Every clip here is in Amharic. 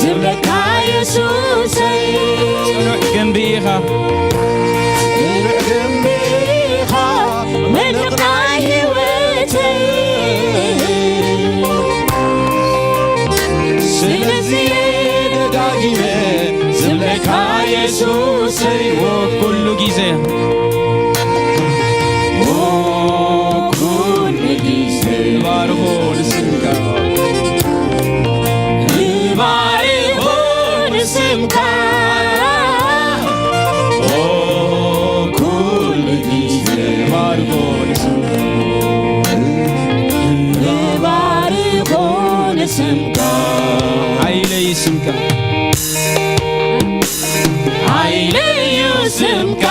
ዝብለካ ኢየሱሰይ ጽኑዕ ግንቢኻ መልሕቕ ናይ ህይወተይ ስለዚ ደጋጊመ ዝብለካ ኢየሱሰይ ኩሉ ጊዜ ባርኮ ንስምካ ባርኮ ንስምካ ኩሉ ጊዜ ባርኮ ንስምካ ባርኮ ንስምካ ሃይለይ ስምካ ሃይለዩ ስምካ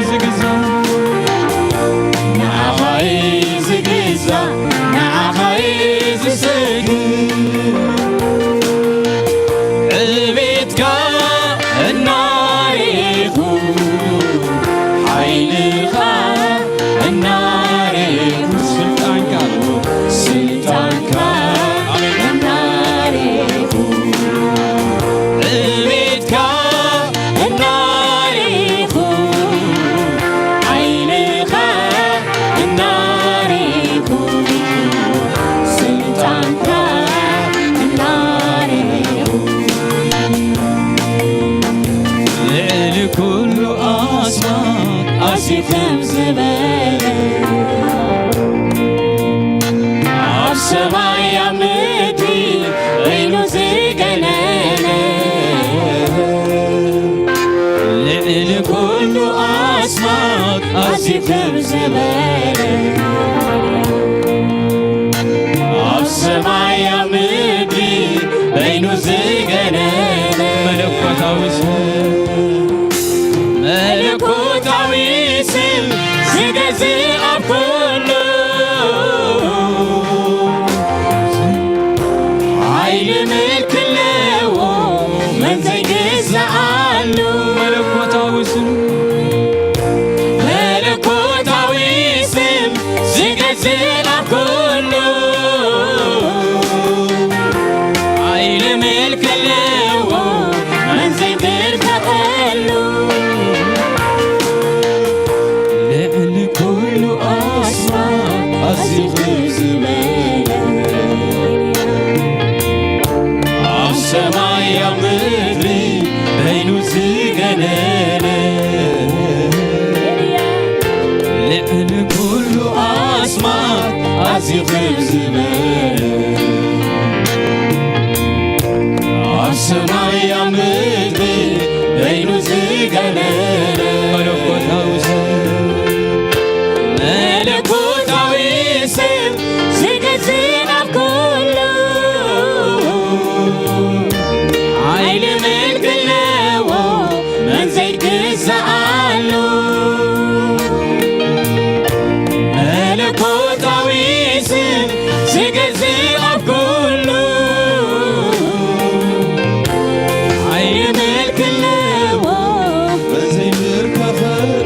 ዝግዛ ንዓኻይ ዝግዛ ንዓኻይ ዝሰግድ ዕቤትካ እናሪኹ ሓይልኻ እናሪኹ ስልጣንካ እናሪኹ ዕቤትካ እናሪኹ ሓይልኻ እናሪኹ ስልጣንካ እናሪኹ ልዕሊ ኩሉ ኣስማት ኣሲኽም ዝበለ ኣብ ሰማይ ኣብ ምድሪ በይኑ ዝገነነ ልዕሊ ኩሉ ኣስማት ኣሲኽም ዝበለ ኣብ ሰማይ ኣብ ምድሪ በይኑ ዝገነነ መለኮታዊ መለኮታዊ ስም ዝገዝእ ኣብ ኩሉ ሓይሊ ምልክ ኣለዎ መን ዘይግዛኣሉ መለኮታዊ ስም መለኮታዊ ስም ዝገዝእ ኣብ ኩሉ ሓይሊ ምልክ ኣለዎ መን ዘይብርከአሉ ልዕሊ ኩሉ ኣስማት ኣዚኽም ዝበለ ኣብ ሰማይ ኣብ ምድሪ በይኑ ዝገነነ ልዕሊ ኩሉ ኣስማት ኣዚኽም ዝበለ ኣብ ሰማይ ኣብ ምድሪ በይኑ ዝገነነ መለኮታዊ መለኮታዊ ስም ዝገዝእ ኣብ ኩሉ ሓይሊ ምልክ ኣለዎ መን ዘይግዛኣሉ መለኮታዊ ስም ዝገዝእ ኣብ ኩሉ ሓይሊ ምልክ ኣለዎ መን ዘይብርከአሉ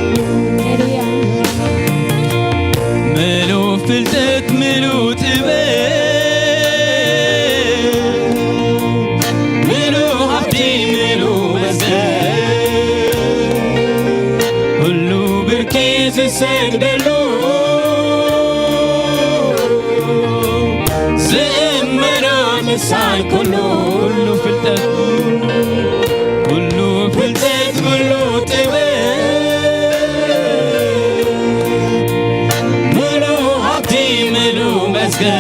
ምሉእ ፍልጠት ምሉእ ጥበብ ምሉእ ሃብቲ ምሉእ መዝገብ ሁሉ ብርኪ ዝሰግደሉ ዝእመኖ ልሳን ኩሉ ሁሉ ፍልጠት ኩሉ ፍልጠት ኩሉ ጥበብ ምሉእ ሃብቲ ምሉእ መዝገብ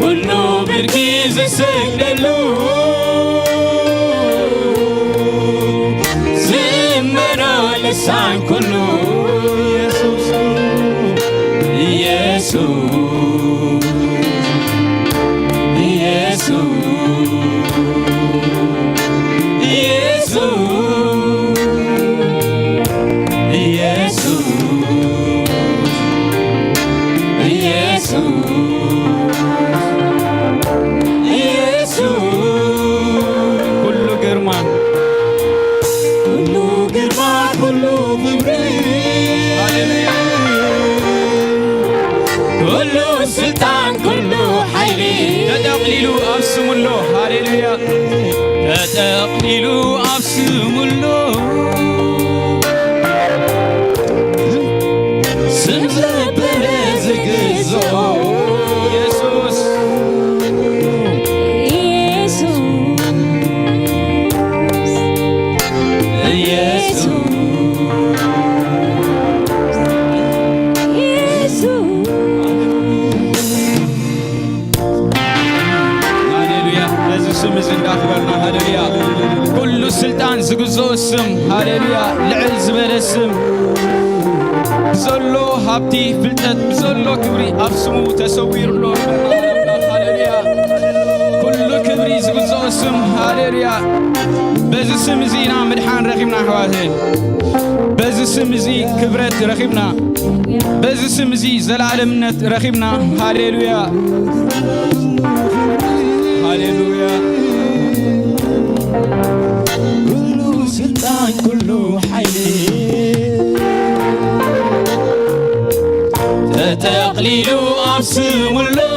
ኩሉ ብርኪ ዝሰግደሉ ዝእመኖ ልሳን ኩሉ ኢየሱስ ኩሉ ግርማ ኩሉ ግርማ ኩሉ ክብሪ ኩሉ ስልጣን ኩሉ ሓይሊ ተጠቕሊሉ ኣብ ስሙሎ ሃሌሉያ ተጠቕሊሉ ኣብ ስሙሎ ስም ዘበለ ዝግዝኦ ኢየሱስ ሃሌሉያ ነዚ ስም እዚ እንዳኽበርና ሃሌሉያ ኩሉ ስልጣን ዝግዝኦ ስም ሃሌሉያ ልዕል ዝበለ ስም ብዘሎ ሃብቲ ፍልጠት ብዘሎ ክብሪ ኣብ ስሙ ተሰዊሩሎ ሃሌሉያ ኩሉ ክብሪ ዝግዝኦ ስም ሃሌሉያ بز اسم زينا مدحان رخيبنا حواتين بز اسم زي كبرت رخيبنا بز اسم زي زلالمنت رخيبنا هاليلويا هاليلويا كل سلطان كل حيلي تتقليل أبسم الله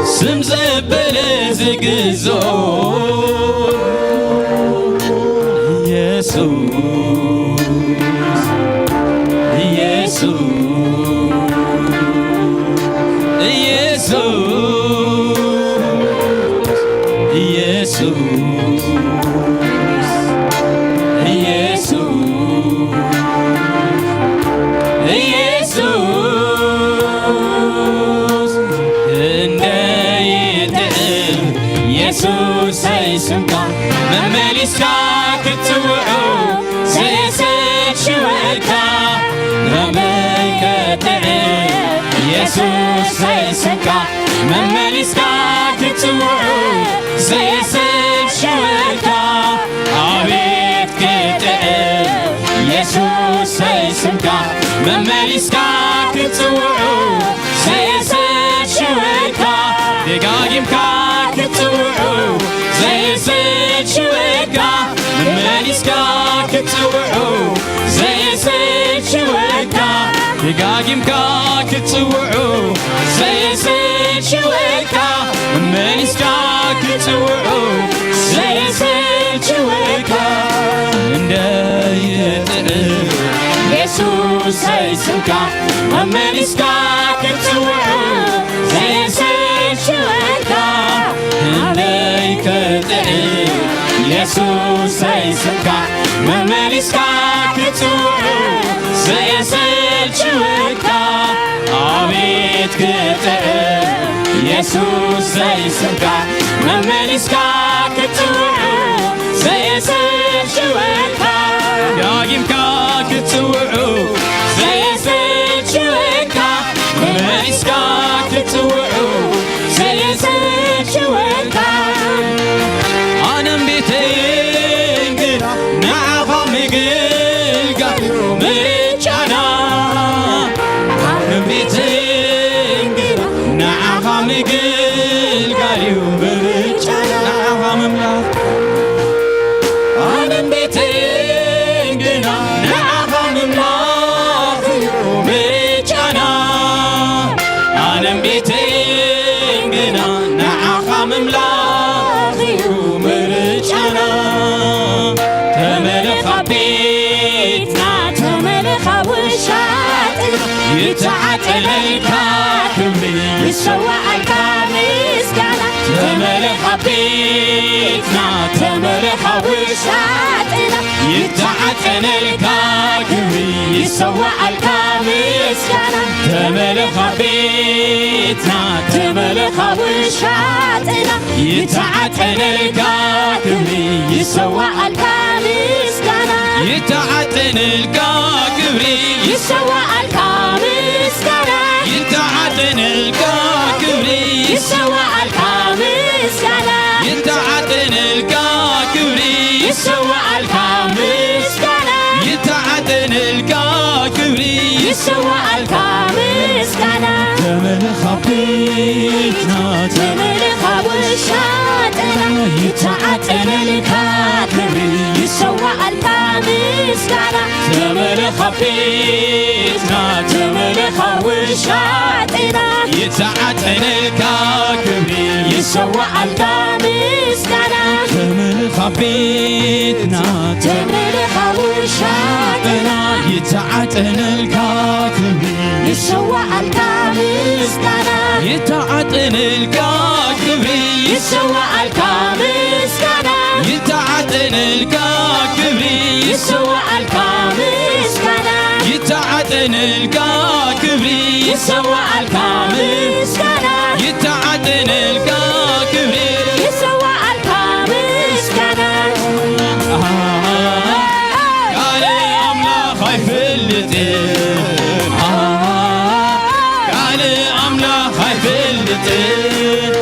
سم زبل زقزو يسوع يسوع يسوع سيسكع مملسكا كتوعو سيسد شوكا عبيد كتئب يسوع سيسكع مملسكا كتوعو سيسد شوكا دقايمكا كتوعو سيسد شوكا مملسكا كتوعو سيسد شوكا دقايمكا كتوعو سيسد شويكا مملسكا كتوعو سيسد شويكا ندايتر يسوع سيسكا مملسكا كتوعو سيسد شويكا ندايتر يسوع سيسكا مملسكا كتوعو سيسد شويكا عبيد كتئب يسوع سيسكع مملسكا كتوعو سيسد شويكا دايمكا كتوعو سيسد شويكا مملسكا كتوعو سيسد شويكا أنا بيتين نعفا مقلقا مريجانا بيتين نعفا مقلقا اليوم مريجانا نعفا مملاك أنا بيتين نعفا مملاك اليوم مريجانا أنا بيتين نعفا مملاك اليوم مريجانا تملخ بيتنا تملخ وشاتنا يتعطل الكاكبري يسوع الكامسكنا تملخ بيتنا تملخ وشاتنا يتعطل الكاكبري يسوع الكامسكنا تملخ بيتنا تملخ وشاتنا يتعطل الكاكبري يسوع الكامسكنا يتعطل الكاكبري يسوع الكامسكنا يتعطل الكاكبري يسوع الكامسكنا يتعطل الكاكبري يسوع الكامسكنا يتعطل الكاكبري يسوع الكامسكنا تملخ بيتنا تملخ وشاتنا يتعطل الكاكبري يسوع الكامسكنا تملخ بيتنا تملخ وشاتنا يتعطل الكاكبري يسوع الكامسكنا تملخ بيتنا تملخ وشاتنا يتعطل الكاكبري يسوع الكامسكنا يتعطل الكاكبري يسوع الكامسكنا يتعطل الكاكبري يسوع الكامسكنا يتعطل الكاكبري يسوع الكامسكنا يتعطل الكاكبري يسوع الكامسكنا قال أملا خايف اللتين قال أملا خايف اللتين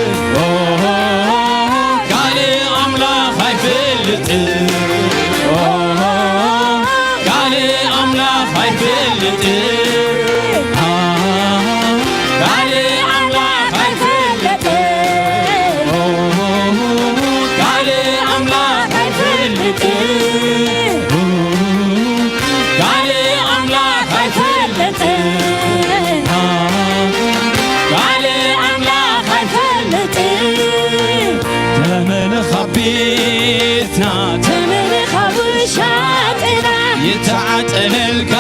ቤትና ተመለኻ ውሻጥና يتعتنلك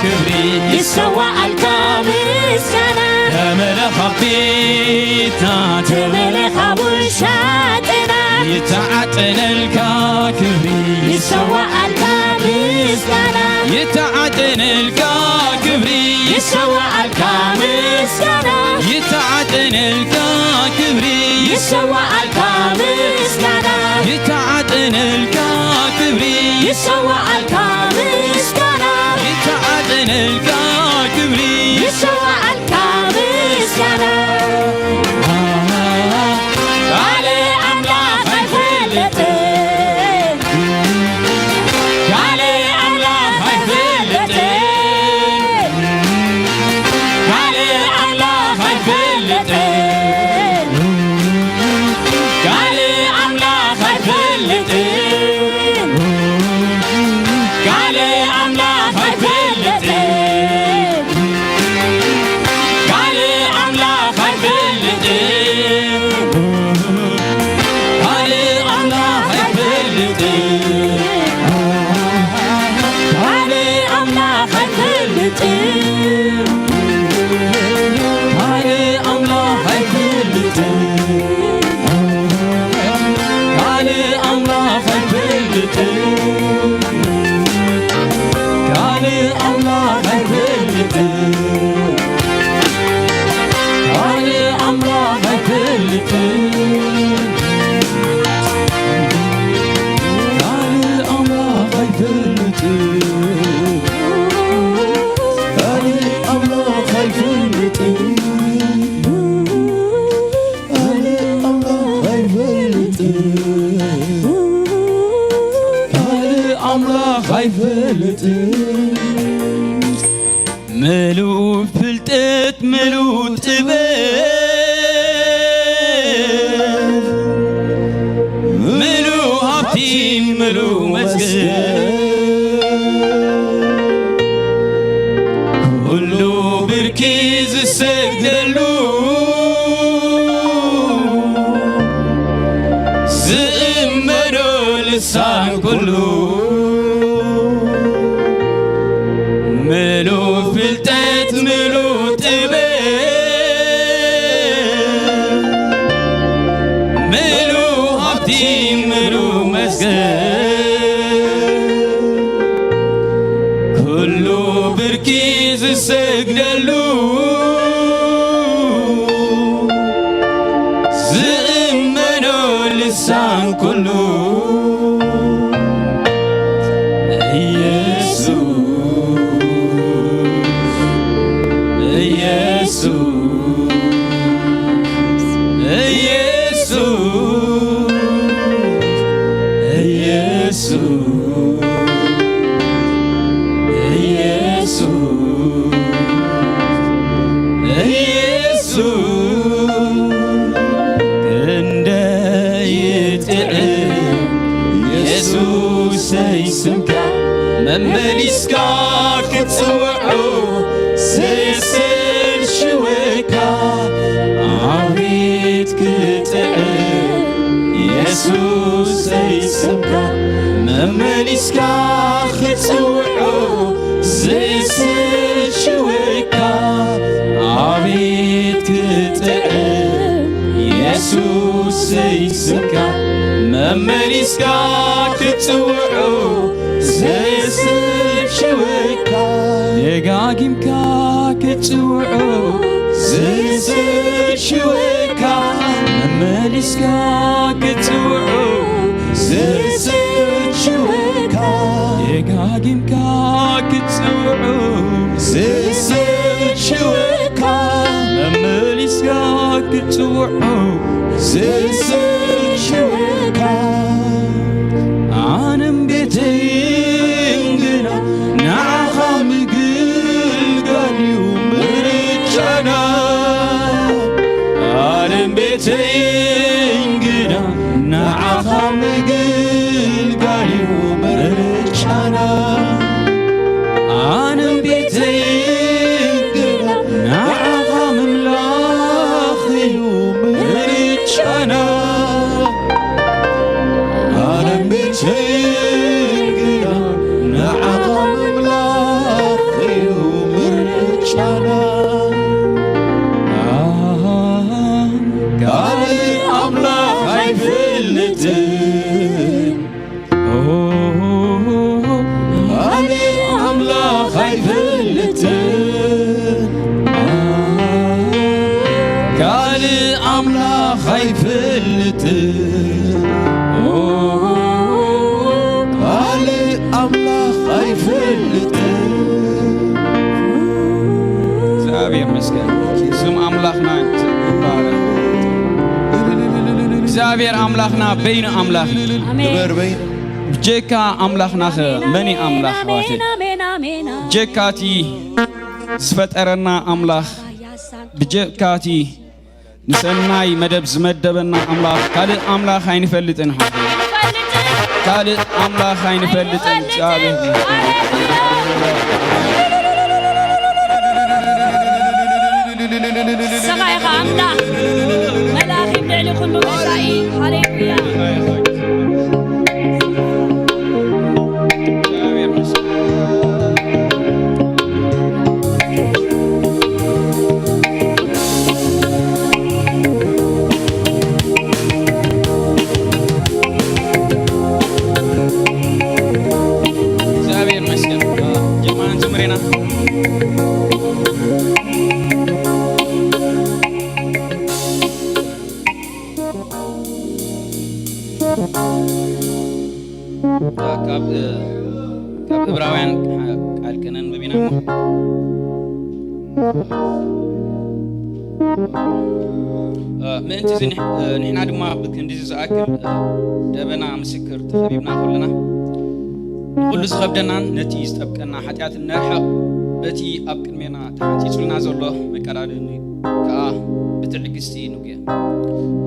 كبري يسوعلك مسكنا تملخ بيتنا تملخ وشاتنا يتعتنلك كبري يسوعلك مسكنا يتعتنلك كبري يسوعلك مسكنا يتعتنلك كبري يسوعلك مسكنا يتعتنلك كبري يسوعلك مسكنا يتعتنلك كبري يسوعلك مسكنا علي أملاك الفلتين علي أملاك الفلتين علي أملاك الفلتين علي أملاك الفلتين علي أملاك الفلتين علي أملاك الفلتين علي أملاك الفلتين علي أملاك الفلتين علي أملاك الفلتين علي أملاك الفلتين علي أملاك الفلتين علي أملاك الفلتين علي أملاك الفلتين علي أملاك الفلتين علي أملاك الفلتين علي أملاك الفلتين ملو فلتت ملو تبين ملو هابتين ملو مسجد كله بركيز السجدلو زئمرو لسان كله ملو فلتت ملو تبين ملو هابتي ملو مسجد كله بركيز السجدلو زئمنو لسان كله ممليسكا كتصوعو سيسل شويكا عريت كتعب يسوس سيسمكا ممليسكا كتصوعو سيسل شويكا عريت كتعب يسوس سيسمكا ممليسكا كتصوعو زيسل شويكا دقاقمكا كتصوعو زيسل شويكا ممليسكا كتصوعو زيسل شويكا دقاقمكا كتصوعو زيسل شويكا ممليسكا كتصوعو زيسل شويكا عنم بيتينجنا نعخم قلقاني ومرجعنا عنم بيتينجنا نعخم قلقاني ومرجعنا عنم بيتينجنا نعخم ملاخي ومرجعنا شينجنا نعقم ملاقي ومرجعنا قال أملاك هيفلتن قال أملاك هيفلتن قال أملاك هيفلتن قال أملاك هيفلتن እግዚአብሔር ይመስገን ስም አምላክና እግዚአብሔር አምላክና በይነ አምላክ አሜን ጀካ አምላክና መኒ አምላክ ዋቴ ጀካቲ ዝፈጠረና አምላክ ብጀካቲ ንሰናይ መደብ ዝመደበና አምላክ ካልእ አምላክ አይንፈልጥን ካልእ አምላክ አይንፈልጥን እግዚአብሔር ሰማይ አምላክ መላእክት ልዕሊ ኩሉ ገዛኢ ሃሌሉያ ካብ ዕብራውያን ቃል ከነንብብ ኢና ምእንቲ እዚ ንሕና ድማ ብክንዲ ዝኣክል ደበና ምስክር ተኸቢብና ኩልና ንኩሉ ዝኸብደናን ነቲ ዝጠብቀና ሓጢኣት ነርሕቕ በቲ ኣብ ቅድሜና ተሓንፂፁልና ዘሎ መቀዳድኒ ከዓ ብትዕግስቲ ንጉየ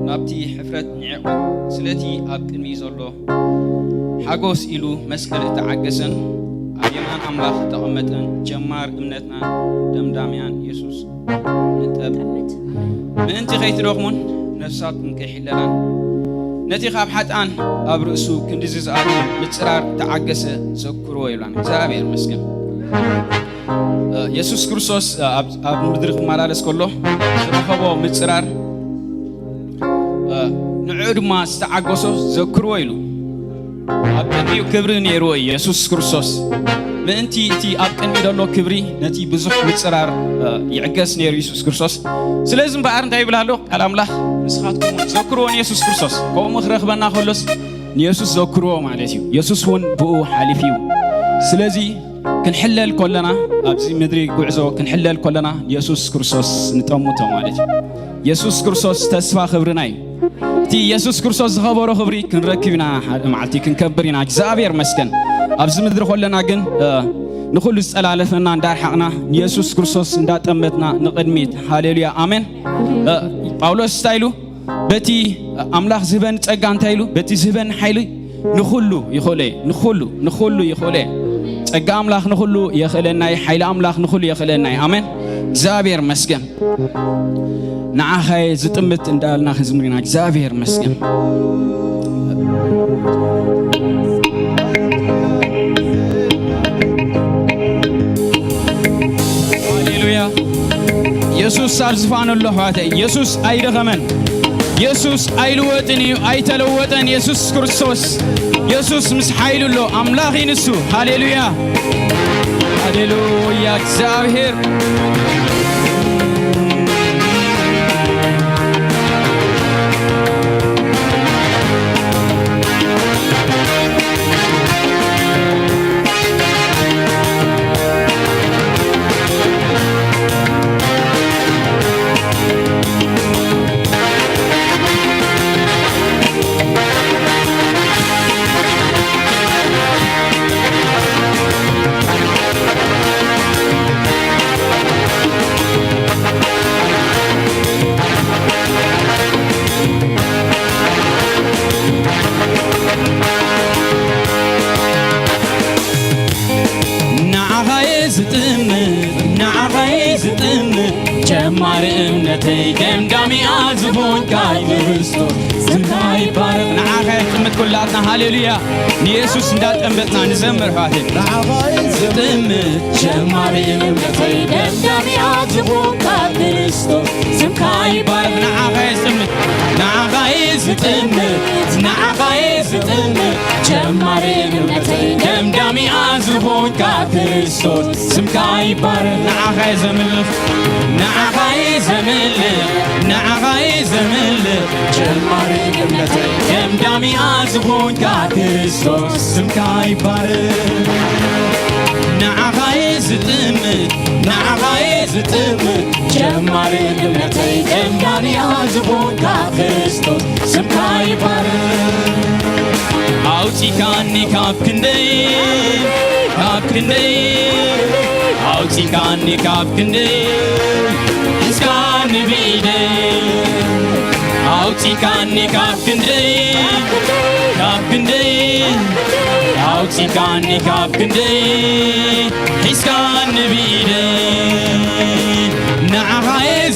ናብቲ ሕፍረት ንዕቑ ስለቲ ኣብ ቅድሚ ዘሎ ሓጎስ ኢሉ መስቀል እተዓገሰን ኣብ የማን ኣምላኽ ተቐመጠን ጀማር እምነትናን ደምዳምያን ኢየሱስ ንጠብ ምእንቲ ከይትደኽሙን ነፍሳትኩም ከይሕለላን ነቲ ካብ ሓጥኣን ኣብ ርእሱ ክንዲዚ ዝኣቱ ምፅራር ተዓገሰ ዘክርዎ ይብላን እግዚአብሔር ይመስገን ኢየሱስ ክርስቶስ ኣብ ምድሪ ክመላለስ ከሎ ዝረኸቦ ምፅራር ንዕኡ ድማ ዝተዓገሶ ዘክርዎ ኢሉ ኣብ ቅድሚኡ ክብሪ ነይርዎ ኢየሱስ ክርስቶስ ምእንቲ እቲ ኣብ ቅድሚ ዘሎ ክብሪ ነቲ ብዙሕ ምፅራር ይዕገስ ነይሩ ኢየሱስ ክርስቶስ ስለዚ እምበኣር እንታይ ይብላ ኣሎ ቃል ኣምላኽ ንስኻትኩም ዘክርዎ ንኢየሱስ ክርስቶስ ከምኡ ክረኽበና ከሎስ ንኢየሱስ ዘክርዎ ማለት እዩ ኢየሱስ እውን ብኡ ሓሊፍ እዩ ስለዚ ክንሕለል ከለና ኣብዚ ምድሪ ጉዕዞ ክንሕለል ከለና ኢየሱስ ክርስቶስ ንጠሙቶ ማለት እዩ ኢየሱስ ክርስቶስ ተስፋ ክብርና እዩ እቲ ኢየሱስ ክርስቶስ ዝኸበሮ ክብሪ ክንረክብ ኢና ሓደ መዓልቲ ክንከብር ኢና እግዚአብሔር ይመስገን ኣብዚ ምድሪ ከለና ግን ንኹሉ ዝፀላለፈና እንዳርሓቕና ኢየሱስ ክርስቶስ እንዳጠመትና ንቅድሚት ሃሌሉያ አሜን ጳውሎስ እንታይ ኢሉ በቲ ኣምላኽ ዝህበን ፀጋ እንታይ ኢሉ በቲ ዝህበን ሓይሊ ንኹሉ ይኽእለ ንኹሉ ይኽእለ ፀጋ ኣምላኽ ንኹሉ የኽእለናይ ሓይሊ ኣምላኽ ንኹሉ የኽእለናይ አሜን እግዚአብሔር ይመስገን ንዓኸይ ዝጥምት እንዳልና ክዝምሪና እግዚአብሔር ይመስገን ሃሌሉያ ኢየሱስ ሳልዝፋን ኣሎ ኣሕዋተይ ኢየሱስ ኣይደኸመን ኢየሱስ ኣይልወጥን እዩ ኣይተለወጠን ኢየሱስ ክርስቶስ ኢየሱስ ምስ ሓይሉ ኣሎ ኣምላኽ ንሱ ሃሌሉያ ሃሌሉያ እግዚአብሔር ጀማር እምነተይ ደምዳሚ አዝቦን ካይ ክርስቶስ ዝናይ يبارك نعاها يتمت كلاتنا هاليلويا نيسوس ندات أمبتنا نزمر هاتي نعاها يزمت جماري أمنتي دمدمي عزبوك كريستوس سمكا يبارك نعاها يزمت نعاها يزمت نعاها يزمت جماري أمنتي دمدمي عزبوك كريستوس سمكا يبارك نعاها يزمت نعاها يزمت نعاها يزمت جماري أمنتي دمدمي عزبوك كريستوس سمكا يبارك نعاها يزمت نعاها يزمت جماري أمنتي دمدمي عزبوك كريستوس سمكا يبارك أوتي كاني كاب كندي أوتي كاني كاب كندي إسكان بيدي أوتي كاني كاب كندي أوتي كاني كاب كندي إسكان بيدي نعها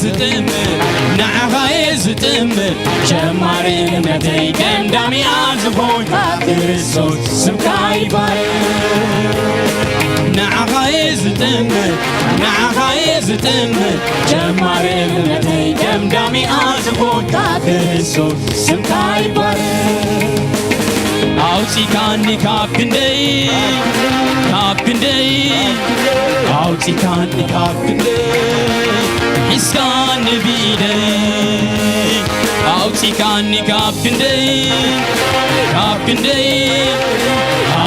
يزتمت جماري أمنتي دمدمي عزبون كريستوس سمكا يبارك نعها يزتمت جماري أمنتي دمدمي عزبون كريستوس سمكا يبارك أوتي كاني كاب كندي أوتي كاني كاب كندي إسكان بيدي أوتي كاني كاب كندي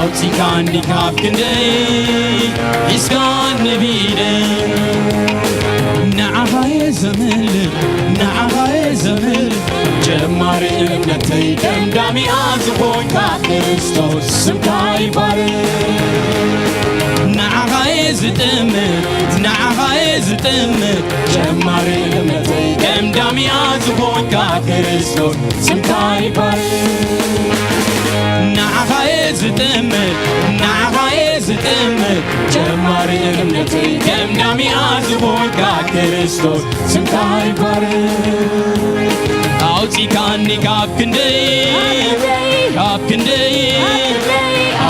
أوتي كاني كاب كندي إسكان بيدي نعها يزمل جماري أمنتي دمدمي عزبون كريستوس سمكا يبارك نعها يزتمت جماري أمنتي دمدمي عزبون كريستوس سمكا يبارك نعها يزتمت جماري أمنتي دمدمي عزبون كريستوس سمكا يبارك أوتي كاني كاب كندي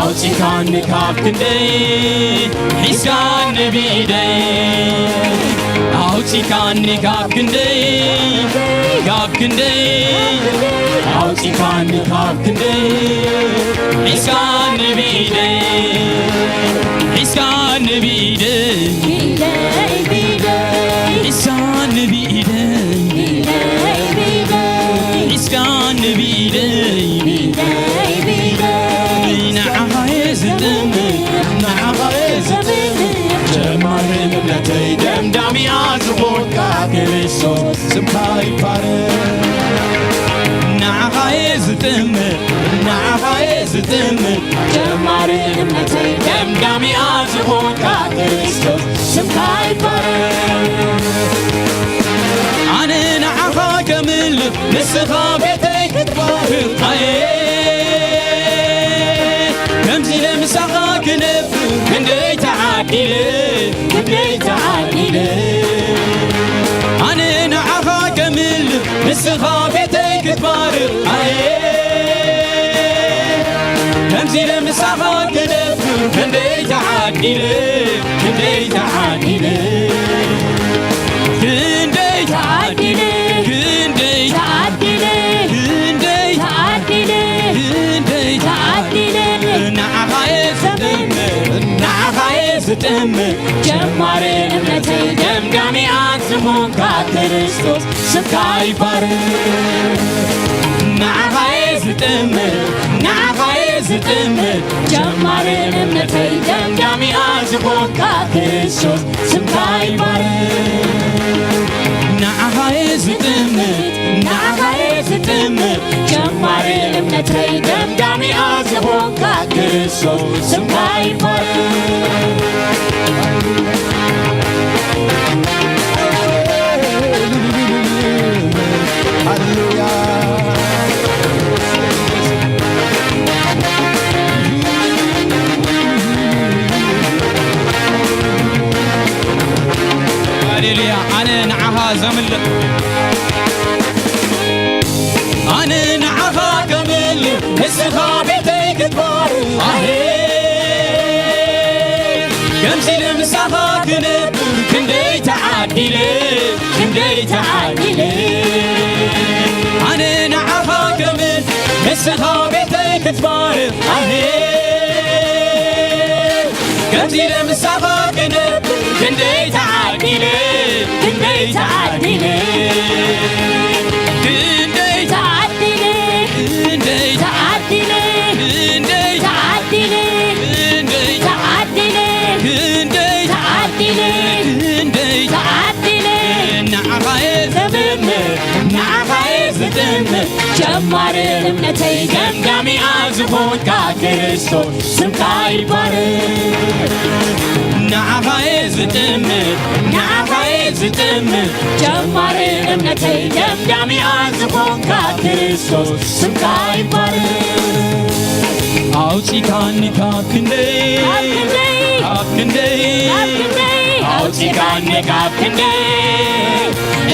أوتي كاني كاب كندي إسكان بيدي أوتي كاني كاب كندي أوتي كاني كاب كندي إسكان بيدي إسكان بيدي إسكان بيدي إسكان بيدي نعها يزتمت جماري أمنتي دمدمي عزبون كريستوس سمكا يبارك نعها يزتمت جماري أمنتي دمدمي عزبون كريستوس سمكا يبارك أنا نعها كمل نسخة بيتك تبارك كمزي لمسخة كنفر كندي تعديلي أنا نعها كمل نسخة بيتك تبارك كمزي لمسخة كنفر كندي تعديلي يزتمت جماري أمنتي دمدمي عزبون كريستوس سمكا يبارك نعها يزتمت جماري أمنتي دمدمي عزبون كريستوس سمكا يبارك نعها يزتمت جماري أمنتي دمدمي عزبون كريستوس سمكا يبارك هاليلويا أنا نعها زمل أنا نعها مسخابتي كتبار كمسي لمسخا كنبر كندي تعديلي كندي تعديلي أنا نعرفها كمل مسخابتي كتبار كمسي لمسخا كنبر كندي تعديلي كندي تعديلي كندي تعديلي كندي تعديلي كندي تعديلي كندي تعديلي كندي تعديلي كندي تعديلي نعفايز دم نعفايز دم جمار الامنتي دمدمي أزفون كاكريستوس سمكاي بارك نعفايز دم نعفايز دم جمار الامنتي دمدمي أزفون كاكريستوس سمكاي بارك أوتي كاني كاكندي كاكندي أوتي كاني كاكندي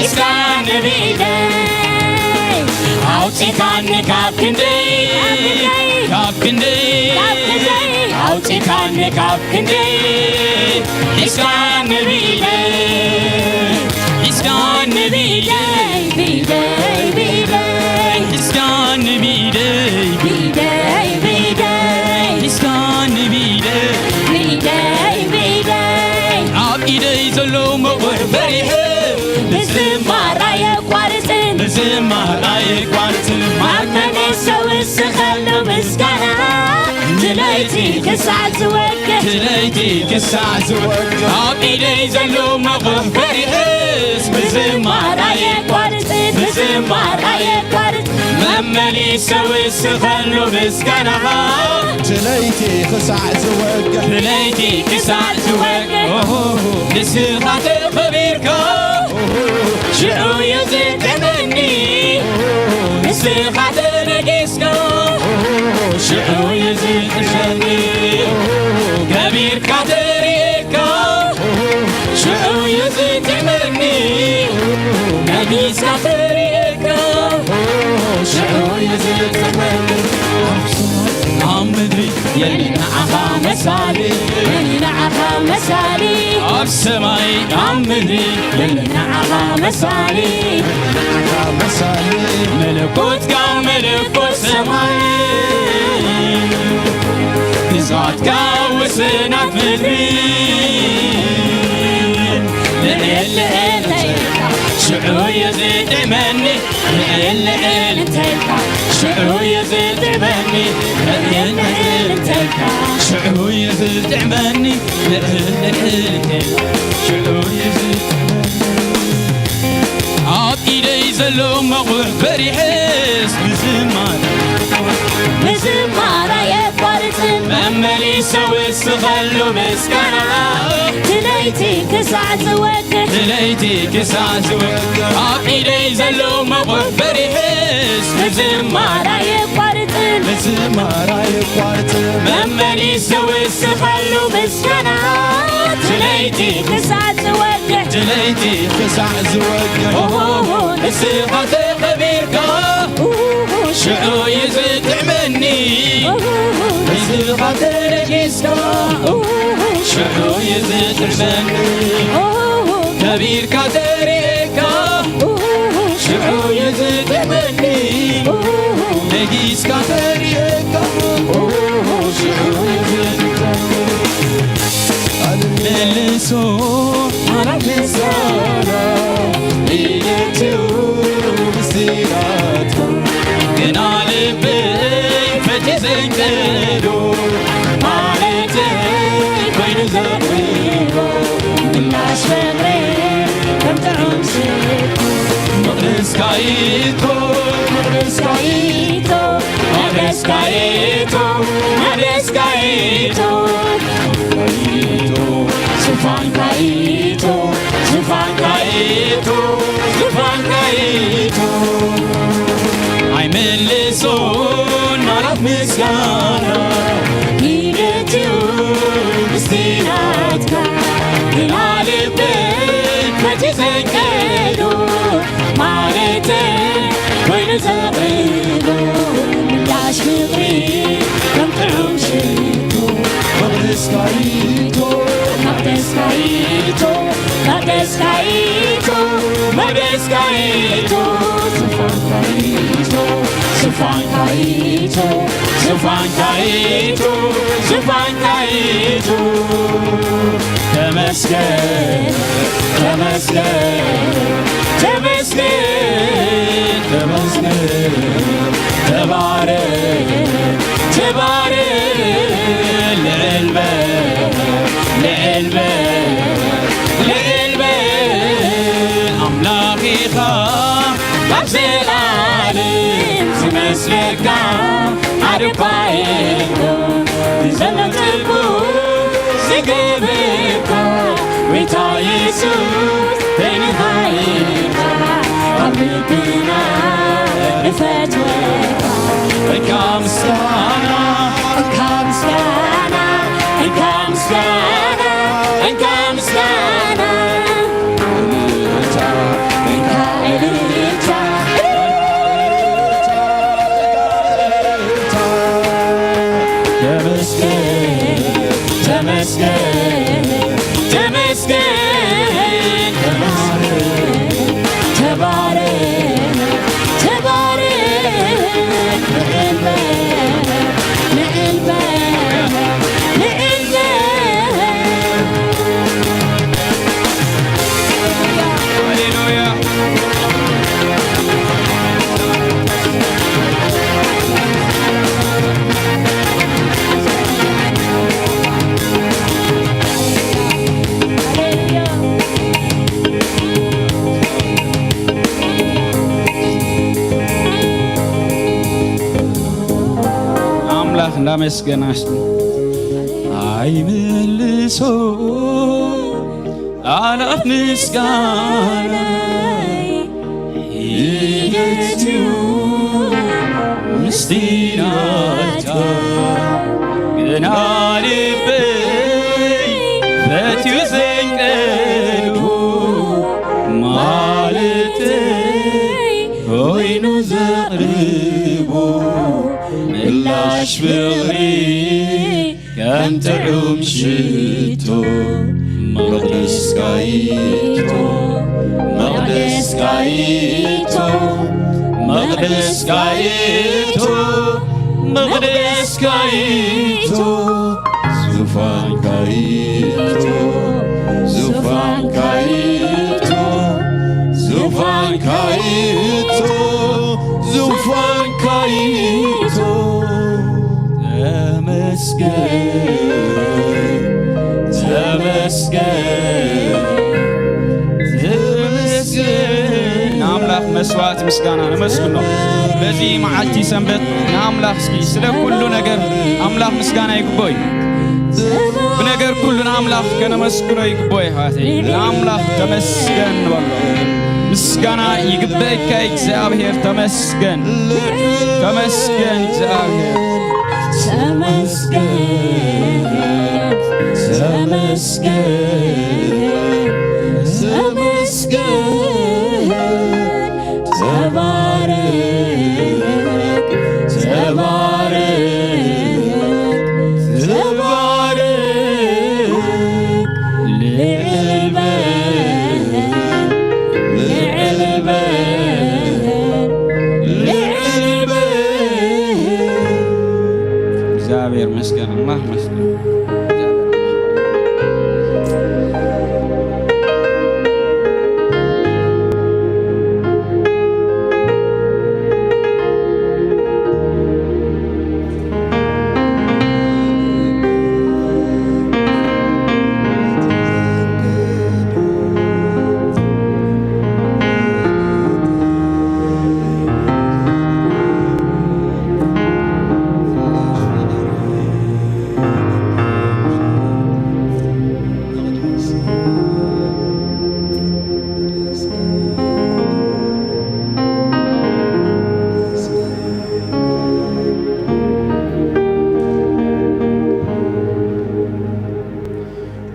إسكان بيدي أوتي كاني كاكندي كاكندي أوتي كاني كاكندي إسكان بيدي إسكان بيدي بيدي بيدي إسكان بيدي بيدي بيدي إسكان بيدي بيدي بيدي عب إيدي زلو مغور فريحي بزمار يقوارسن بزمار يقوارسن محمد السويس خلو مسكنا تلايتي كساعة زوجة تلايتي كساعة زوجة عب إيدي زلو مغور فريحي بزمار يقوارسن بزمار يقوارسن مملي سويس خلو مسكنا تلايتي كساعة زوجة تلايتي كساعة زوجة لسخات خبيركا شعو يزيد مني لسخات نقيسكا شعو يزيد مني كبير كاتريكا شعو يزيد مني نقيسكا تريكا شعو يزيد مني عمدري يلي نعفا مسالي يلي نعفا مسالي السماي عمدري يلي نعفا مسالي نعفا مسالي ملكوت كام ملكوت سماي كزات كاوسنا مدري شعو يزيد مني شعو يزيد مني شعو يزيد مني شعو يزيد عاب إيدي زلو مغوح بريحس بزمان بزمار يقوارسن مملي سويس خلو مسكنا تلايتي كساعة زوجة تلايتي كساعة زوجة عاب إيدي زلو مغوح بريحس بزمار يقوارسن بزمار يقوارسن مملي سويس خلو مسكنا تلايتي كساعة زوجة تلايتي كساعة زوجة الثقة خبيركا شعو يزيد مني الثقة رجيسكا شعو يزيد مني كبير كاتريكا شعو يزيد مني نجيس كاتريكا شعو يزيد مني للسو أنا بسانا إيتو بسيراتكم كنا لبي فتي زنكدو مالتي كوين زقيبو الناس فغري كم تعم سيكو مغرس كايتو مدرس كايتو مغرس كايتو مغرس كايتو سفان كايتو زفان كايتو زفان كايتو عيمل لسون نعرف مسكانا إيدتو بستيناتك كنا لبيت فتي زنكدو مالتي وين زقيبو من ምላሽ ፍቅሪ ከምጥዑም ሽቶ መቅደስካይቶ መቅደስካይቶ መቅደስካይቶ መቅደስካይቶ ዙፋንካይቶ ዙፋንካይቶ ዙፋንካይቶ ተመስገን ተመስገን ተመስገን ተመስገን ተባረክ ተባረክ ልዕልበል ልዕልበል ልዕልበል አምላኺኻ ካብ ዘለዓለም ዝመስለካ ዓድኳየኮ ዘለጥቡ ዝገብርካ ጌታ ኢየሱስ በይንኻይኻ ኣብ ልብና ንፈትወካ እንካ ምስጋና እንካ ምስጋና እንካ ምስጋና እንካ ምስጋና እንካ እልልታ ተመስገን ተመስገን ተባረክ ተባረክ ልዕልበል ልዕልበል ሃሌሉያ አምላክ እንዳመስገናችሁ አይመልሶ አላፍ ምስጋና ሂደትዩ ምስቲናታ ገና ልበይ ፈትዩ ዘንቀሉ ማለተይ ኮይኑ ዘቕርቦ ምላሽ ፍቅሪ ከም ጥዑም ሽቶ መቅደስካይቶ መቅደስካይቶ መቅደስካይቶ መቅደስካይቶ ዙፋንካይቶ ዙፋንካይቶ ዙፋንካይቶ ዙፋንካይቶ ተመስገን ተመስገን ተመስገን አምላክ መስዋዕት ምስጋና ነመስግን ነው። በዚህ መዓልቲ ሰንበት ለአምላክ እስኪ ስለ ሁሉ ነገር አምላክ ምስጋና ይግቦይ በነገር ሁሉ አምላክ ከነመስግኖ ይግቦይ ሃተይ ለአምላክ ተመስገን በሎ ምስጋና ይግበይካ እግዚአብሔር ተመስገን ተመስገን እግዚአብሔር ተመስገን ተመስገን ተመስገን ተባረክ ተባረክ ተባረክ ልዕልበል ልዕልበል ልዕልበል እግዚአብሔር መስገን አላህ መስገን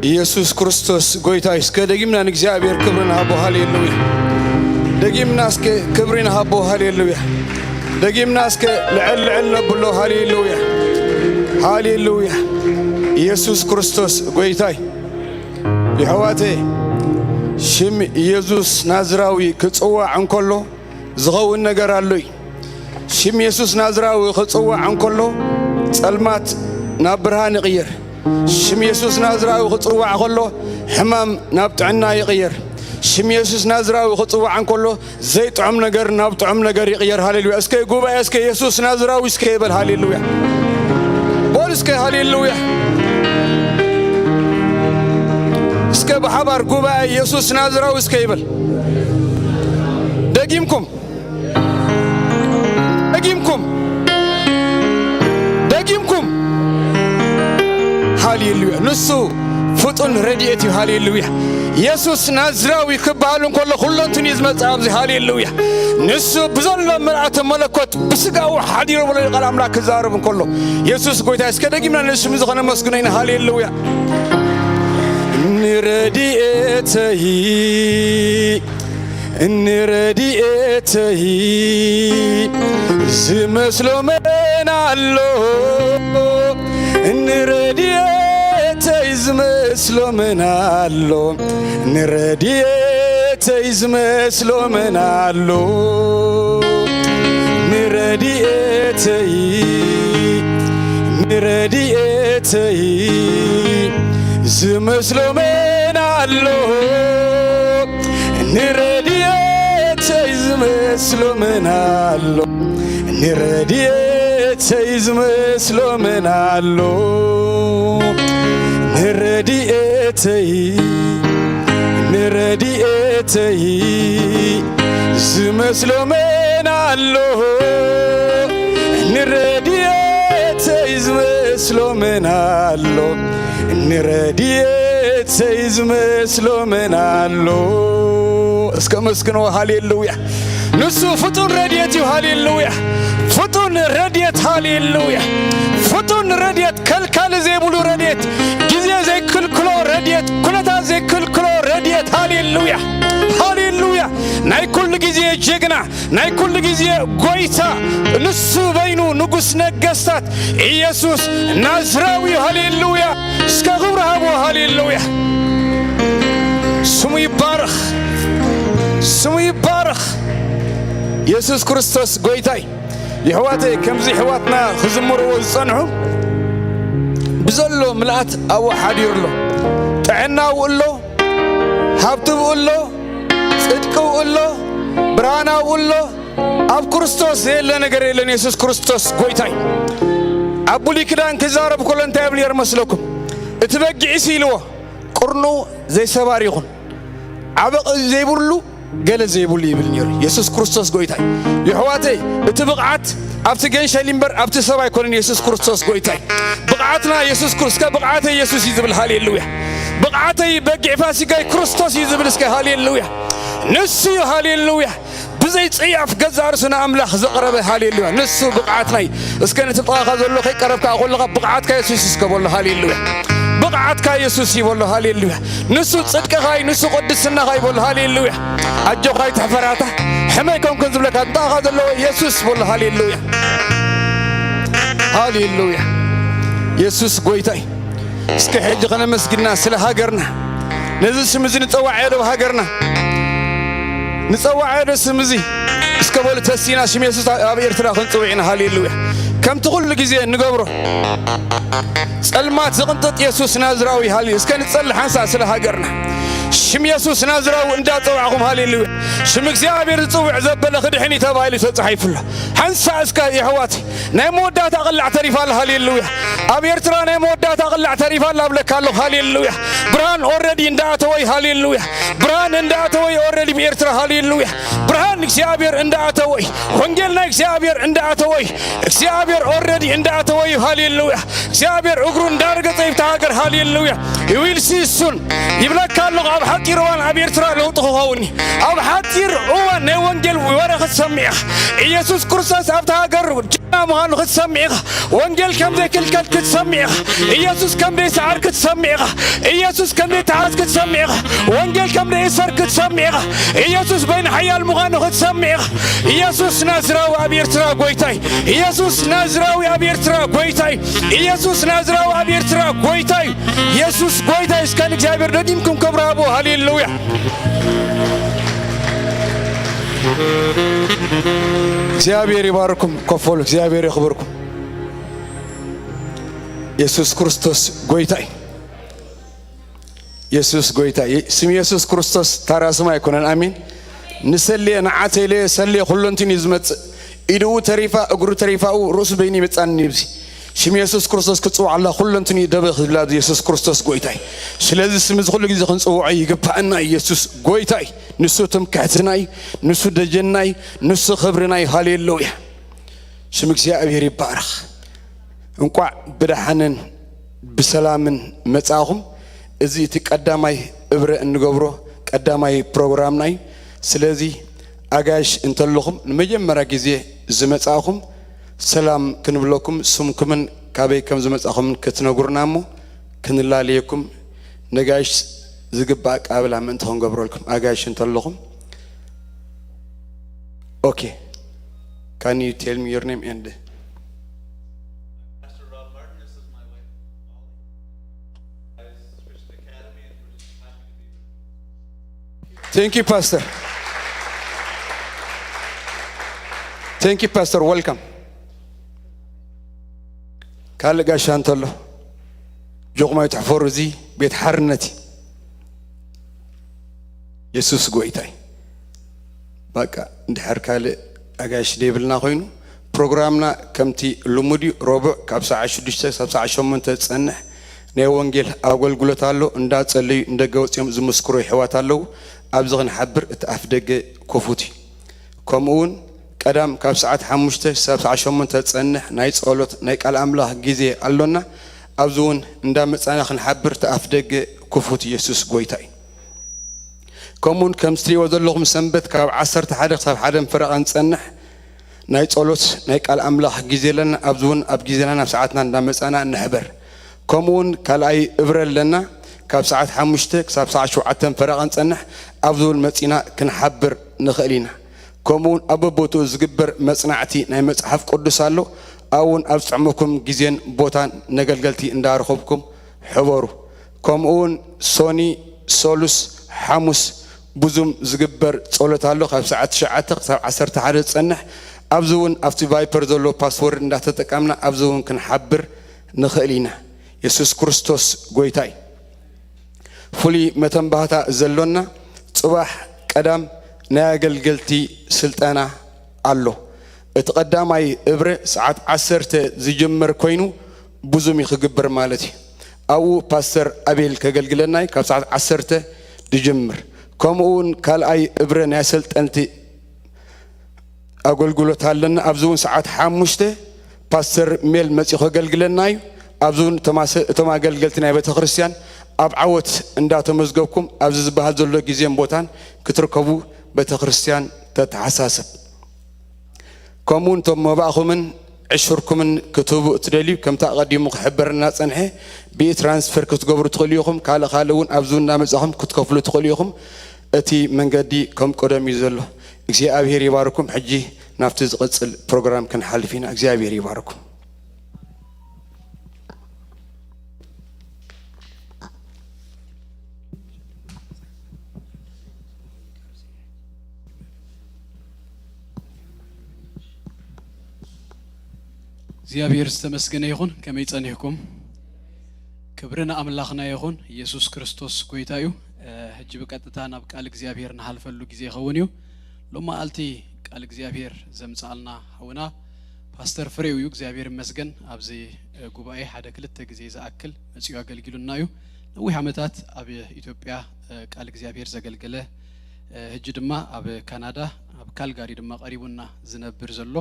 ኢየሱስ ክርስቶስ ጎይታይ እስከ ደጊምና እግዚአብሔር ክብርና ሃሌሉያ ደጊምና እስከ ክብርና ሃሌሉያ دقيمنا اسك لعل نبلو هاليلويا هاليلويا يسوع كريستوس قويتاي يحواتي شم يسوع نازراوي كتصوع عن كله زغو النجار اللوي شم يسوع نازراوي كتصوع عن كله سلمات نابرهان يغير شم يسوع نازراوي كتصوع كله حمام نابتعنا يغير شم يسوع نازراوي كتصوع عن كله زيت عم نجار نابتعم نجار يغير هاليلويا اسكي قوبا اسكي يسوع نازراوي اسكي بل هاليلويا بولسكي هاليلويا اسكي بحبر قوبا يسوع نازراوي اسكي بل دقيمكم هاليلويا نسو فطن رديتي هاليلويا يسوع نازراوي كبالون كله تنيز مصابزي هاليلويا نسو بزل مرعت ملكوت بسقاو حدير ولا قال املاك زارب كله يسوع قويتا اسك دقيمنا نسو مزغنا مسكنين هاليلويا نرديتي زمسلو من الله نرديتي زمسلو من الله نرديتي زمسلو من الله نرديتي زمسلو من الله نرديتي زمسلو من الله نرديتي زمسلو من الله نرديتي زمسلو من الله نرديتي زمسلو من الله نرديتي زمسلو من الله اسكم اسكنو هاليلويا نسو فطن رديتي هاليلويا فطن رديت هاليلويا فطن رديت كل زي بلو رديت جزية زي كل رديت كلتا زي كل رديت هاليلويا هاليلويا ناي كل جزية جغنا ناي كل جزية قويتا نسو بينو نقص نقصات يسوع نازراوي هاليلويا اسكغور هابو هاليلويا سمو يبارخ يسوع كريستوس قويتاي يحواتي كمزي حواتنا خزمرو وصنعو بزلو ملات او حدير له تعنا وقلو حبتو وقلو صدقو وقلو برانا وقلو اب كريستوس يلا نغير يلن يسوع كريستوس قويتاي ابو ليكدان كزارب كلن تابل يرمسلكم اتبقي سيلو قرنو زي سباريخون عبق زي بولو قال زي بولي بالنير يسوع كريستوس قويتاي يحواتي اتبقعت ابتي جيش ليمبر ابتي سبا يكون يسوع كريستوس قويتاي بقعتنا يسوع كريستوس بقعته يسوع يزبل هاليلويا بقعته بقع فاسي جاي كريستوس يزبل اسك هاليلويا نسي هاليلويا بزي صياف غزارسنا املاح زقرب هاليلويا نسو بقعتنا اسكن تطاخ زلو خي قربك اقول لك بقعتك يسوع اسكبول هاليلويا بقعتك يسوع يبول هاليلويا نسو صدق غاي نسو قدسنا غاي بول هاليلويا اجو غاي تحفراته حمايكم كنزب لك انطاخ زلو يسوع بول هاليلويا هاليلويا يسوع قويتاي اسك حج قنا مسجدنا سلا هاجرنا نزل سمزي نصوع يدو هاجرنا نصوع يدو سمزي اسك بول تسينا شم يسوع اب ايرترا خنصوعنا هاليلويا كم تقول لجزيه نقبره صلمات زقنطط يسوع نازراوي هالي اسك نصلي حنسا سلا هاجرنا شم يسوع نازراوي اندا طوعكم هاليلويا شم እግዚአብሔር ጽውዕ ዘበለ خدحني ተባይሉ ተጻሒፍሉ حنسا اسك يا حواتي ናይ መወዳት አቅላዕ ተሪፋል هاليلويا اب ኤርትራ ናይ መወዳት አቅላዕ ተሪፋል አብለካለሁ هاليلويا ብርሃን ኦሬዲ እንዳተወይ هاليلويا ብርሃን እንዳተወይ ኦሬዲ በኤርትራ هاليلويا ብርሃን እግዚአብሔር እንዳተወይ ወንጌልና እግዚአብሔር እንዳተወይ እግዚአብሔር ኦሬዲ እንዳተወይ هاليلويا እግዚአብሔር እግሩ እንዳርገጸ ይታገር هاليلويا ይዊል ሲሱን ይብለካለሁ اب حقير وان اب ኤርትራ ለውጥ ሆውኒ اب حقير وان ናይ ወንጌል ወረኸ ሰሚዕ ኢየሱስ ክርስቶስ اب ታገር مهانو كتسمعيها وانجيل كم ذي كل كتسمعيها يسوس كم ذي سعر كتسمعيها يسوس كم ذي تعرس كتسمعيها وانجيل كم ذي سر كتسمعيها يسوس بين حيال مهانو كتسمعيها يسوس نازراوي أبير ترى قويتاي يسوس نازراوي أبير ترى قويتاي يسوس نازراوي أبير ترى قويتاي يسوس قويتاي إسكان إجابير نديمكم كبرابو هاليلويا እግዚአብሔር ይባርኩም ከፎል እግዚአብሔር ይخبرኩም ኢየሱስ ክርስቶስ ጎይታይ ኢየሱስ ጎይታይ ስም ኢየሱስ ክርስቶስ ታራስማ ይኮነን አሜን ንሰሊ ነዓተይለ ሰሊ ሁሉንቲን ይዝመጽ ኢዱ ተሪፋ እግሩ ተሪፋው ሩስ በይኒ መጻን ይብዚ ስም ኢየሱስ ክርስቶስ ክጽው አላ ሁሉንቲን ይደበኽ ብላድ ኢየሱስ ክርስቶስ ጎይታይ ስለዚህ ስም ዝኹሉ ጊዜ ክንጽውዖ ይግባአና ኢየሱስ ጎይታይ ንሱ ትምክሕትናይ ንሱ ደጀናይ ንሱ ክብርናይ ሃሌሉያ ስም እግዚአብሔር ይባረኽ እንቋዕ ብድሓንን ብሰላምን መጻኹም እዚ እቲ ቀዳማይ እብረ እንገብሮ ቀዳማይ ፕሮግራምናይ ስለዚህ አጋሽ እንተለኹም ንመጀመሪያ ጊዜ ዝመጻኹም ሰላም ክንብለኩም ስምኩምን ካበይ ከም ዝመጻኹም ክትነግሩናሞ ክንላለየኩም ነጋሽ ዝግባእ ቃብላ ምንተ ክንገብረልኩም አጋሽ እንተለኹም Okay, can you tell me your name and Pastor Rob Martin, this is my wife Molly. I switched academy and we're just happy to be here. Thank you, Pastor. Thank you, Pastor. Welcome. قال لك عشان تلو جوق ما يتحفر زي بيت حرنتي يسوس قويتاي بقى ندحر كالي أجاش ديبلنا خوينو برنامجنا كمتي لمودي ربع كابسا عشر دشة كابسا عشر من تسنة نيوانجيل أول قلتالو ندات اللي ندقوت يوم زمسكرو حواتالو أبزغن حبر تأفدق كفوتي كمون قدام كابسا حمشته كابسا عشر من تسنة نايت قولت نايك الأملاح جزء اللونا أبزون ندام تسنة خن حبر تأفدق كفوتي يسوس قويتاي كمون كمستري وذلهم سنبت كاب عصر تحرق صار حرم فرق نسنح نايت قولت نايك الأملاح جزء لنا أبزون أب جزء لنا بساعتنا ندام تسنة نحبر كمون كلاي إبرل لنا كاب ساعات حمشته كاب ساعات شو عتم فرق نسنح أبزون متينا كنحبر نخلينا كمون أبو بوتو زجبر مصنعتي ناي مصحف قدس الله أون أبصعمكم جزين بوتان نقلقلتي اندار خوبكم حوارو كمون سوني سولوس حموس بزوم زجبر صولت الله خمس ساعات شعاتق عصر تحرر تصنح أبزون أفتي فايبر دولو باسورد ندات تكامنا أبزون كنحبر نخلينا يسوع كريستوس قويتاي فلي متنبهتا زلونا صباح قدام ناقل قلتي سلطانا الله اتقداماي ابر ساعات عصرت زجمر كوينو بزومي خجبر مالتي او باستر ابيل كقلقلناي كاب ساعات عصرت دجمر كمون كال اي ابر ناسلت انت اقول قلت هالنا ابزون ساعات حامشته باستر ميل مسي خجلقلناي ابزون تما قلقلتنا بيت كريستيان اب عوت انداتو مزغبكم ابز بهال زلو غيزين بوتان كتركبو بيت كريستيان تتحساسب كمون توم مباخمن عشركمن كتبوا تدلي كم تقدموا خبرنا صنحه بي ترانسفير كتغبروا تخليكم خالون ابزونا مصحم كتكفلوا تخليكم اتي منغدي كم قدم يزلو እግዚአብሔር ይባርኩም حجي نافت ዝቅጽል ፕሮግራም ከንሐልፊና እግዚአብሔር ይባርኩም እግዚአብሔር ዝተመስገነ ይሁን ከመይ ጸኒሕኩም ክብርና አምላኽና ይሁን ኢየሱስ ክርስቶስ ጎይታዩ ሕጂ በቀጥታ ናብ ቃል እግዚአብሔር ንሓልፈሉ ጊዜ ይኸውን እዩ ሎማዓልቲ ቃል እግዚአብሔር ዘምጻልና ሐውና ፓስተር ፍሬው እዩ እግዚአብሔር ይመስገን ኣብዚ ጉባኤ ሓደ ክልተ ጊዜ ዝኣክል መጽኡ አገልግሉና እዩ ነዊሕ ዓመታት ኣብ ኢትዮጵያ ቃል እግዚአብሔር ዘገልገለ ሕጂ ድማ ኣብ ካናዳ ኣብ ካልጋሪ ድማ ቀሪቡና ዝነብር ዘሎ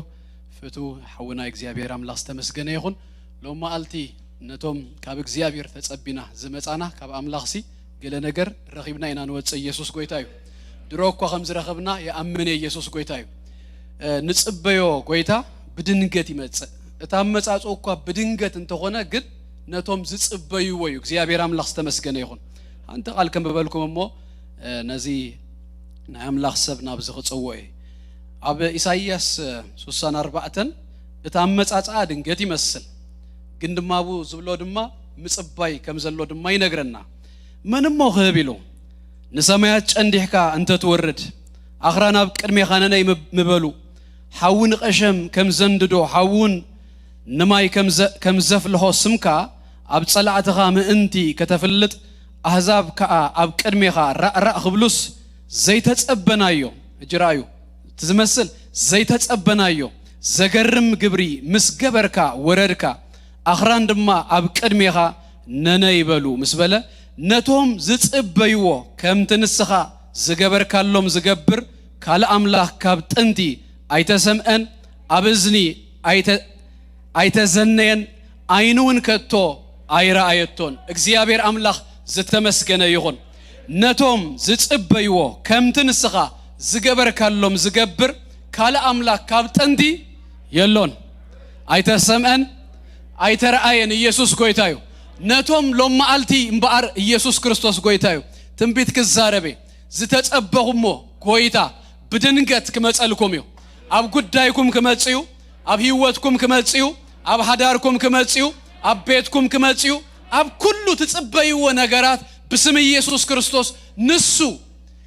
ፍቱ ሐውና እግዚአብሔር አምላኽ ዝተመስገነ ይሁን ሎማዓልቲ ነቶም ካብ እግዚአብሔር ተጸቢና ዝመጻና ካብ አምላኽሲ ገለ ነገር ረኺብና ኢና ንወጽ ኢየሱስ ጎይታዩ ድሮ እኮ ከም ዝረኸብና የአምነ ኢየሱስ ጎይታዩ ንጽበዮ ጎይታ بدنجت يمص اتامصاصو እኮ بدنجت እንተሆነ ግን ነቶም ዝጽበዩ ወይ እግዚአብሔር አምላክ ተመስገነ ይሁን አንተ ቃልከም በበልኩም እሞ ነዚ ናይ አምላክ ሰብ ናብ ዝኽጽወይ አብ ኢሳይያስ 34 እታመጻጻ ድንገት ይመስል ግን ድማቡ ዝብሎ ድማ ምጽባይ ከም ዘሎ ድማ ይነግረና ምንም ሆህቢሉ ንሰማያት ጨንዲህካ እንተ ትወርድ አኽራን አብ ቅድሜኻ ነነይ ምበሉ ሓውን ቀሸም ከም ዘንድዶ ሓውን ንማይ ከም ዘፍልሆ ስምካ አብ ጸላዕትኻ ምእንቲ ከተፍልጥ አሕዛብ ከአ አብ ቅድሜኻ ራእራእ ክብሉስ ዘይተጸበናዮ እጅራዩ ትዝመስል ዘይተጸበናዮ ዘገርም ግብሪ ምስገበርካ ወረድካ አኽራን ድማ አብ ቅድሜኻ ነነይ ይበሉ ምስበለ ነቶም ዝጽበይዎ ከም ትንስኻ ዝገበርካሎም ዝገብር ካለ አምላክ ካብ ጥንቲ አይተሰምዐን አብዝኒ አይተዘነየን አይኑን ከቶ አይራአየቶን እግዚአብሔር አምላክ ዝተመስገነ ይሁን ነቶም ዝጽበይዎ ከም ትንስኻ ዝገበርካሎም ዝገብር ካለ አምላክ ካብ ጥንቲ የሎን አይተሰምዐን አይተራአየን ኢየሱስ ጎይታዩ ነቶም ሎማአልቲ እምባር ኢየሱስ ክርስቶስ ጎይታዩ ትንቢት ክዛረበ ዝተጸበኹሞ ጎይታ ብድንገት ክመጸልኩም እዩ አብ ጉዳይኩም ክመጽዩ አብ ህይወትኩም ክመጽዩ አብ ሐዳርኩም ክመጽዩ አብ ቤትኩም ክመጽዩ አብ ኩሉ ትጽበይዎ ነገራት በስም ኢየሱስ ክርስቶስ ንሱ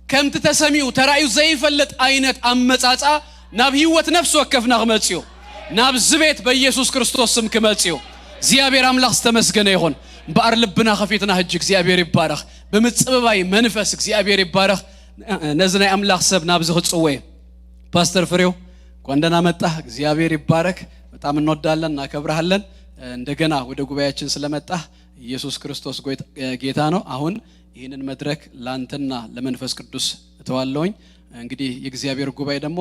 ከምት ተሰሚዩ ተራዩ ዘይፈልጥ አይነት አመጻጻ ናብ ህይወት ነፍስ ወከፍና ክመጽዩ ናብ ዝቤት በኢየሱስ ክርስቶስ ስም ክመጽዩ እግዚአብሔር አምላክ ተመስገነ ይሁን ባር ልብና ኸፊትና ህጅ እግዚአብሔር ይባረክ በመጽበባይ መንፈስ እግዚአብሔር ይባረክ ነዝናይ አምላክ ሰብ ናብ ዝኽጽወይ ፓስተር ፍሬው ቆንደና መጣ እግዚአብሔር ይባረክ በጣም እንወዳለን እናከብራለን እንደገና ወደ ጉባኤያችን ስለመጣ ኢየሱስ ክርስቶስ ጌታ ነው አሁን ይሄንን መድረክ ላንተና ለመንፈስ ቅዱስ ተዋለውኝ እንግዲህ የእግዚአብሔር ጉባኤ ደግሞ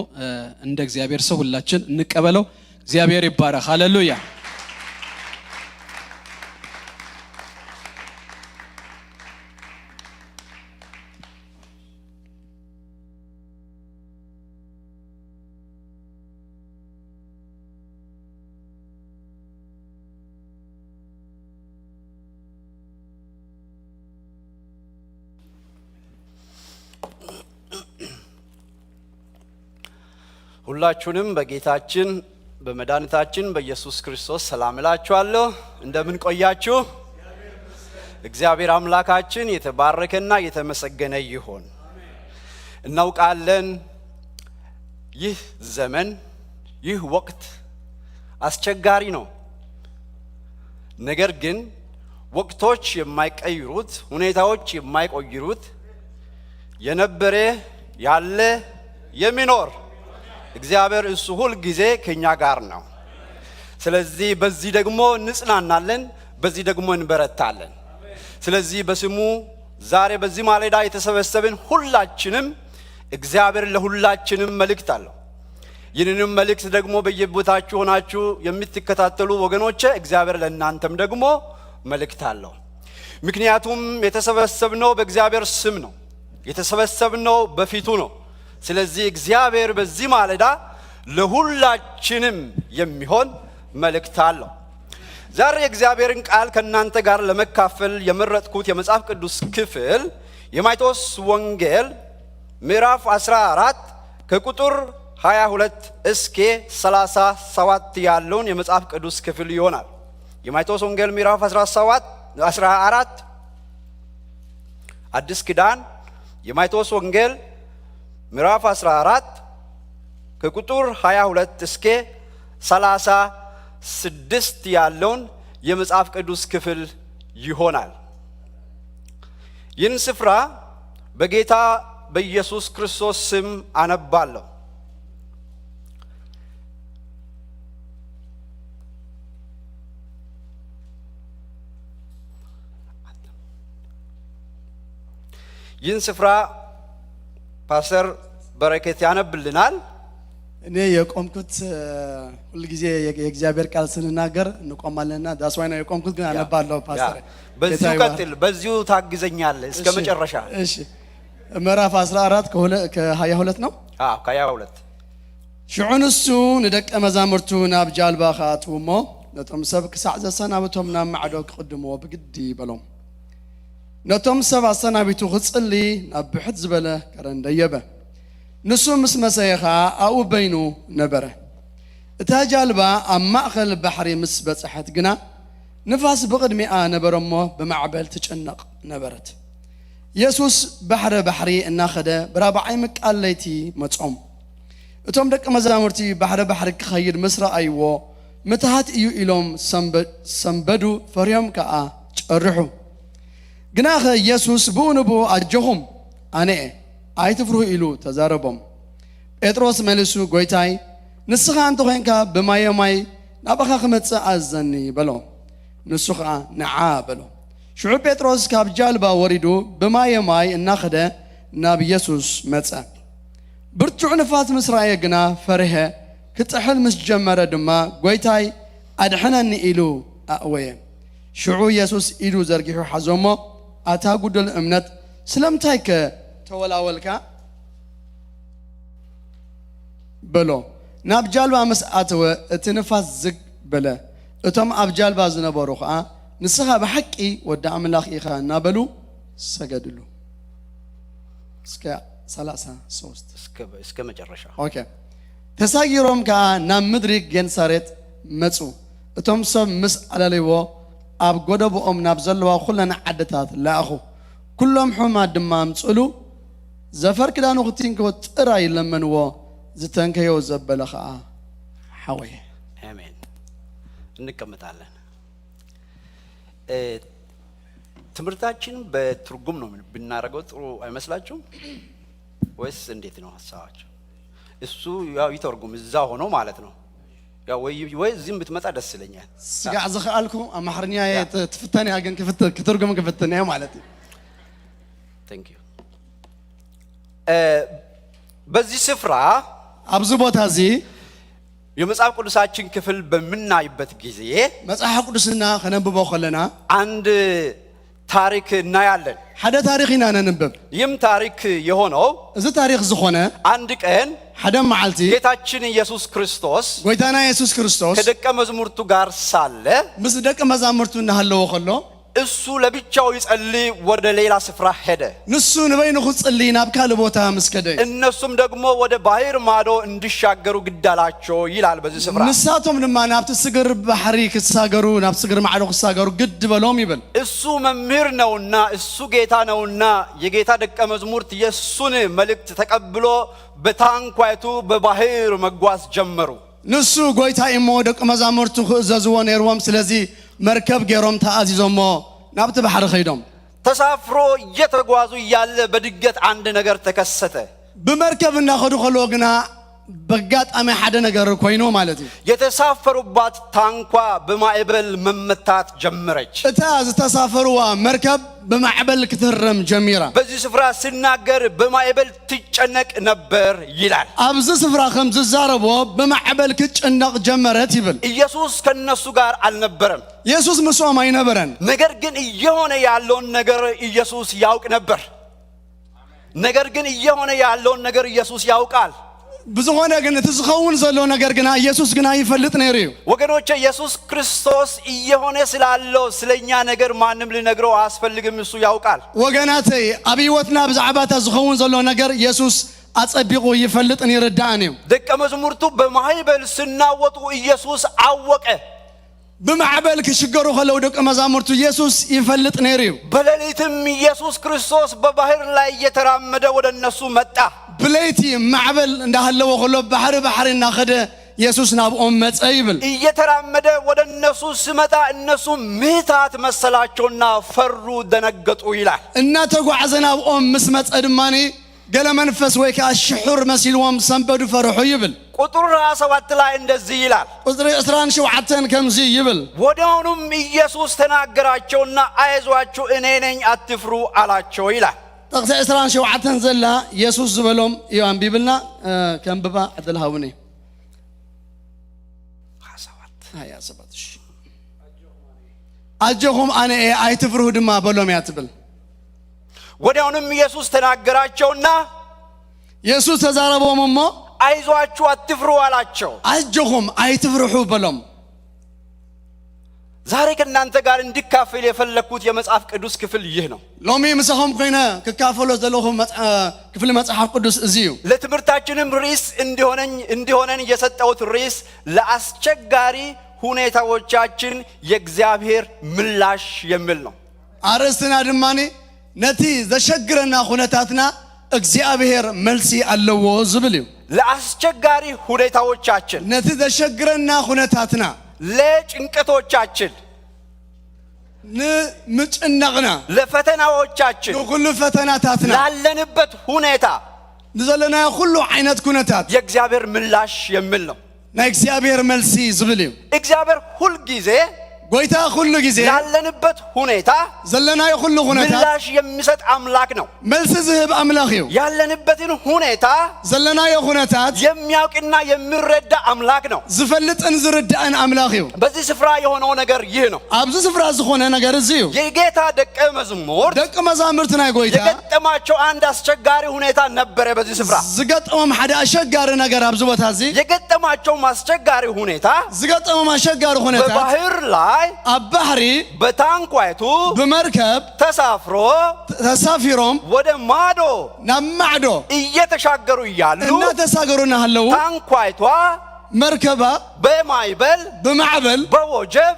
እንደ እግዚአብሔር ሰው ሁላችን እንቀበለው እግዚአብሔር ይባረክ ሃሌሉያ ሁላችሁንም በጌታችን በመድኃኒታችን በኢየሱስ ክርስቶስ ሰላም እላችኋለሁ እንደምን ቆያችሁ እግዚአብሔር አምላካችን የተባረከና የተመሰገነ ይሁን እናውቃለን ይህ ዘመን ይህ ወቅት አስቸጋሪ ነው ነገር ግን ወቅቶች የማይቀይሩት ሁኔታዎች የማይቆይሩት የነበረ ያለ የሚኖር እግዚአብሔር እሱ ሁሉ ጊዜ ከኛ ጋር ነው ስለዚህ በዚህ ደግሞ እንጽናናለን በዚህ ደግሞ እንበረታለን ስለዚህ በስሙ ዛሬ በዚህ ማለዳ የተሰበሰብን ሁላችንም እግዚአብሔር ለሁላችንም መልእክት አለው ይህንንም መልእክት ደግሞ በየቦታችሁ ሆናችሁ የምትከታተሉ ወገኖቼ እግዚአብሔር ለእናንተም ደግሞ መልእክት አለው ምክንያቱም የተሰበሰብነው በእግዚአብሔር ስም ነው የተሰበሰብነው በፊቱ ነው ስለዚህ እግዚአብሔር በዚህ ማለዳ ለሁላችንም የሚሆን መልእክት አለው ዛሬ እግዚአብሔርን ቃል ከናንተ ጋር ለመካፈል የመረጥኩት የመጽሐፍ ቅዱስ ክፍል የማቴዎስ ወንጌል ምዕራፍ 14 ከቁጥር 22 እስከ 37 ያለውን የመጽሐፍ ቅዱስ ክፍል ይሆናል የማቴዎስ ወንጌል ምዕራፍ 14 አዲስ ኪዳን የማቴዎስ ወንጌል ምዕራፍ 14 ከቁጥር 22 እስከ 36 ያለውን የመጽሐፍ ቅዱስ ክፍል ይሆናል ይህን ስፍራ በጌታ በኢየሱስ ክርስቶስ ስም አነባለሁ ይህን ስፍራ ፓስተር በረከት ያነብልናል እኔ የቆምኩት ሁሉ ጊዜ የእግዚአብሔር ቃል ስንናገር እንቆማለንና ዳስዋይና የቆምኩት ግን አነባለሁ ፓስተር በዚሁ ቀጥል በዚሁ ታግዘኛለህ እስከ መጨረሻ እሺ ምዕራፍ 14 ከ22 ነው ከ22 شعنسو ندك مزامرتو ناب جالبا خاتو مو نتم سب كسع سنابتهم نام معدوك قدموا بقدي بلوم نتم سبع سنابتو خصلي ناب بحد زبله كرن ديبه نسو مسمسيخا او بينو نبره اتا جالبا ام ماخل بحري مسبصحت جنا نفاس بقدمي نبرمو بمعبل تشنق نبرت يسوس بحري اناخده برابعي مقاليتي مصوم اتوم دق مزامرتي بحر كخير مسرا ايو متهات ايو الوم سنبدو فريم كا ጨርሑ ግናኸ ኢየሱስ ብኡንቡ ኣጀኹም ኣነ ኣይትፍርሁ ኢሉ ተዛረቦም ጴጥሮስ መልሱ ጎይታይ ንስኻ እንተ ኮይንካ ብማየማይ ናባኻ ክመጽእ ኣዘኒ በሎ ንሱ ከዓ ነዓ በሎ ሽዑ ጴጥሮስ ካብ ጃልባ ወሪዱ ብማየማይ እናኸደ ናብ ኢየሱስ መጸ ብርቱዕ ንፋስ ምስራየ ግና ፈርሄ ክጥሕል ምስ ጀመረ ድማ ጎይታይ ኣድሕነኒ ኢሉ ኣእወየ ሽዑ ኢየሱስ ኢሉ ዘርጊሑ ሓዞሞ ኣታ ጉድል እምነት ስለምንታይ ከ ተወላወልካ በሎ ናብ ጃልባ ምስ ኣተወ እቲ ንፋስ ዝግ በለ እቶም ኣብ ጃልባ ዝነበሩ ከዓ ንስኻ ብሓቂ ወዲ ኣምላኽ ኢኻ እናበሉ ሰገድሉ እስከ 33 እስከ መጨረሻ ኦኬ ተሳጊሮም ከዓ ናብ ምድሪ ጌንሳሬት መጹ እቶም ሰብ ምስ ኣለለይዎ ኣብ ጎደቦኦም ናብ ዘለዋ ኩለን ዓድታት ላኣኹ ኩሎም ሕማት ድማ ምጽሉ ዘፈር ክዳኑ ክትንከ ጥራይ ለመንዎ ዝተንከዮ ዘበለ ከዓ ሓወየ አሜን እንቀመጣለን ትምርታችን በትርጉም ነው ብናረጋው ጥሩ አይመስላችሁም ወይስ እንዴት ነው ሐሳባችሁ እሱ ያው ይተርጉም እዛ ሆኖ ማለት ነው ያው ወይ ዝም ብትመጣ ደስ ይለኛል ስጋዕ ዘኻልኩ አማርኛ ተፈተነ ያገን ከተርጉም ከፈተነ ማለት ቴንክ ዩ በዚህ ስፍራ አብዙ ቦታ እዚ የመጽሐፍ ቅዱሳችን ክፍል በመናይበት ጊዜ መጽሐፍ ቅዱስና ከነብቦ ከለና አንድ ታሪክ እናያለን ሓደ ታሪክና ነንብብ ይም ታሪክ የሆነው እዚ ታሪክ ዝኾነ አንድ ቀን ሓደ መዓልቲ ጌታችን ኢየሱስ ክርስቶስ ጎይታና ኢየሱስ ክርስቶስ ከደቀ መዝሙርቱ ጋር ሳለ ምስ ደቀ መዛሙርቱ እናሃለዎ ከሎ እሱ ለብቻው ይጸልይ ወደ ሌላ ስፍራ ሄደ ንሱ ንበይኑ ክጽልይ ናብ ካል ቦታ መስከደ እነሱም ደግሞ ወደ ባህር ማዶ እንዲሻገሩ ግዳላቸው ይላል በዚህ ስፍራ ንሳቶም ድማ ናብቲ ስግር ባህሪ ክሳገሩ ናብ ስግር ማዶ ክሳገሩ ግድ በሎም ይብል እሱ መምህር ነውና እሱ ጌታ ነውና የጌታ ደቀ መዝሙርት የሱን መልእክት ተቀብሎ በታንኳይቱ በባህር መጓዝ ጀመሩ ንሱ ጎይታ ኢሞ ደቀ መዛሙርቱ ክእዘዝዎ ነይሮም ስለዚህ መርከብ ገሮም ተአዚዞሞ ናብተ ባህር ኸይዶም ተሳፍሮ እየተጓዙ ያለ በድገት አንድ ነገር ተከሰተ በመርከብና ኸዱ ኸሎ ግና በጋጣሚ ሓደ ነገር ኮይኑ ማለት የተሳፈሩባት ታንኳ በማዕበል መመታት ጀመረች እታ ዝተሳፈሩዋ መርከብ በማዕበል ክትረም ጀሚራ በዚህ ስፍራ ሲናገር በማዕበል ትጨነቅ ነበር ይላል አብዚ ስፍራ ከም ዝዛረቦ በማዕበል ክትጨነቅ ጀመረት ይብል ኢየሱስ ከነሱ ጋር አልነበረም ኢየሱስ መስዋዕት አይነበረን ነገር ግን እየሆነ ያለው ነገር ኢየሱስ ያውቅ ነበር ነገር ግን እየሆነ ያለው ነገር ኢየሱስ ያውቃል ብዙሆነ ግን ተዝኸውን ዘሎ ነገር ግን ኢየሱስ ግን አይፈልጥ ነይሩ ወገኖቼ ኢየሱስ ክርስቶስ እየሆነ ስላለው ስለኛ ነገር ማንም ሊነግረው አስፈልግም እሱ ያውቃል ወገናቴ አብይወትና በዛዕባታ ዝኸውን ዘሎ ነገር ኢየሱስ አጸቢቁ ይፈልጥ ነይርዳአኔው ደቀ መዝሙርቱ በማዕበል ሲናወጡ ኢየሱስ አወቀ በማዕበል ከሽገሩ ኸለው ደቀ መዛሙርቱ ኢየሱስ ይፈልጥ ነይሩ በሌሊትም ኢየሱስ ክርስቶስ በባህር ላይ እየተራመደ ወደነሱ መጣ ብለይቲ ማዕበል እንዳሃለው ኸሎ ባህርና ኸደ ኢየሱስ ናብኦም መጸ ይብል እየተራመደ ወደነሱ ሲመጣ እነሱ ምታት መሰላቸውና ፈሩ ደነገጡ ይላል እና ተጓዓዘና ናብኦም ምስ መጸ ድማኒ ገለ መንፈስ ወይ ከሽሑር መሲልዎም ሰንበዱ ፈርሑ ይብል ቁጥር 27 ላይ እንደዚህ ይላል ቁጥር 27 ከምዚ ይብል ወዲያውኑም ኢየሱስ ተናገራቸውና አይዟችሁ እኔ ነኝ አትፍሩ አላቸው ይላል ጥቅስ 27 ዘላ ኢየሱስ ዝበሎም ይዋን ቢብልና ከምብባ አደልሃውኔ 27 አጀኹም አነ አይትፍሩ ድማ በሎም ያትብል ወዲያውኑም ኢየሱስ ተናገራቸውና ኢየሱስ ተዛረቦም አይዟችሁ አትፍሩ አላቸው አጀኹም አይትፍርሑ በሎም ዛሬ ከእናንተ ጋር እንዲካፈል የፈለኩት የመጽሐፍ ቅዱስ ክፍል ይህ ነው ሎሚ ምሳኹም ኮይነ ክካፈሎ ዘለኹም ክፍል መጽሐፍ ቅዱስ እዚዩ ለትምህርታችንም ርዕስ እንዲሆነን የሰጠሁት ርዕስ ለአስቸጋሪ ሁኔታዎቻችን የእግዚአብሔር ምላሽ የሚል ነው አርስና ድማኒ ነቲ ዘሸግረና ሁነታትና እግዚአብሔር መልሲ አለዎ ዝብልዩ ለአስቸጋሪ ሁኔታዎቻችን ነቲ ዘሸግረና ሁነታትና ለጭንቀቶቻችን ንምጭነቅና ለፈተናዎቻችን ለኩሉ ፈተናታትና ላለንበት ሁኔታ ንዘለና ሁሉ አይነት ኩነታት የእግዚአብሔር ምላሽ የሚል ነው ናይ እግዚአብሔር መልሲ ዝብልዩ እግዚአብሔር ሁሉ ጊዜ ጎይታ ሁሉ ጊዜ ላለንበት ሁኔታ ዘለና ሁሉ ሁኔታ ምላሽ የሚሰጥ አምላክ ነው መልስ ዝህብ አምላክ እዩ ያለንበትን ሁኔታ ዘለና ሁኔታት የሚያውቅና የሚረዳ አምላክ ነው ዝፈልጥን ዝርዳን አምላክ እዩ በዚህ ስፍራ የሆነው ነገር ይህ ነው አብዙ ስፍራ ዝሆነ ነገር እዚዩ የጌታ ደቀ መዛሙርት ናይ ጎይታ የገጠማቸው አንድ አስቸጋሪ ሁኔታ ነበረ በዚህ ስፍራ ዝገጠመም ሓደ አስቸጋሪ ነገር አብዙ ቦታ እዚ የገጠማቸው አስቸጋሪ ሁኔታ ዝገጠመም አስቸጋሪ ሁኔታ በባህር ላይ አባህሪ በታንኳይቱ በመርከብ ተሳፊሮም ወደ ማዶ ናማዕዶ እየተሻገሩ ይያሉ እና ተሳገሩና አለው ታንኳይቷ መርከባ በማዕበል በወጀብ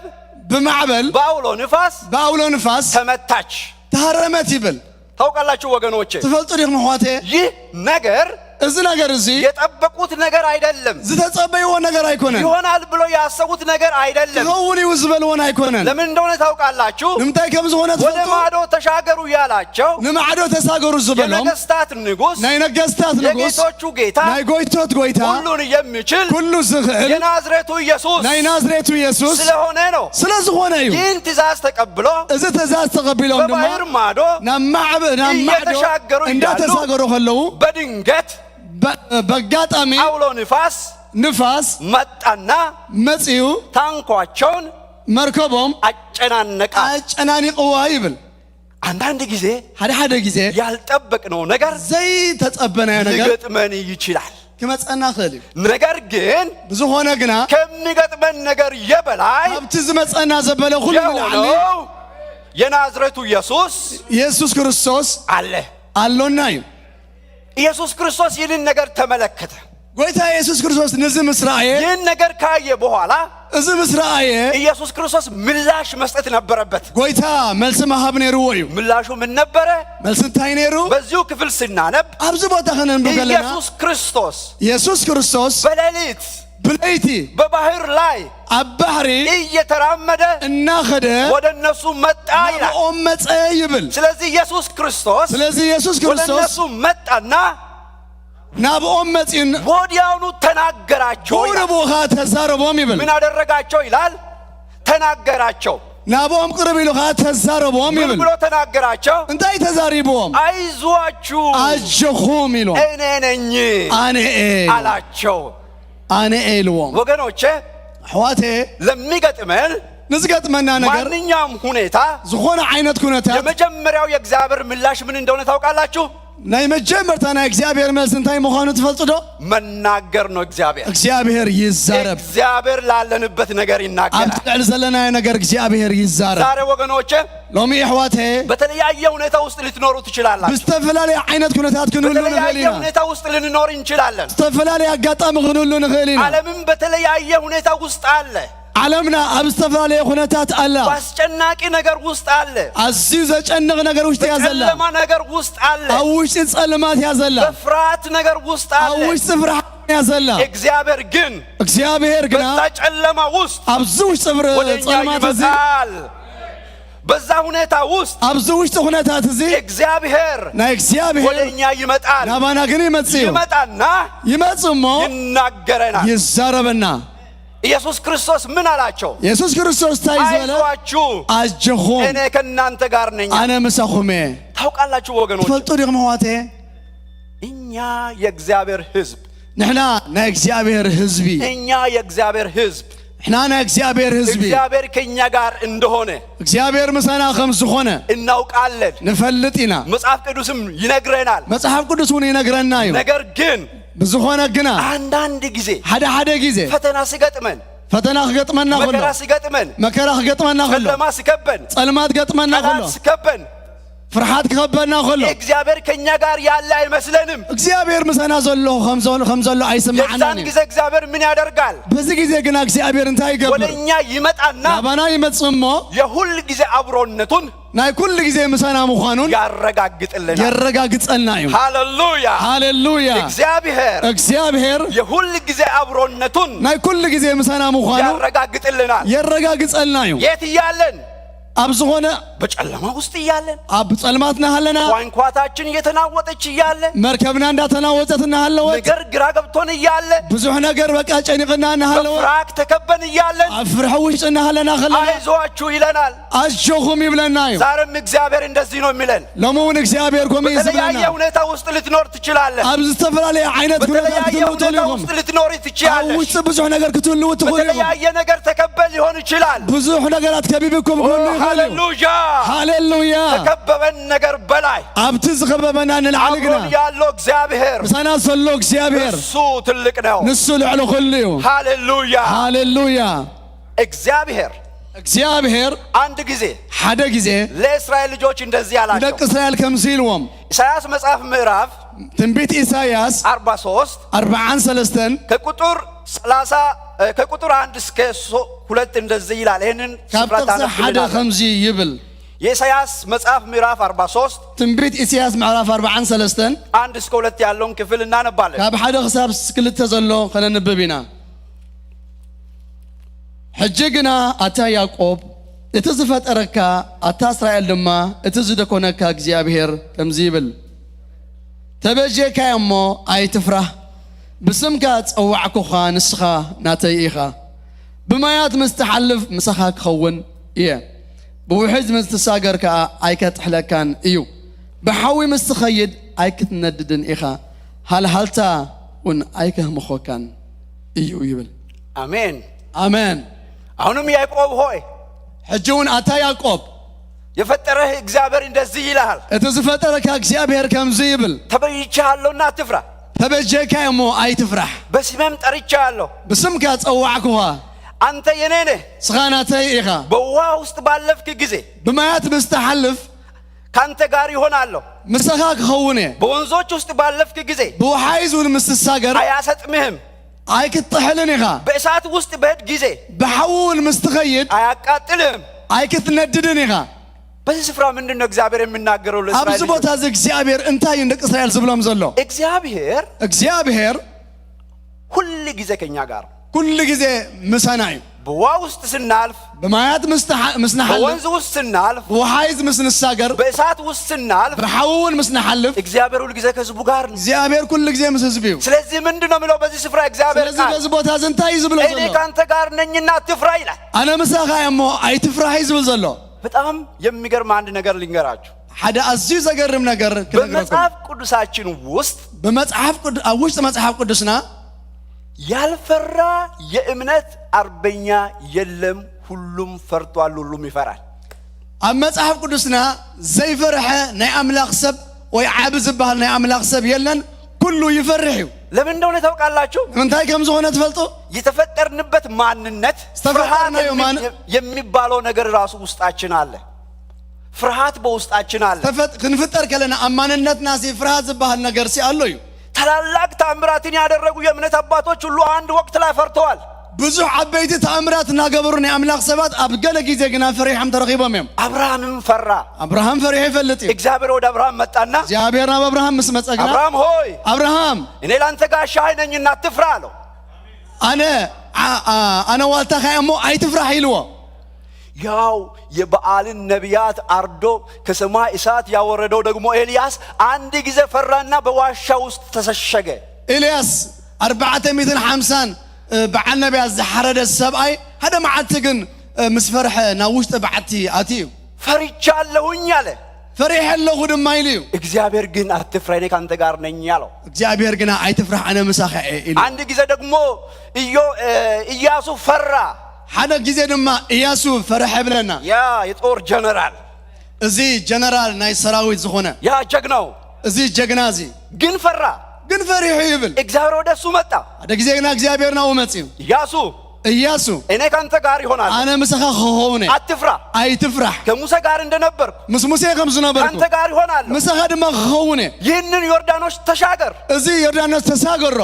በአውሎ ንፋስ ተመታች ተሐረመት ይብል ታውቃላችሁ ወገኖቼ ተፈልጡ ደግሞ ሆቴ ይህ ነገር እዚ ነገር እዚ የጠበቁት ነገር አይደለም ዝተጸበየው ነገር አይኮነን ይሆናል ብሎ ያሰቡት ነገር አይደለም ተውሪ ውዝበልወን አይኮነን ለምን እንደሆነ ታውቃላችሁ ንምታይ ከምዝ ሆነ ወደ ማዶ ተሻገሩ ያላቸው ንማዕዶ ተሳገሩ ዝበሎም የነገስታት ንጉስ ናይ ነገስታት ንጉስ የጌቶቹ ጌታ ናይ ጎይቶት ጎይታ ሁሉን የሚችል ሁሉ ዝኽእል የናዝሬቱ ኢየሱስ ናይ ናዝሬቱ ኢየሱስ ስለሆነ ነው ስለዝሆነ እዩ ይህን ትእዛዝ ተቀብሎ እዚ ትእዛዝ ተቀብሎም ድማ በባህር ማዶ ናማዕዶ እንደተሳገሩ ከለው በድንገት በጋጣሚ አውሎ ንፋስ መጣና መጽዩ ታንኳቸውን መርከቦም አጨናንቀዋ ይብል አንዳንድ ጊዜ ሓደ ጊዜ ያልጠበቅነው ነገር ዘይተጸበነ ነገር ሊገጥመን ይችላል ከመጸና ኸሊ ነገር ግን ብዙ ሆነ ግና ከሚገጥመን ነገር የበላይ ሀብት ዝመጸና ዘበለ ሁሉ ለዓሊ የናዝሬቱ ኢየሱስ ክርስቶስ አለና እዩ ኢየሱስ ክርስቶስ ይህን ነገር ተመለከተ ጎይታ ኢየሱስ ክርስቶስ ንዚህ ምስራኤ ይህን ነገር ካየ በኋላ እዚ ምስራኤ ኢየሱስ ክርስቶስ ምላሽ መስጠት ነበረበት ጎይታ መልስ ማሃብ ነይርዎ እዩ ምላሹ ምን ነበረ መልስ እንታይ ነይሩ በዚሁ ክፍል ስናነብ ኣብዚ ቦታ ኸነንብብ ከለና ኢየሱስ ክርስቶስ በሌሊት ብለይቲ በባህር ላይ አባህሪ እየተራመደ እናኸደ ወደ እነሱ መጣ ይላል ኦመፀ ይብል ስለዚህ ኢየሱስ ክርስቶስ ወደ እነሱ መጣና ናብኦም መጺን ወዲያውኑ ተናገራቸው ወረቦኻ ተዛረቦም ይብል ምን አደረጋቸው ይላል ተናገራቸው ናብኦም ቅርብ ኢሉኻ ተዛረቦም ይብል ብሎ ተናገራቸው እንታይ ተዛሪቦም አይዟችሁ አጀኹም ኢሉ እኔ ነኝ አላቸው አኔ ኤልዎም ወገኖቼ ሕዋቴ ለሚገጥመን ንዝገጥመና ነገር ማንኛውም ሁኔታ ዝኾነ ዓይነት ኩነታ የመጀመሪያው የእግዚአብሔር ምላሽ ምን እንደሆነ ታውቃላችሁ ናይ መጀመርታ ናይ እግዚአብሔር መልስ እንታይ ምዃኑ ትፈልጡ ዶ መናገር ነው እግዚአብሔር ይዛረብ እግዚአብሔር ላለንበት ነገር ይናገራል አብጠል ዘለና ነገር እግዚአብሔር ይዛረብ ዛሬ ወገኖቼ ሎሚ ሕዋቴ በተለያየ ሁኔታ ውስጥ ልትኖሩ ትችላላችሁ በስተፈላለየ ዓይነት ኩነታት ክንሁሉ ንኽእሊና በተለያየ ሁኔታ ውስጥ ልንኖር እንችላለን በስተፈላለየ አጋጣሚ ክንሁሉ ንኽእሊና ዓለምም በተለያየ ሁኔታ ውስጥ አለ ዓለምና ኣብ ዝተፈላለዩ ኩነታት አላ በአስጨናቂ ነገር ውስጥ አለ አዝዩ ዘጨንቕ ነገር ውስጥ ያዘላ በጨለማ ነገር ውስጥ አለ ኣብ ውሽጢ ጸልማት ያዘላ በፍርሃት ነገር ውስጥ አለ ኣብ ውሽጢ ፍርሃት ያዘላ እግዚአብሔር ግን በዛ ጨለማ ውስጥ ኣብዚ ውሽጢ ጸልማት እዚ በዛ ሁኔታ ውስጥ ኣብዚ ውሽጢ ኩነታት እዚ እግዚአብሔር ናይ እግዚአብሔር ወደኛ ይመጣል ናባና ግን ይመጣና ይመጽሞ ይናገረናል ይዛረበና ኢየሱስ ክርስቶስ ምን አላቸው ኢየሱስ ክርስቶስ ታይዘለ አይዟችሁ አጀኹም እኔ ከናንተ ጋር ነኝ አነ ምሳኹም ታውቃላችሁ ወገኖች ትፈልጡ ደግሞ ሆቴ እኛ የእግዚአብሔር ሕዝብ ንሕና ናይ እግዚአብሔር ሕዝቢ እኛ የእግዚአብሔር ሕዝብ ንሕና ናይ እግዚአብሔር ሕዝቢ እግዚአብሔር ከኛ ጋር እንደሆነ እግዚአብሔር ምሳና ከም ዝኾነ እናውቃለን ንፈልጥ ኢና መጽሐፍ ቅዱስም ይነግረናል መጽሐፍ ቅዱስ እውን ይነግረና እዩ ነገር ግን بزخونة جنا አንዳንድ ጊዜ حدا جيزة ፈተና ሲገጥመን فتنا خجطمنا መከራ كله ሲገጥመን مكره خجطمنا كله ጨለማ ሲከበን ظلمات خجطمنا ጠላት كله ሲከበን فرحات خبرنا كله እግዚአብሔር ከኛ ጋር ያለ አይመስለንም እግዚአብሔር ምሰና ዘሎ ከምዘሎ አይሰማዓናኒ የዛን ጊዜ እግዚአብሔር ምን ያደርጋል በዚህ ጊዜ ግን እግዚአብሔር እንታይ ይገብር ወደኛ ይመጣና ናባና ይመጽሞ የሁል ጊዜ አብሮነቱን ናይ ኩል ጊዜ ምሰና መዃኑን ያረጋግጠልናዩ ሃሌሉያ ሃሌሉያ እግዚአብሔር የሁል ጊዜ አብሮነቱን ናይ ኩል ጊዜ ምሰና መዃኑ ያረጋግጠልናዩ የት ያለን አብዝሆነ በጨለማ ውስጥ ያለን አብ ጸልማትና ሀለና ቋንቋታችን እየተናወጠች ያለ መርከብና እንዳተናወጠትና ሀለወት ነገር ግራ ገብቶን ያለ ብዙ ነገር በቃ ጨንቅናና ሀለወት ፍራክ ተከበን ያለን ፍርሐው ውስጥና ሀለና ኸለና አይዟችሁ ይለናል አጆኹም ይብለናዩ ዛሬም እግዚአብሔር እንደዚህ ነው የሚለን ለሞን እግዚአብሔር ቆም ይስብለና በተለያየ ሁኔታ ውስጥ ልትኖር ትችላለህ አብዝ ተፈላለ አይነት ሁኔታ ውስጥ ልትኖር ትችላለህ ውስጥ ብዙ ነገር ክትሉ ትሆኑ በተለያየ ነገር ተከበል ሊሆን ይችላል ብዙ ነገራት ከቢብኩም ሁሉ ሃሌሉያ ሃሌሉያ ተከበበን ነገር በላይ አብት ዝኸበበና ንልዓልግና ያለው እግዚአብሔር ምሳና ዘሎ እግዚአብሔር እሱ ትልቅ ነው ንሱ ልዕሉ ሁሉ ሃሌሉያ ሃሌሉያ እግዚአብሔር አንድ ጊዜ ሓደ ጊዜ ለእስራኤል ልጆች እንደዚህ ያላቸው ለቅ እስራኤል ከምሲልዎም ኢሳይያስ መጽሐፍ ምዕራፍ ትንቢት ኢሳይያስ 43 ከቁጥር 30 ከቁጥር 1 እስከ 2 እንደዚህ ይላል ይሄንን ስፍራታ ሓደ ከምዚ ይብል የኢሳይያስ መጽሐፍ ምዕራፍ 43 ትንቢት ኢሳይያስ ምዕራፍ 43 1 እስከ 2 ያለውን ክፍል እናነባለን ካብ ሓደ ክሳብ ክልተ ዘሎ ከነንብብና ሕጅግና አታ ያዕቆብ እቲ ዝፈጠረካ አታ እስራኤል ድማ እቲ ዝደኮነካ እግዚአብሔር ከምዚ ይብል ተበጀካ እሞ አይትፍራህ بسمك تصوعكوخا نسخا ناتيخا بمايات مستحلف مسخا كخون إيه بوحد مستساقر كا أيكت حلكان إيو بحوي مستخيد أيكت نددن إخا هالتا ون أيكه مخوكان إيو يبل آمين آمين أهونم يعقوب هوي حجون أتا يعقوب يفتره إجزابر إندزي لهال اتزفترك إجزابر كم زيبل تبيتشالو ناتفرا تبجيك يا مو أي تفرح بس مم تريتشالو بسمك تصوعكوها أنت ينينه سخاناتي إخا بوا وستبالف كجزء بمايات مستحلف كانت غاري هونالو مسخاك خونه بونزوش وستبالف كجزء بو حايز والمستساقر عياسات مهم أيك الطحلن إخا بأسات وسط بيت جزء بحول مستخيد أياكاتلهم أيك تنددن إخا بس سفرا من إنه إجزابير من ناقروا لإسرائيل أبزبوت هذا إجزابير أنتي عندك إسرائيل زبلهم زلو إجزابير كل جزء كنياقار كل جزء مسناي بواوست سنالف بمايات مسنحلف بوانز وست سنالف بوحايز مسن الساقر بأسات وست سنالف بحول مسنحلف إجزابير والجزء كزبوغارن إجزابير كل جزء مسزبيو سلزي من دونه ملو بس سفرا إجزابير سلزي بزبوت هذا أنتي زبلهم زلو إني كانت قارنينا تفرايله أنا مساخا يمو أي تفراي زبل زلو በጣም የሚገርም አንድ ነገር ልንገራችሁ ሓደ አዝዩ ዘገርም ነገር በመጽሐፍ ቅዱሳችን ውስጥ መጽሐፍ ቅዱስና ያልፈራ የእምነት አርበኛ የለም ሁሉም ፈርቷል ሁሉም ይፈራል ኣብ መጽሐፍ ቅዱስና ዘይፈርሐ ናይ አምላክ ሰብ ወይ ዓብ ዝበሃል ናይ አምላክ ሰብ የለን ኩሉ ይፈርሕ እዩ ለምን እንደሆነ ታውቃላችሁ እንታይ ከም ዝኾነ ትፈልጡ የተፈጠርንበት ማንነት ፍርሃት የሚባለው ነገር ራሱ ውስጣችን አለ ፍርሃት በውስጣችን አለ ክንፍጠር ከለና አማንነትና ፍርሃት ዝበሃል ነገር ሲአሎ እዩ ታላላቅ ተአምራትን ያደረጉ የእምነት አባቶች ሁሉ አንድ ወቅት ላይ ፈርተዋል ብዙ ዓበይቲ ተአምራት እናገበሩ ናይ አምላክ ሰባት ኣብ ገለ ጊዜ ግና ፈሪሖም ተረኺቦም እዮም አብርሃም ፈሪሑ ይፈልጥ እዩ እግዚአብሔር ወደ አብርሃም መጣና እግዚአብሔር ናብ አብርሃም ምስ መጸግና አብርሃም ሆይ አብርሃም እኔ ላንተ ጋሻህ ነኝና አትፍራ አለው አነ ዋልታኻ እሞ አይትፍራህ ይልዎ ያው የበዓልን ነቢያት አርዶ ከሰማይ እሳት ያወረደው ደግሞ ኤልያስ አንድ ጊዜ ፈራና በዋሻ ውስጥ ተሰሸገ ኤልያስ 450 በዓል ነቢያት ዝሓረደ ሰብኣይ ሓደ መዓልቲ ግን ምስ ፈርሐ ናብ ውሽጢ በዓቲ ኣትዩ ፈሪቻለሁኝ አለ ፈሪሕ ኣለኹ ድማ ኢሉ እዩ እግዚአብሔር ግን አትፍራ እኔ ካንተ ጋር ነኝ አለው እግዚአብሔር ግን አይትፍራህ ኣነ ምሳኻ ኢሉ አንድ ጊዜ ደግሞ ኢያሱ ፈራ ሓደ ጊዜ ድማ ኢያሱ ፈርሐ ብለና ያ የጦር ጀነራል እዚ ጀነራል ናይ ሰራዊት ዝኾነ ያ ጀግናው እዚ ጀግና እዚ ግን ፈራ ግን ፈሪሑ ይብል እግዚአብሔር ወደ እሱ መጣ ሓደ ግዜ ግና እግዚአብሔርና ወመጽዩ ኢያሱ ኢያሱ እኔ ካንተ ጋር ይሆናል አነ ምሰኻ ክኸውን አትፍራ ኣይትፍራህ ከሙሴ ጋር እንደነበርኩ ምስ ሙሴ ከም ዝነበርኩ ካንተ ጋር ይሆናል ምሰኻ ድማ ክኸውን ይህንን ዮርዳኖስ ተሻገር እዚ ዮርዳኖስ ተሳገሮ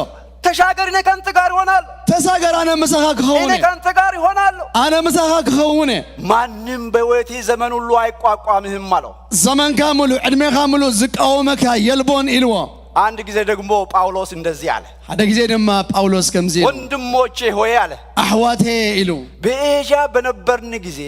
ተሻገር እኔ ካንተ ጋር ይሆናል ተሳገር አነ ምሰኻ ክኸውን እኔ ካንተ ጋር ይሆናል አነ ምሰኻ ክኸውን ማንም በሕይወቴ ዘመን ሁሉ አይቋቋምህም አለው ዘመንካ ሙሉ ዕድሜኻ ሙሉ ዝቃወመካ የልቦን ኢልዎ አንድ ጊዜ ደግሞ ጳውሎስ እንደዚህ አለ ሓደ ጊዜ ድማ ጳውሎስ ከምዚ ወንድሞቼ ሆይ አለ አሕዋቴ ኢሉ በኤዥያ በነበርን ጊዜ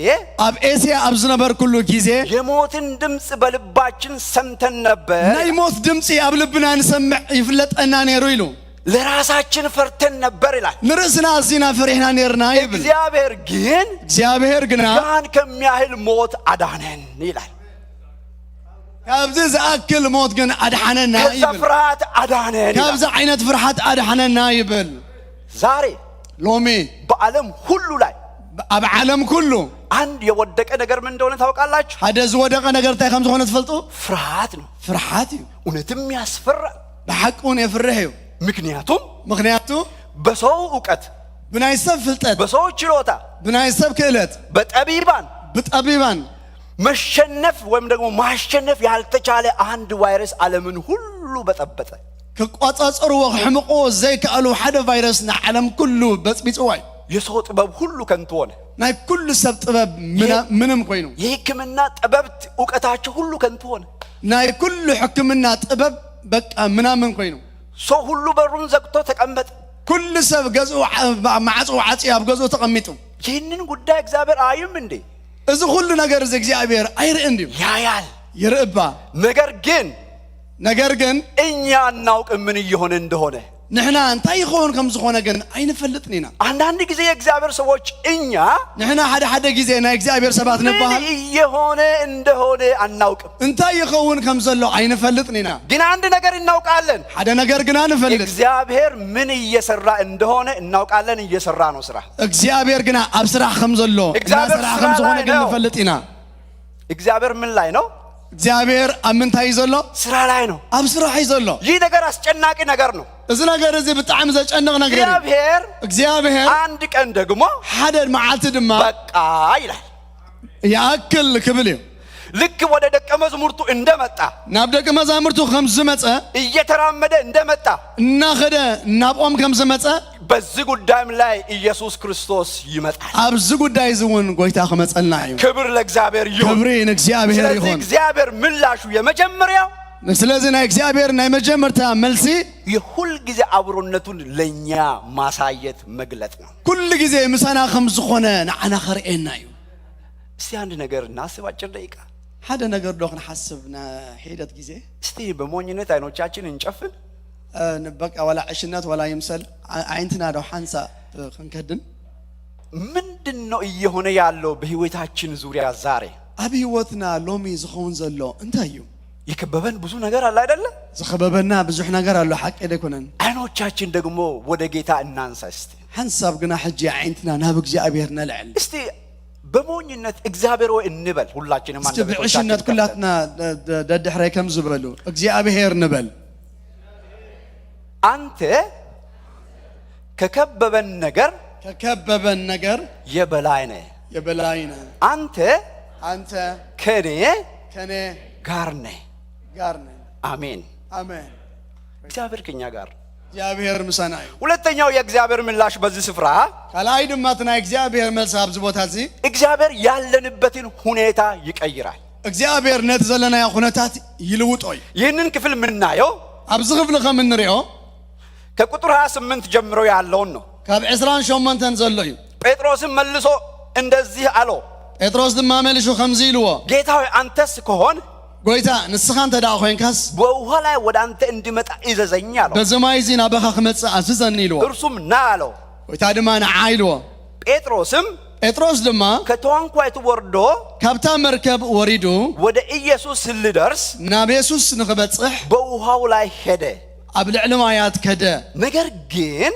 ኣብ ኤስያ ኣብ ዝነበር ኩሉ ጊዜ የሞትን ድምፅ በልባችን ሰምተን ነበር ናይ ሞት ድምፂ ኣብ ልብና ንሰምዕ ይፍለጠና ነይሩ ኢሉ ለራሳችን ፈርተን ነበር ይላል ንርእስና እዚና ፈሪሕና ነርና ይብል እግዚአብሔር ግና ያን ከሚያህል ሞት አዳነን ይላል ካብዚ ዝኣክል ሞት ግን ኣድሓነና ይብል ከዛ ፍርሃት አዳነን ካብዚ ዓይነት ፍርሃት ኣድሓነና ይብል ዛሬ ሎሚ በዓለም ሁሉ ላይ ኣብ ዓለም ኩሉ አንድ የወደቀ ነገር ምን እንደሆነ ታውቃላችሁ ሓደ ዝወደቀ ነገር እንታይ ከም ዝኾነ ትፈልጡ ፍርሃት ነው ፍርሃት እዩ እውነትም ያስፈራል ብሓቁን የፍርህ እዩ ምክንያቱ በሰው ዕውቀት ብናይ ሰብ ፍልጠት በሰው ችሎታ ብናይ ሰብ ክእለት በጠቢባን መሸነፍ ወይም ደግሞ ማሸነፍ ያልተቻለ አንድ ቫይረስ ዓለምን ሁሉ በጠበጠ ክቋጻጽርዎ ክሕምቆ ዘይከኣሉ ሓደ ቫይረስ ንዓለም ኩሉ በፅቢፅዋይ የሰው ጥበብ ሁሉ ከንቱ ሆነ ናይ ኩሉ ሰብ ጥበብ ምንም ኮይኑ የሕክምና ጥበብት ዕውቀታቸው ሁሉ ከንቱ ሆነ ናይ ኩሉ ሕክምና ጥበብ በቃ ምናምን ኮይኑ ሰው ሁሉ በሩን ዘግቶ ተቀመጠ ኩሉ ሰብ ገዝኡ ማዕጾ ዓጺ ኣብ ገዝኡ ተቀሚጡ ይህንን ጉዳይ እግዚአብሔር አዩም እንዴ እዚ ሁሉ ነገር እዚ እግዚአብሔር አይርእ እንዴ ያያል ይርእባ ነገር ግን እኛ እናውቅ ምን እየሆነ እንደሆነ ንሕና እንታይ ይኸውን ከም ዝኾነ ግን ኣይንፈልጥን ኢና አንዳንድ ጊዜ የእግዚአብሔር ሰዎች እኛ ንሕና ሓደ ጊዜ ናይ እግዚአብሔር ሰባት ንባሃል እየሆነ እንደሆነ አናውቅም እንታይ ይኸውን ከም ዘሎ ኣይንፈልጥን ኢና ግን አንድ ነገር እናውቃለን ሓደ ነገር ግን አንፈልጥ እግዚአብሔር ምን እየሰራ እንደሆነ እናውቃለን እየሰራ ነው ስራ እግዚአብሔር ግን ኣብ ስራሕ ከም ዘሎ ስራሕ ከም ዝኾነ ግን እንፈልጥ ኢና እግዚአብሔር ምን ላይ ነው እግዚአብሔር ኣብ ምንታይ ዘሎ ስራ ላይ ነው ኣብ ስራሕ ዘሎ ይህ ነገር አስጨናቂ ነገር ነው እዚ ነገር እዚ ብጣዕሚ ዘጨንቕ ነገር እግዚአብሔር አንድ ቀን ደግሞ ሓደ መዓልቲ ድማ በቃ ይላል ያክል ክብል ልክ ወደ ደቀ መዛሙርቱ እንደመጣ ናብ ደቀ መዛሙርቱ ከም ዝመጸ እየተራመደ እንደመጣ እናኸደ ናብኦም ከም ዝመጸ በዚህ ጉዳይም ላይ ኢየሱስ ክርስቶስ ይመጣል ኣብዚ ጉዳይ ዝውን ጎይታ ክመጸልና እዩ ክብር ለእግዚአብሔር ይሁን ክብሪ ለእግዚአብሔር ይሁን ስለዚህ እግዚአብሔር ምላሹ የመጀመሪያው ስለዚህ ናይ እግዚአብሔር ናይ መጀመርታ መልሲ የሁል ጊዜ አብሮነቱን ለኛ ማሳየት መግለጥ ነው ኩሉ ጊዜ ምሳና ከም ዝኾነ ንዓና ኸርኤና እዩ እስቲ አንድ ነገር እናስብ አጭር ደቂቃ ሓደ ነገር ዶ ክንሓስብና ሄደት ጊዜ እስቲ በሞኝነት አይኖቻችን እንጨፍን በቃ ወላ ዕሽነት ወላ ይምሰል አይንትና ዶ ሓንሳ ክንከድን ምንድነው እየሆነ ያለው በህይወታችን ዙሪያ ዛሬ ኣብ ህይወትና ሎሚ ዝኸውን ዘሎ እንታይ እዩ የከበበን ብዙ ነገር አለ አይደለ ዝኸበበና ብዙ ነገር አለ ሐቅ ደኮነን አይኖቻችን ደግሞ ወደ ጌታ እናንሳ እስቲ ሓንሳብ ግና ሕጂ አይንትና ናብ እግዚአብሔር ነልዕል እስቲ በሞኝነት እግዚአብሔር ወይ እንበል ሁላችንም አንተ በዕሽነት ኩላትና ደድሕራይ ከም ዝበሉ እግዚአብሔር ንበል አንተ ከከበበን ነገር የበላይ ነህ አንተ ከኔ ጋር ነህ አሜን እግዚአብሔር ከኛ ጋር እግዚአብሔር ምሳና ሁለተኛው የእግዚአብሔር ምላሽ በዚህ ስፍራ ከላይ ድማትና እግዚአብሔር መልስ ኣብዚ ቦታ እዚ እግዚአብሔር ያለንበትን ሁኔታ ይቀይራል እግዚአብሔር ነት ዘለና ሁኔታት ይልውጦይ ይህንን ክፍል ምናየው ኣብዚ ክፍል ከም እንሪኦ ከቁጥር 28 ጀምሮ ያለውን ነው ካብ 28 ዘሎ እዩ ጴጥሮስም መልሶ እንደዚህ አለው ጴጥሮስ ድማ መልሶ ከምዚ ኢልዎ ጌታ ሆይ አንተስ ከሆን ጎይታ ንስኻ እንተ ዳ ኮይንካስ በውሃ ላይ ወደ አንተ እንድመጣ ይዘዘኝ አለው በዘማይ ዚና በኻ ክመጽእ አዝዘኒ ኢልዎ እርሱም ና አለው ጎይታ ድማ ንዓ ኢልዎ ጴጥሮስ ድማ ከታንኳይቱ ወርዶ ካብታ መርከብ ወሪዱ ወደ ኢየሱስ ናብ ኢየሱስ ንኽበጽሕ በውሃው ላይ ሄደ ኣብ ልዕሊ ማያት ከደ ነገር ግን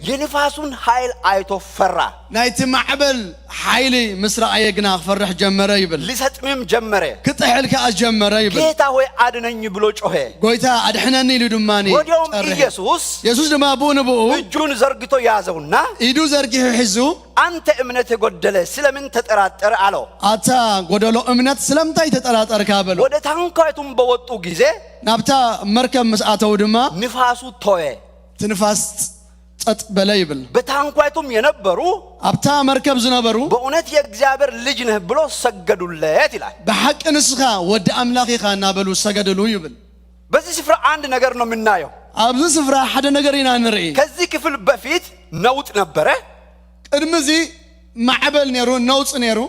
የንፋሱን ኃይል አይቶ ፈራ ናይቲ ማዕበል ኃይሊ ምስራአየ ግና ፈርሕ ጀመረ ይብል ሊሰጥምም ጀመረ ክትሕልከ አጀመረ ይብል ጌታ ሆይ አድነኝ ብሎ ጮኸ ጎይታ አድሕነኒ ኢሉ ድማኒ ወዲያውም ኢየሱስ ድማ ቡንቡ እጁን ዘርግቶ ያዘውና ኢዱ ዘርጊሑ ሒዙ አንተ እምነት የጎደለ ስለምን ተጠራጠር አለው አታ ጎደሎ እምነት ስለምታይ ተጠራጠርካ በሎ ወደ ታንኳይቱም በወጡ ጊዜ ናብታ መርከብ መስአተው ድማ ንፋሱ ተወ ትንፋስ ጸጥ በለ ይብል በታንኳይቱም የነበሩ አብታ መርከብ ዝነበሩ በእውነት የእግዚአብሔር ልጅ ነህ ብሎ ሰገዱለት ይላል በሐቅ ንስኻ ወደ አምላኺኻ እናበሉ ሰገደሉ ይብል በዚህ ስፍራ አንድ ነገር ነው የምናየው ኣብዚ ስፍራ ሓደ ነገር ኢና ንርኢ ከዚህ ክፍል በፊት ነውጥ ነበረ ቅድምዚ ማዕበል ነሩ ነውጽ ነሩ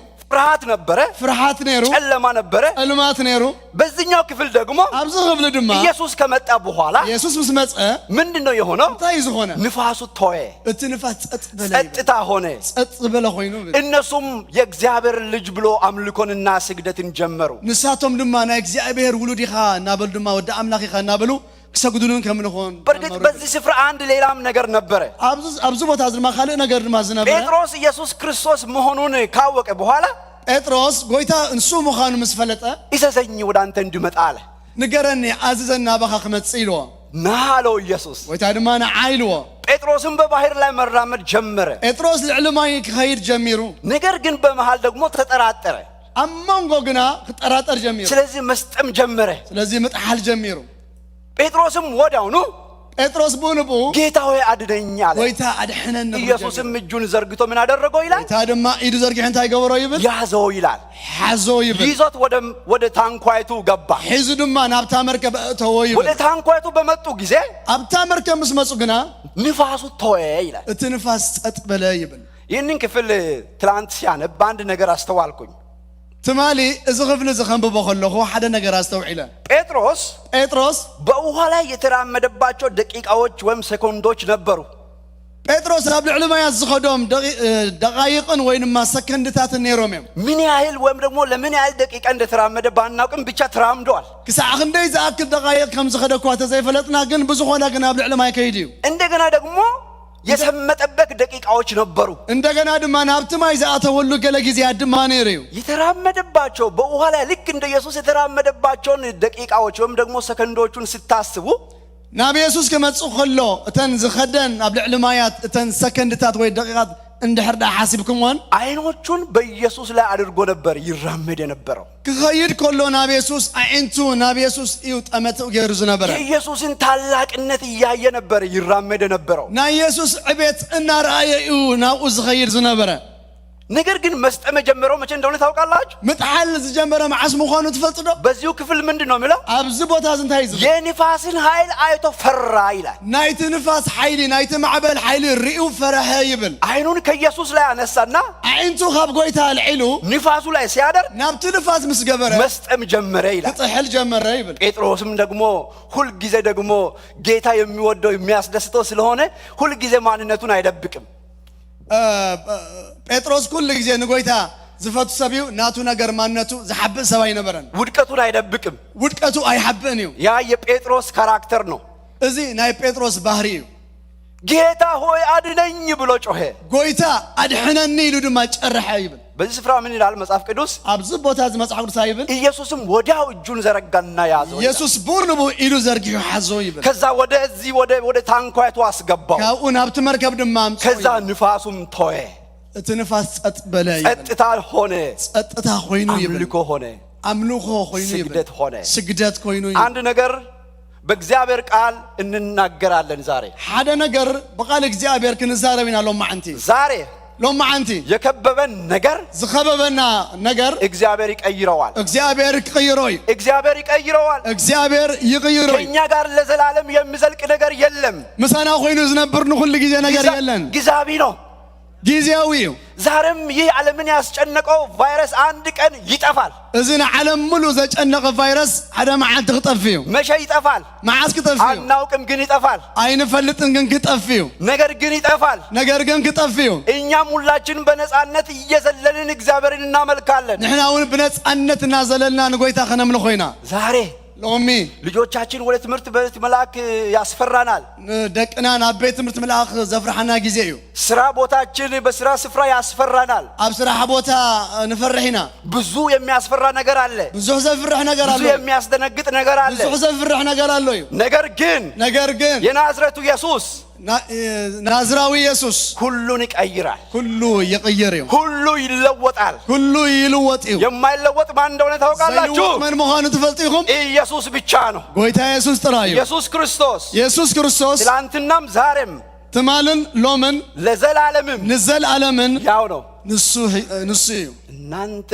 ፍርሃት ነሩ ጨለማ ነበረ እልማት ነሩ በዚህኛው ክፍል ደግሞ ኣብዚ ክፍል ድማ ኢየሱስ ከመጣ በኋላ ኢየሱስ ምስመጸ ምንድነው የሆነው እንታይ ዝሆነ ንፋሱ ተወ እቲ ንፋስ ጸጥ በለ ጸጥታ ሆነ ጸጥ በለ ኮይኑ እነሱም የእግዚአብሔር ልጅ ብሎ አምልኮንና ስግደትን ጀመሩ ንሳቶም ድማ ናይ እግዚአብሔር ውሉድ ኢኻ እናበሉ ድማ ወደ አምላኽ ኢኻ እናበሉ ክሰግዱልን ከምንኾን በርግጥ በዚህ ስፍራ አንድ ሌላም ነገር ነበረ ኣብዚ ቦታ ድማ ካልእ ነገር ድማ ዝነበረ ጴጥሮስ ኢየሱስ ክርስቶስ መሆኑን ካወቀ በኋላ ጴጥሮስ ጎይታ እንሱ መኻኑ መስፈለጠ ኢየሱስኝ ወደ አንተ እንድመጣ አለ ንገረኒ አዝዘና በኻ ክመጽእ ኢልዎ ናለው ኢየሱስ ጎይታ ድማ ንዓይልዎ ጴጥሮስም በባህር ላይ መራመድ ጀመረ ጴጥሮስ ልዕሊ ማይ ክኸይድ ጀሚሩ ነገር ግን በመሃል ደግሞ ተጠራጠረ አማንጎ ግና ክጠራጠር ጀሚሩ ስለዚህ መስጠም ጀመረ ስለዚህ መጥሐል ጀሚሩ ጴጥሮስም ወዲያውኑ ጴጥሮስ ቡንቡ ጌታ ሆይ አድነኝ አለ ጎይታ አድሕነን ኢየሱስም እጁን ዘርግቶ ምን አደረገው ይላል ጎይታ ድማ ኢዱ ዘርጊሑ እንታይ ገበሮ ይብል ያዘው ይላል ሓዞ ይብል ይዞት ወደ ታንኳይቱ ገባ ሒዙ ድማ ናብታ መርከብ እተወ ይብል ወደ ታንኳይቱ በመጡ ጊዜ አብታ መርከብ ምስ መጹ ግና ንፋሱ ተወ ይላል እቲ ንፋስ ጸጥ በለ ይብል ይህንን ክፍል ትላንት ሲያነብ አንድ ነገር አስተዋልኩኝ ትማሊ እዚ ክፍል ዝኸንብቦ ከለኹ ሓደ ነገር አስተውዒለ ጴጥሮስ በውሃ ላይ የተራመደባቸው ደቂቃዎች ወይም ሰኮንዶች ነበሩ ጴጥሮስ ናብ ልዕሊ ማያት ዝኸዶም ደቃይቅን ወይ ድማ ሰከንድታት ነይሮም እዮም ምን ያህል ወይም ደግሞ ለምን ያህል ደቂቃ እንደተራመደ ባናውቅም ብቻ ተራምደዋል ክሳዕ ክንደይ ዝኣክል ደቃይቅ ከም ዝኸደ እኳ ተዘይፈለጥና ግን ብዙኾነ ግን ናብ ልዕሊ ማይ ከይድ እዩ እንደገና ደግሞ የሰመጠበት ደቂቃዎች ነበሩ እንደገና ድማ ናብቲ ማይ ዝኣተወሉ ገለ ጊዜያት ድማ ነይሩ የተራመደባቸው በውሃ ላይ ልክ እንደ ኢየሱስ የተራመደባቸውን ደቂቃዎች ወይም ደግሞ ሰከንዶቹን ስታስቡ ናብ ኢየሱስ ከመጽእ ከሎ እተን ዝኸደን ኣብ ልዕሊ ማያት እተን ሰከንድታት ወይ ደቂቃት እንድሕርዳ ሓሲብኩምዎን አይኖቹን በኢየሱስ ላይ አድርጎ ነበር ይራመድ የነበረው ክኸይድ ከሎ ናብ ኢየሱስ አይንቱ ናብ ኢየሱስ እዩ ጠመትኡ ገይሩ ዝነበረ የኢየሱስን ታላቅነት እያየ ነበር ይራመድ የነበረው ናይ ኢየሱስ ዕቤት እናርአየ እዩ ናብኡ ዝኸይድ ዝነበረ ነገር ግን መስጠም ጀመረው መቼ እንደሆነ ታውቃላችሁ ምጥሐል ዝጀመረ ማዓስ ምዃኑ ትፈልጡ ዶ በዚሁ ክፍል ምንድነው የሚለው ኣብዚ ቦታ እንታይ ዝብል የንፋስን ኃይል አይቶ ፈራ ይላል ናይቲ ንፋስ ኃይሊ ናይቲ ማዕበል ኃይሊ ርኢው ፈረሐ ይብል አይኑን ከኢየሱስ ላይ አነሳና አይንቱ ካብ ጎይታ ልዒሉ ንፋሱ ላይ ሲያደር ናብቲ ንፋስ ምስ ገበረ መስጠም ጀመረ ይላል ክጥሕል ጀመረ ይብል ጴጥሮስም ደግሞ ሁል ጊዜ ደግሞ ጌታ የሚወደው የሚያስደስተው ስለሆነ ሁል ጊዜ ማንነቱን አይደብቅም ጴጥሮስ ኩል ጊዜ ንጎይታ ዝፈቱ ሰብዩ ናቱ ነገር ማንነቱ ዝሐብእ ሰብ አይነበረን ውድቀቱን አይደብቅም ውድቀቱ አይሐብእን እዩ ያ የጴጥሮስ ካራክተር ነው እዚ ናይ ጴጥሮስ ባህሪ እዩ ጌታ ሆይ አድነኝ ብሎ ጮኸ ጎይታ አድሕነኒ ኢሉ ድማ ጨረሐ ይብል በዚህ ስፍራ ምን ይላል መጽሐፍ ቅዱስ ኣብዚ ቦታ መጽሐፍ ቅዱስ ይብል ኢየሱስም ወዲያው እጁን ዘረጋና ያዘው ኢየሱስ ቡርንቡ ኢሉ ዘርጊሑ ሓዞ ይብል ከዛ ወደ ታንኳይቱ አስገባው ካብኡ ናብቲ መርከብ ድማ ከዛ ንፋሱም ተወ እቲ ንፋስ ጸጥ በለ ይብል ጸጥታ ሆነ ጸጥታ ኮይኑ ይብል አምልኮ ኮይኑ ይብል ስግደት ኮይኑ ይብል አንድ ነገር በእግዚአብሔር ቃል እንናገራለን ዛሬ ሓደ ነገር በቃል እግዚአብሔር ክንዛረብና ሎማዓንቲ ዛሬ ሎማዓንቲ የከበበን ነገር ዝኸበበና ነገር እግዚአብሔር ይቀይረዋል እግዚአብሔር ይቀይረዋል ከኛ ጋር ለዘላለም የሚዘልቅ ነገር የለም ምሳና ኮይኑ ዝነብር ሁሉ ጊዜ ነገር የለን ጊዜያዊ ነው ጊዜያዊ ዛሬም ይህ ዓለምን ያስጨነቀው ቫይረስ አንድ ቀን ይጠፋል እዚና ዓለም ሙሉ ዘጨነቀ ቫይረስ ሓደ መዓልቲ ክጠፍዩ መቼ ይጠፋል መዓስ ክጠፍዩ አናውቅም ግን ይጠፋል አይንፈልጥን ግን ክጠፍዩ ነገር ግን ክጠፍዩ እኛም ሁላችን በነጻነት እየዘለልን እግዚአብሔርን እናመልካለን ንሕናውን በነጻነት እናዘለልና ንጎይታ ከነምልኮ ኢና ዛሬ ሎሚ ልጆቻችን ወደ ትምህርት ቤት መላክ ያስፈራናል ደቅና ናብ ቤት ትምህርት መልአኽ ዘፍርሐና ጊዜ እዩ ስራ ቦታችን በስራ ስፍራ ያስፈራናል ኣብ ስራሕ ቦታ ንፈርሕና ብዙ የሚያስፈራ ነገር አለ ብዙሕ ዘፍርሕ ነገር አለ ብዙ የሚያስደነግጥ ነገር አለ ብዙሕ ዘፍርሕ ነገር አለ እዩ ነገር ግን የናዝሬቱ ኢየሱስ ናዝራዊ ኢየሱስ ሁሉን ይቀይራል ሁሉ ይቀየር እዩ ሁሉ ይለወጣል ሁሉ ይለወጥ እዩ የማይለወጥ ማን እንደሆነ ታውቃላችሁ ማን መሆኑ ትፈልጡኩም ኢየሱስ ብቻ ነው ጎይታ ኢየሱስ ጥራዩ ኢየሱስ ክርስቶስ ትላንትናም ዛሬም ትማልን ሎምን ለዘላለምም ያው ነው ንሱ እዩ እናንተ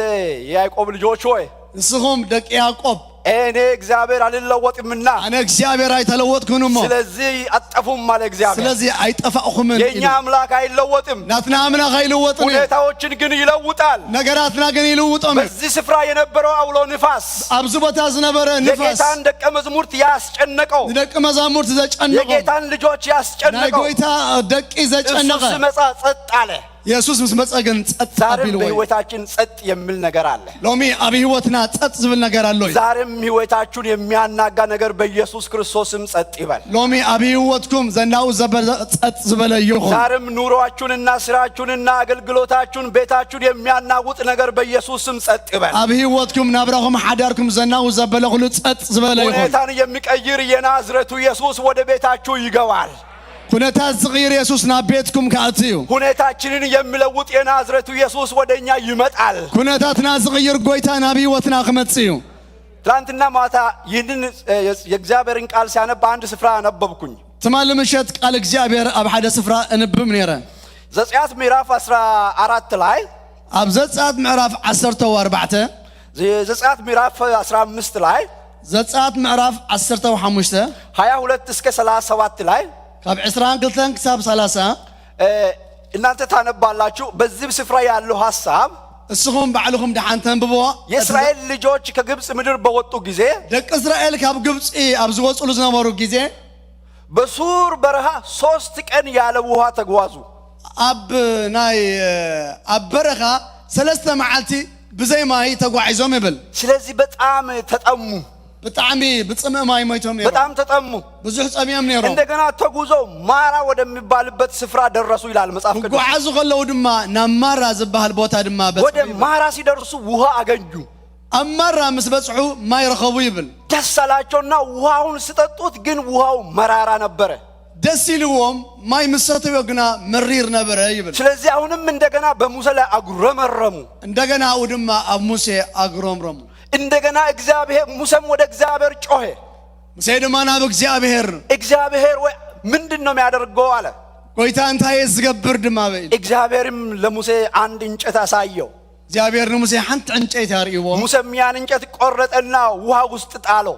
የያዕቆብ ልጆች ሆይ ንስኹም ደቂ ያዕቆብ እኔ እግዚአብሔር አልለወጥምና እኔ እግዚአብሔር አይተለወጥኩንም ስለዚህ አጠፉም ማለት እግዚአብሔር ስለዚህ አይጠፋኹም የኛ አምላክ አይለወጥም ናትና አምላክ አይለወጥም ሁኔታዎችን ግን ይለውጣል ነገራትና ግን ይለውጣል በዚህ ስፍራ የነበረው አውሎ ንፋስ አብዙ ቦታ ዝነበረ ንፋስ የጌታን ደቀ መዝሙርት ያስጨነቀው ደቀ መዛሙርት ዘጨነቀው የጌታን ልጆች ያስጨነቀው ጎይታ ደቂ ዘጨነቀ ኢየሱስ መጻ ጸጥ አለ ኢየሱስ መስመጸገን ጸጥ አቢል ወይ በህይወታችን ጸጥ የሚል ነገር አለ ሎሚ አብ ህይወትና ጸጥ ዝብል ነገር አለ ዛሬም ህይወታችሁን የሚያናጋ ነገር በኢየሱስ ክርስቶስም ጸጥ ይበል ሎሚ አብ ህይወትኩም ዘናው ጸጥ ዝበለ ይሁን ዛሬም ኑሮአችሁንና ስራችሁንና አገልግሎታችሁን ቤታችሁን የሚያናውጥ ነገር በኢየሱስም ጸጥ ይበል አብ ህይወትኩም ናብራኩም ሓዳርኩም ዘናው ዘበለ ሁሉ ጸጥ ዝበለ ይሁን ሁኔታን የሚቀይር የናዝሬቱ ኢየሱስ ወደ ቤታችሁ ይገባል ኩነታት ዝغير ኢየሱስ ናብ ቤትኩም ካአትዩ ሁኔታችንን የሚለውጥ የናዝሬቱ ኢየሱስ ወደኛ ይመጣል ኩነታትና ዝغير ጎይታ ናብ ህይወትና ከመጽዩ ትላንትና ማታ ይህንን የእግዚአብሔርን ቃል ሲያነብ አንድ ስፍራ አነበብኩኝ ትማል ምሸት ቃል እግዚአብሔር ኣብ ሓደ ስፍራ እንብም ነረ ዘጸአት ምዕራፍ 14 ላይ ኣብ ዘጸአት ምዕራፍ 14 ዘጸአት ምዕራፍ 15 ላይ ዘጸአት ምዕራፍ 15 22 እስከ 37 ላይ ካብ 22 ክሳብ 30 እናንተ ታነባላችሁ በዚህ ስፍራ ያለው ሐሳብ እስኹም ባዕልኹም ደሓን ተንብብዎ የእስራኤል ልጆች ከግብጽ ምድር በወጡ ጊዜ ደቂ እስራኤል ካብ ግብጽ ኣብ ዝወጽሉ ዝነበሩ ጊዜ በሱር በረሃ 3 ቀን ያለ ውሃ ተጓዙ ኣብ በረኻ 3 መዓልቲ ብዘይ ማይ ተጓዒዞም ይብል ስለዚህ በጣም ተጠሙ በጣም በጽምእ ማይ ሞይቶም ነበር በጣም ተጠሙ ብዙ ጸሚያም ነበር እንደገና ተጉዞ ማራ ወደሚባልበት ስፍራ ደረሱ ይላል መጽሐፍ ቅዱስ ጉዓዙ ከለው ድማ ናማራ ዝባሃል ቦታ ድማ ወደ ማራ ሲደርሱ ውሃ አገኙ አማራ መስበጽሑ ማይ ረኸቡ ይብል ደስ አላቸውና ውሃውን ሲጠጡት ግን ውሃው መራራ ነበረ ደስ ይልዎም ማይ መሰተው ግና መሪር ነበረ ይብል ስለዚህ አሁንም እንደገና በሙሴ ላይ አጉረመረሙ እንደገና ድማ ኣብ ሙሴ አጉረመረሙ እንደገና እግዚአብሔር ሙሴም ወደ እግዚአብሔር ጮኸ ሙሴ ድማ ናብ እግዚአብሔር ወይ ምንድነው የሚያደርገው አለ ጎይታ እንታይ ዝገብር ድማ በይ እግዚአብሔርም ለሙሴ አንድ እንጨት አሳየው እግዚአብሔር ለሙሴ አንተ እንጨት ያርይዎ ሙሴም ያን እንጨት ቆረጠና ውሃ ውስጥ ጣለው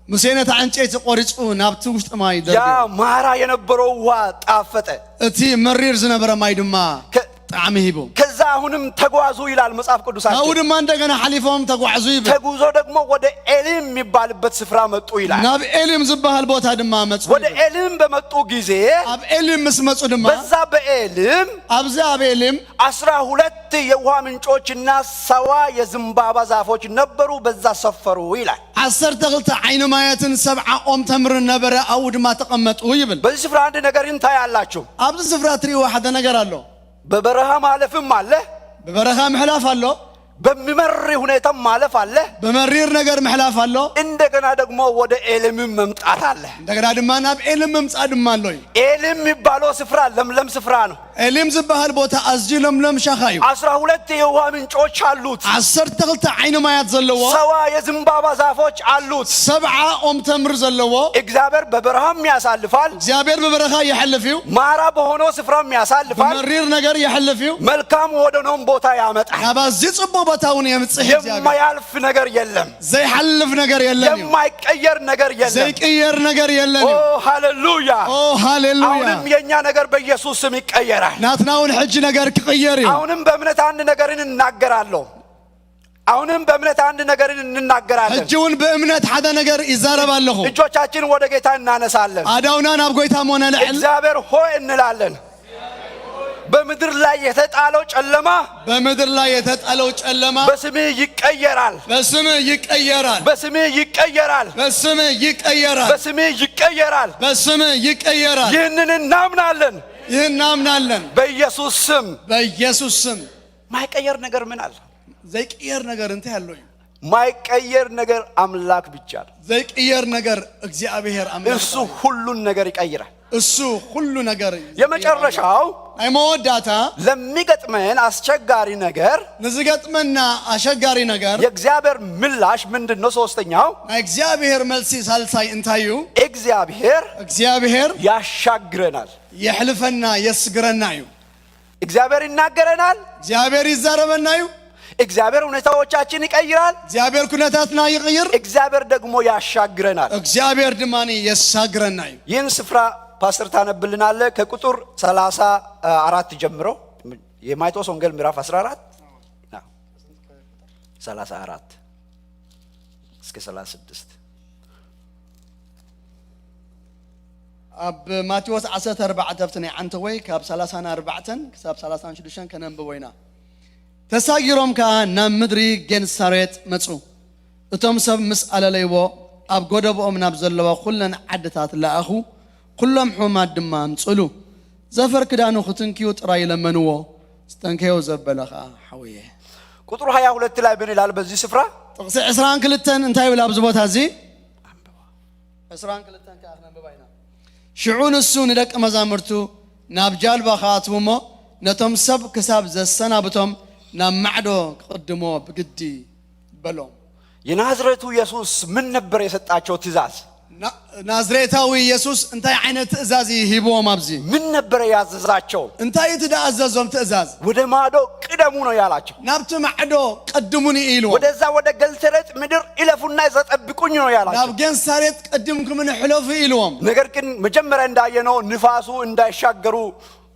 ሙሴ ነታ እንጨት ቆርጹ ናብቲ ውስጥ ማይ ደረገ ያ ማራ የነበረው ውሃ ጣፈጠ እቲ መሪር ዝነበረ ማይ ድማ ጣዕም ሂቦ ከዛ አሁንም ተጓዙ ይላል መጽሐፍ ቅዱሳችን አሁንም እንደገና ሐሊፎም ተጓዙ ይብል ተጉዞ ደግሞ ወደ ኤሊም የሚባልበት ስፍራ መጡ ይላል ናብ ኤሊም ዝባሃል ቦታ ድማ መጡ ወደ ኤሊም በመጡ ጊዜ ኣብ ኤሊም መስመጹ ድማ በዛ በኤሊም ኣብዛ ኣብ ኤሊም 12 የውሃ ምንጮችና 70 የዝምባባ ዛፎች ነበሩ በዛ ሰፈሩ ይላል 12 አይነ ማያትን 70 ኦም ተምር ነበረ አው ድማ ተቀመጡ ይብል በዚህ ስፍራ አንድ ነገር እንታያላችሁ ኣብዚ ስፍራ ትሪው ሓደ ነገር አለ በበረሃ ማለፍም አለ በበረሃ መሕላፍ አለ በሚመር ሁኔታም ማለፍ አለ በመሪር ነገር መሕላፍ አለ እንደገና ደግሞ ወደ ኤሊም መምጣት አለ እንደገና ድማ ናብ ኤሊም መምጣት ድማ አለ ኤሊም የሚባለው ስፍራ ለምለም ስፍራ ነው ኤሊም ዝባሃል ቦታ አዝጂ ለምለም ሻኻዩ 12 የውሃ ምንጮች አሉት 12 አይነ ማያት ዘለዎ 70 የዝምባባ ዛፎች አሉት 70 ኦም ተምር ዘለዎ እግዚአብሔር በበረሃም ያሳልፋል እግዚአብሔር በበረሃ ይሐልፊው ማራ በሆነው ስፍራም ያሳልፋል በመሪር ነገር ይሐልፊው መልካም ወደነው ቦታ ያመጣል ያባዚ ጽቦ ቦታውን የምጽህ እግዚአብሔር የማያልፍ ነገር የለም ዘይሐልፍ ነገር የለም የማይቀየር ነገር የለም ዘይቀየር ነገር የለም ኦ ሃሌሉያ ኦ ሃሌሉያ አሁንም የኛ ነገር በኢየሱስ ስም ይቀየራል ናትናውን ሕጅ ነገር ከቀየር አሁንም በእምነት አንድ ነገርን እናገራለሁ አሁንም በእምነት አንድ ነገርን እንናገራለን ሕጅውን በእምነት ሓደ ነገር ይዛረባለሁ እጆቻችን ወደ ጌታ እናነሳለን አዳውና ናብ ጎይታ ሞነ ለዕል እግዚአብሔር ሆይ እንላለን በምድር ላይ የተጣለው ጨለማ በምድር ላይ የተጣለው ጨለማ በስምህ ይቀየራል በስምህ ይቀየራል በስምህ ይቀየራል በስምህ ይቀየራል በስምህ ይቀየራል በስምህ ይቀየራል ይህንን እናምናለን እናምናለን በኢየሱስ ስም ማይቀየር ነገር ምን አለ ዘይቀየር ነገር እንተ ያለው ማይቀየር ነገር አምላክ ብቻ ነው ዘይቀየር ነገር እግዚአብሔር አምላክ እሱ ሁሉን ነገር ይቀይራል እሱ ሁሉ ነገር የመጨረሻው አይሞዳታ ለሚገጥመን አስቸጋሪ ነገር ንዝገጥመና አስቸጋሪ ነገር የእግዚአብሔር ምላሽ ምንድነው ሶስተኛው እግዚአብሔር መልሲ ሳልሳይ እንታዩ እግዚአብሔር ያሻግረናል ይحلፈና ይስግረናዩ እግዚአብሔር ይናገረናል እግዚአብሔር ይዛረበናዩ እግዚአብሔር ሁኔታዎቻችን ይቀይራል እግዚአብሔር ኩነታትና ይቀይር እግዚአብሔር ደግሞ ያሻግረናል እግዚአብሔር ድማኒ ያሻግረናዩ ይህን ስፍራ ፓስተር ታነብልናለ ከቁጥር 34 ጀምሮ የማቴዎስ ወንጌል ምዕራፍ 14 34 እስከ 36 አብ ማቴዎስ 14 ተፍተና አንተ ወይ ካብ 34 ከሳብ 36 ከነንበወይና ተሳጊሮም ካ ናብ ምድሪ ጌንሳሬት መጹ እቶም ሰብ ምስ አለለይዎ ኣብ ጎደቦኦም ናብ ዘለዋ ኩለን ዓድታት ለኣኹ ኩሎም ሕማት ድማ አምጽሉ ዘፈር ክዳኑ ክትንኪዩ ጥራይ ለመንዎ ስተንከዮ ዘበለኻ ሓውየ ቁጥር 22 ላይ ምን ይላል በዚህ ስፍራ ጥቅስ 22 እንታይ ይብል ኣብዚ ቦታ እዚ 22 ከአኽነብባይና ሽዑን እሱ ንደቀ መዛሙርቱ ናብ ጃልባ ከኣትውሞ ነቶም ሰብ ክሳብ ዘሰናብቶም ናብ ማዕዶ ቅድሞ በግዲ በሎም የናዝሬቱ ኢየሱስ ምን ነበር የሰጣቸው ትእዛዝ ናዝሬታዊ ኢየሱስ እንታይ አይነት ትእዛዝ ይሂቦም ኣብዚ ምን ነበር ያዘዛቸው እንታይ ትእዛዞም ትእዛዝ ወደ ማዶ ቅደሙ ነው ያላቸው ናብቱ ማዕዶ ቀድሙኒ ኢሉ ወደዛ ወደ ገልሰሬት ምድር ኢለፉና ይዘጠብቁኝ ነው ያላቸው ናብ ጌንሳሬት ቀድምኩም ንሕለፉ ኢሉዎም ነገር ግን መጀመሪያ እንዳየነው ንፋሱ እንዳይሻገሩ